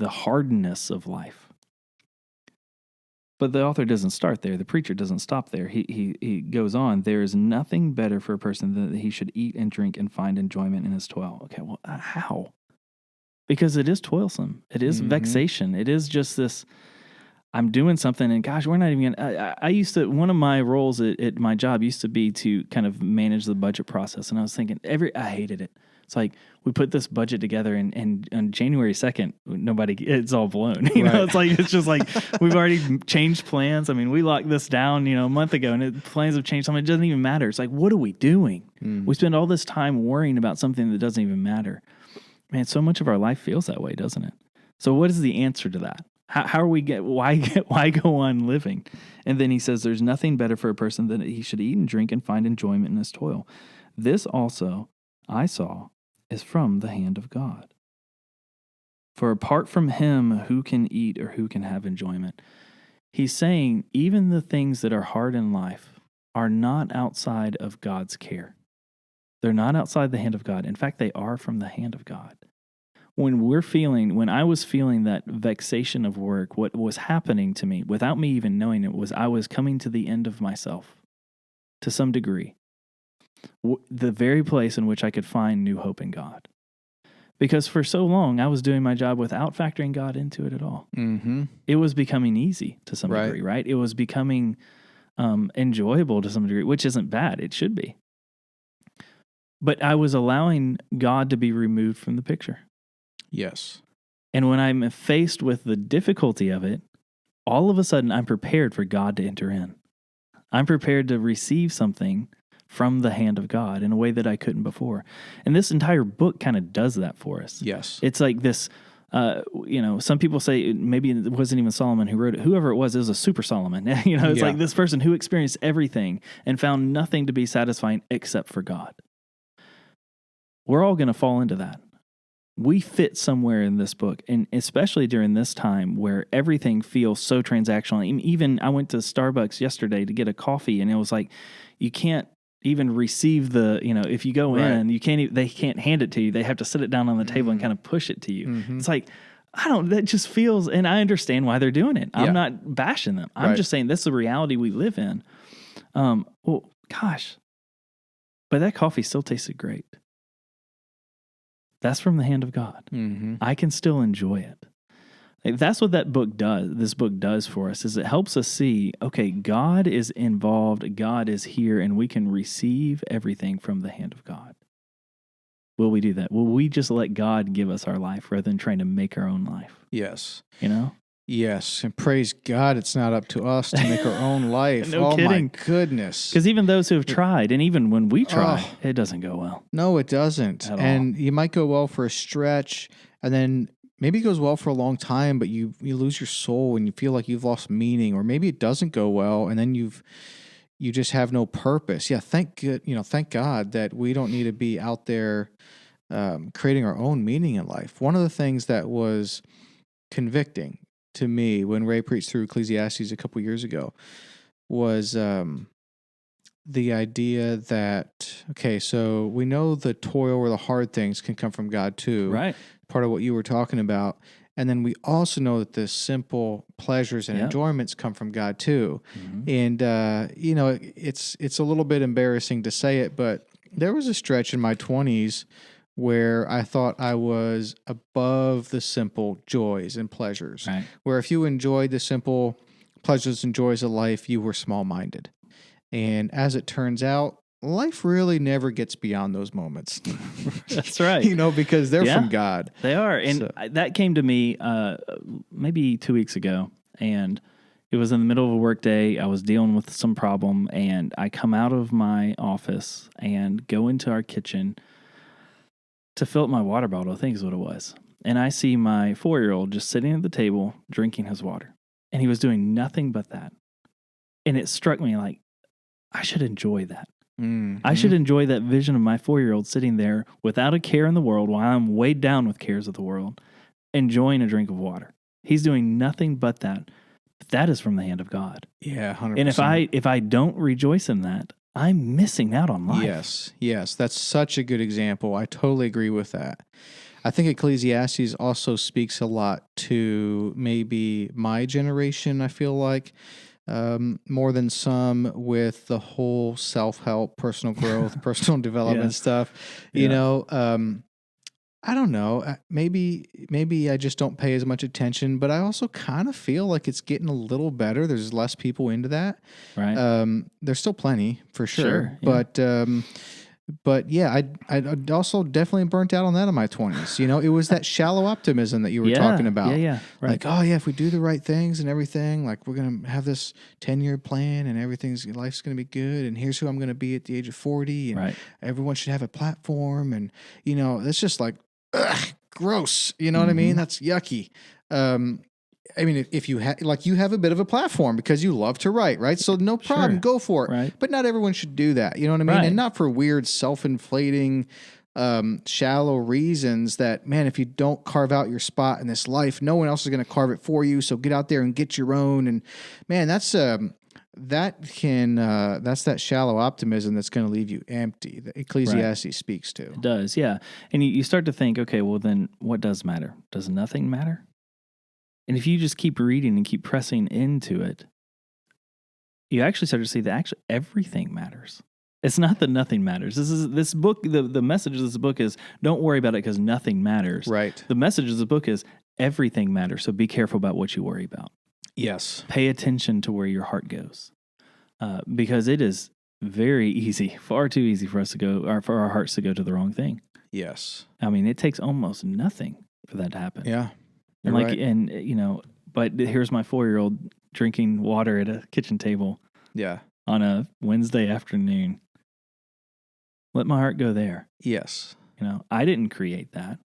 hardness of life. But the author doesn't start there. The preacher doesn't stop there. He goes on. There is nothing better for a person than that he should eat and drink and find enjoyment in his toil. Okay, well, how? Because it is toilsome. It is vexation. It is just this, I'm doing something and gosh, we're not even going to, I used to, one of my roles at my job used to be to kind of manage the budget process. And I was thinking, I hated it. It's like, we put this budget together and on January 2nd, it's all blown. It's just like, we've already changed plans. I mean, we locked this down, a month ago and plans have changed. Something, it doesn't even matter. It's like, what are we doing? We spend all this time worrying about something that doesn't even matter. Man, so much of our life feels that way, doesn't it? So what is the answer to that? How are we why go on living? And then he says, there's nothing better for a person than he should eat and drink and find enjoyment in his toil. This also I saw is from the hand of God. For apart from him, who can eat or who can have enjoyment? He's saying even the things that are hard in life are not outside of God's care. They're not outside the hand of God. In fact, they are from the hand of God. When I was feeling that vexation of work, what was happening to me without me even knowing it was I was coming to the end of myself to some degree. The very place in which I could find new hope in God. Because for so long, I was doing my job without factoring God into it at all. Mm-hmm. It was becoming easy to some degree, right? It was becoming enjoyable to some degree, which isn't bad. It should be. But I was allowing God to be removed from the picture. Yes. And when I'm faced with the difficulty of it, all of a sudden I'm prepared for God to enter in. I'm prepared to receive something from the hand of God in a way that I couldn't before. And this entire book kind of does that for us. Yes. It's like this, some people say maybe it wasn't even Solomon who wrote it. Whoever it was a super Solomon. It's like this person who experienced everything and found nothing to be satisfying except for God. We're all going to fall into that. We fit somewhere in this book, and especially during this time where everything feels so transactional. Even I went to Starbucks yesterday to get a coffee, and it was like, you can't even receive if you go in, they can't hand it to you. They have to sit it down on the table and kind of push it to you. Mm-hmm. It's like, that just feels, and I understand why they're doing it. I'm not bashing them. I'm just saying this is the reality we live in. But that coffee still tasted great. That's from the hand of God. Mm-hmm. I can still enjoy it. That's what that book does. This book does for us is it helps us see, okay, God is involved, God is here, and we can receive everything from the hand of God. Will we do that? Will we just let God give us our life rather than trying to make our own life? Yes. Yes, and praise God, it's not up to us to make our own life. No kidding. My goodness. Because even those who have tried, and even when we try, it doesn't go well. No, it doesn't. And you might go well for a stretch, and then maybe it goes well for a long time, but you lose your soul and you feel like you've lost meaning, or maybe it doesn't go well, and then you just have no purpose. Yeah, thank God that we don't need to be out there creating our own meaning in life. One of the things that was convicting to me when Ray preached through Ecclesiastes a couple years ago was the idea that, okay, so we know the toil or the hard things can come from God too. Right. Part of what you were talking about. And then we also know that the simple pleasures and enjoyments come from God too. Mm-hmm. And, it's a little bit embarrassing to say it, but there was a stretch in my 20s where I thought I was above the simple joys and pleasures. Right. Where if you enjoyed the simple pleasures and joys of life, you were small-minded. And as it turns out, life really never gets beyond those moments. That's right. Because they're from God. They are. And that came to me maybe 2 weeks ago. And it was in the middle of a work day. I was dealing with some problem. And I come out of my office and go into our kitchen to fill up my water bottle, I think is what it was. And I see my 4-year-old just sitting at the table drinking his water. And he was doing nothing but that. And it struck me like, I should enjoy that. Mm-hmm. I should enjoy that vision of my 4-year-old sitting there without a care in the world while I'm weighed down with cares of the world, enjoying a drink of water. He's doing nothing but that. But that is from the hand of God. Yeah, 100%. And if I don't rejoice in that, I'm missing out on life. Yes. That's such a good example. I totally agree with that. I think Ecclesiastes also speaks a lot to maybe my generation, I feel like, more than some with the whole self-help, personal growth, personal development stuff. I don't know. Maybe I just don't pay as much attention, but I also kind of feel like it's getting a little better. There's less people into that. Right. There's still plenty for sure. But yeah, I also definitely burnt out on that in my 20s. It was that shallow optimism that you were talking about. Yeah. Right. Like, if we do the right things and everything, like we're going to have this 10-year plan and life's going to be good. And here's who I'm going to be at the age of 40. And everyone should have a platform. And, it's just like, gross. You know what I mean? That's yucky. If you have a bit of a platform because you love to write, right? So no problem, go for it. Right. But not everyone should do that. You know what I mean? Right. And not for weird self-inflating, shallow reasons that, man, if you don't carve out your spot in this life, no one else is going to carve it for you. So get out there and get your own. And man, that's that shallow optimism that's going to leave you empty. The Ecclesiastes speaks to. It does, yeah. And you start to think, okay, well then what does matter? Does nothing matter? And if you just keep reading and keep pressing into it, you actually start to see that actually everything matters. It's not that nothing matters. This book, the message of this book is don't worry about it because nothing matters. Right. The message of the book is everything matters, so be careful about what you worry about. Yes. Pay attention to where your heart goes, because it is very easy, far too easy for us to go, or for our hearts to go to the wrong thing. Yes. I mean, it takes almost nothing for that to happen. Yeah. And right. and but here's my 4-year-old drinking water at a kitchen table. Yeah. On a Wednesday afternoon. Let my heart go there. Yes. I didn't create that.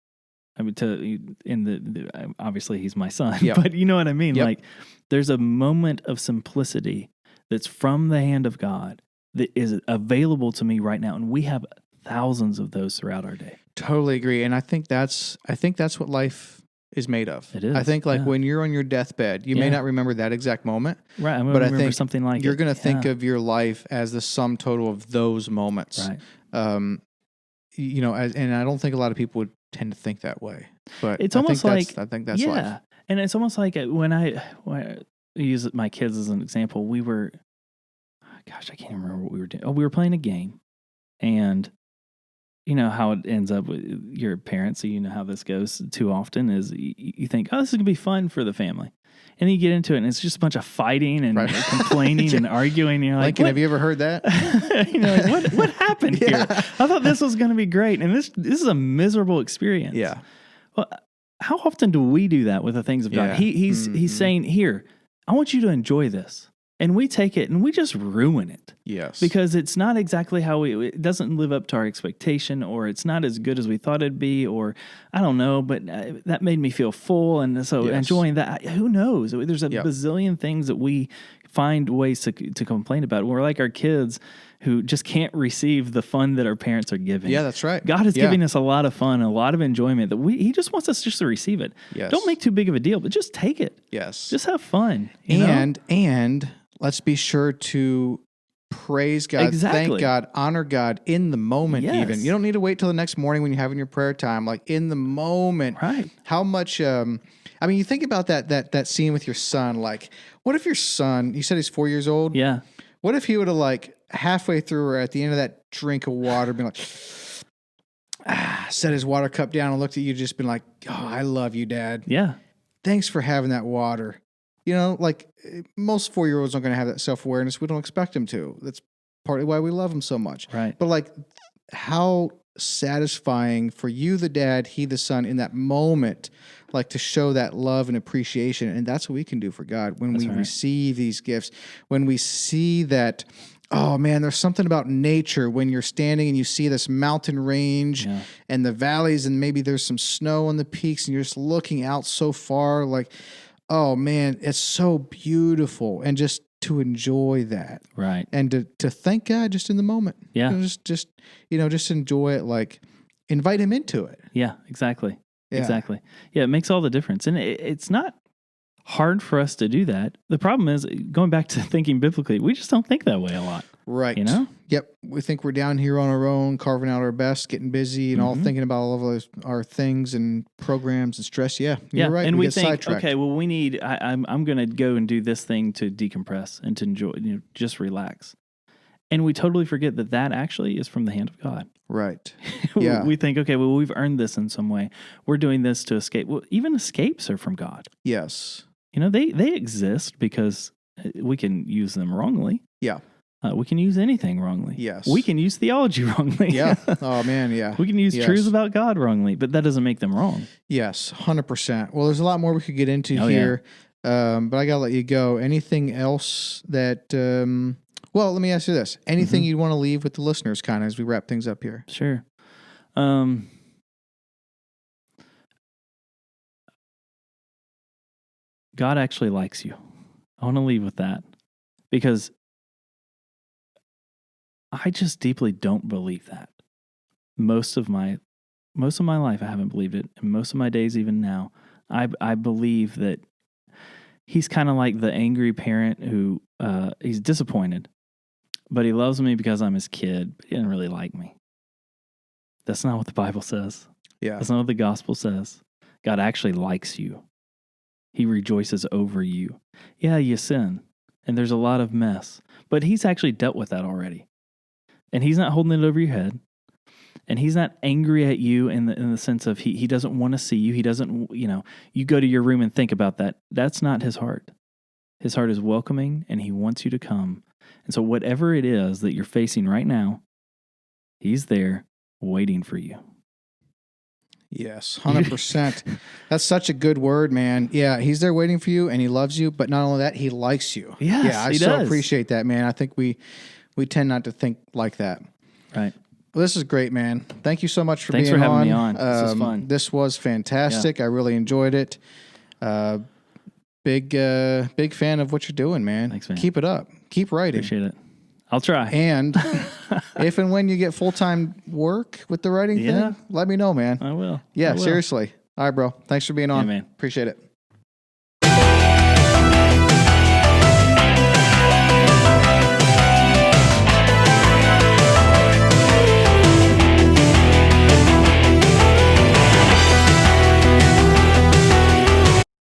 I mean, obviously he's my son, Yep. but you know what I mean? Yep. Like there's a moment of simplicity that's from the hand of God that is available to me right now. And we have thousands of those throughout our day. Totally agree. And I think that's what life is made of. It is. I think when you're on your deathbed, you may not remember that exact moment. Right. I'm but I remember think something like you're going to think of your life as the sum total of those moments. Right. And I don't think a lot of people would tend to think that way. But it's almost I think that's life. And it's almost like when I use my kids as an example, we were, I can't remember what we were doing. Oh, we were playing a game, and you know how it ends up with your parents. So you know how this goes too often is you think, oh, this is going to be fun for the family. And then you get into it and it's just a bunch of fighting and complaining and arguing. And you're like, Lincoln, have you ever heard that? Like, what happened here? I thought this was going to be great. And this is a miserable experience. Yeah. Well, how often do we do that with the things of God? He's saying, here, I want you to enjoy this. And we take it and we just ruin it. Yes. Because it's not exactly how it doesn't live up to our expectation, or it's not as good as we thought it'd be, or I don't know, but that made me feel full. And so enjoying that, who knows? There's a bazillion things that we find ways to complain about. We're like our kids who just can't receive the fun that our parents are giving. Yeah, that's right. God is giving us a lot of fun, a lot of enjoyment that He just wants us just to receive it. Yes. Don't make too big of a deal, but just take it. Yes. Just have fun. And let's be sure to praise God, thank God, honor God in the moment even. You don't need to wait till the next morning when you're having your prayer time. Like in the moment. Right. How much, you think about that scene with your son. Like, what if your son, you said he's 4 years old? Yeah. What if he would have halfway through or at the end of that drink of water been like, set his water cup down and looked at you, just been like, oh, I love you, Dad. Yeah. Thanks for having that water. Most 4-year-olds aren't going to have that self-awareness. We don't expect them to. That's partly why we love them so much. Right. But how satisfying for you, the dad, he, the son, in that moment, to show that love and appreciation. And that's what we can do for God when we receive these gifts, when we see that, oh man, there's something about nature when you're standing and you see this mountain range and the valleys, and maybe there's some snow on the peaks, and you're just looking out so far, oh man, it's so beautiful, and just to enjoy that, right? And to thank God just in the moment, just enjoy it, invite Him into it. Yeah, exactly, exactly. Yeah, it makes all the difference, and it's not hard for us to do that. The problem is, going back to thinking biblically, we just don't think that way a lot, right? Yep. We think we're down here on our own, carving out our best, getting busy, and all thinking about all of our things and programs and stress. Yeah, you're right. And we think, okay, well, we need. I'm going to go and do this thing to decompress and to enjoy, just relax. And we totally forget that actually is from the hand of God. Right. Yeah. We think, okay, well, we've earned this in some way. We're doing this to escape. Well, even escapes are from God. Yes. They exist because we can use them wrongly. Yeah. We can use anything wrongly. Yes. We can use theology wrongly. Yeah. Oh, man, yeah. We can use truths about God wrongly, but that doesn't make them wrong. Yes, 100%. Well, there's a lot more we could get into here, but I got to let you go. Anything else that, let me ask you this. Anything you'd want to leave with the listeners kind of as we wrap things up here? Sure. God actually likes you. I want to leave with that because I just deeply don't believe that most of my life, I haven't believed it. And most of my days, even now, I believe that he's kind of like the angry parent who he's disappointed, but he loves me because I'm his kid, but he didn't really like me. That's not what the Bible says. Yeah. That's not what the gospel says. God actually likes you. He rejoices over you. Yeah, you sin, and there's a lot of mess, but he's actually dealt with that already. And he's not holding it over your head. And he's not angry at you in the sense of he doesn't want to see you. He doesn't, you go to your room and think about that. That's not his heart. His heart is welcoming, and he wants you to come. And so whatever it is that you're facing right now, he's there waiting for you. Yes, 100%. That's such a good word, man. Yeah, he's there waiting for you, and he loves you, but not only that, he likes you. Yes, yeah, I he so does. appreciate that, man. I think we tend not to think like that. Right. Well, this is great, man. Thank you so much for Thanks being for having on. me on. This was fun. This was fantastic. I really enjoyed it. Big fan of what you're doing, man. Thanks, man. Keep it up. Keep writing. Appreciate it. I'll try. And if and when you get full-time work with the writing thing, let me know, man. I will. Yeah, I will. seriously. All right, bro. Thanks for being on. Yeah, man. Appreciate it.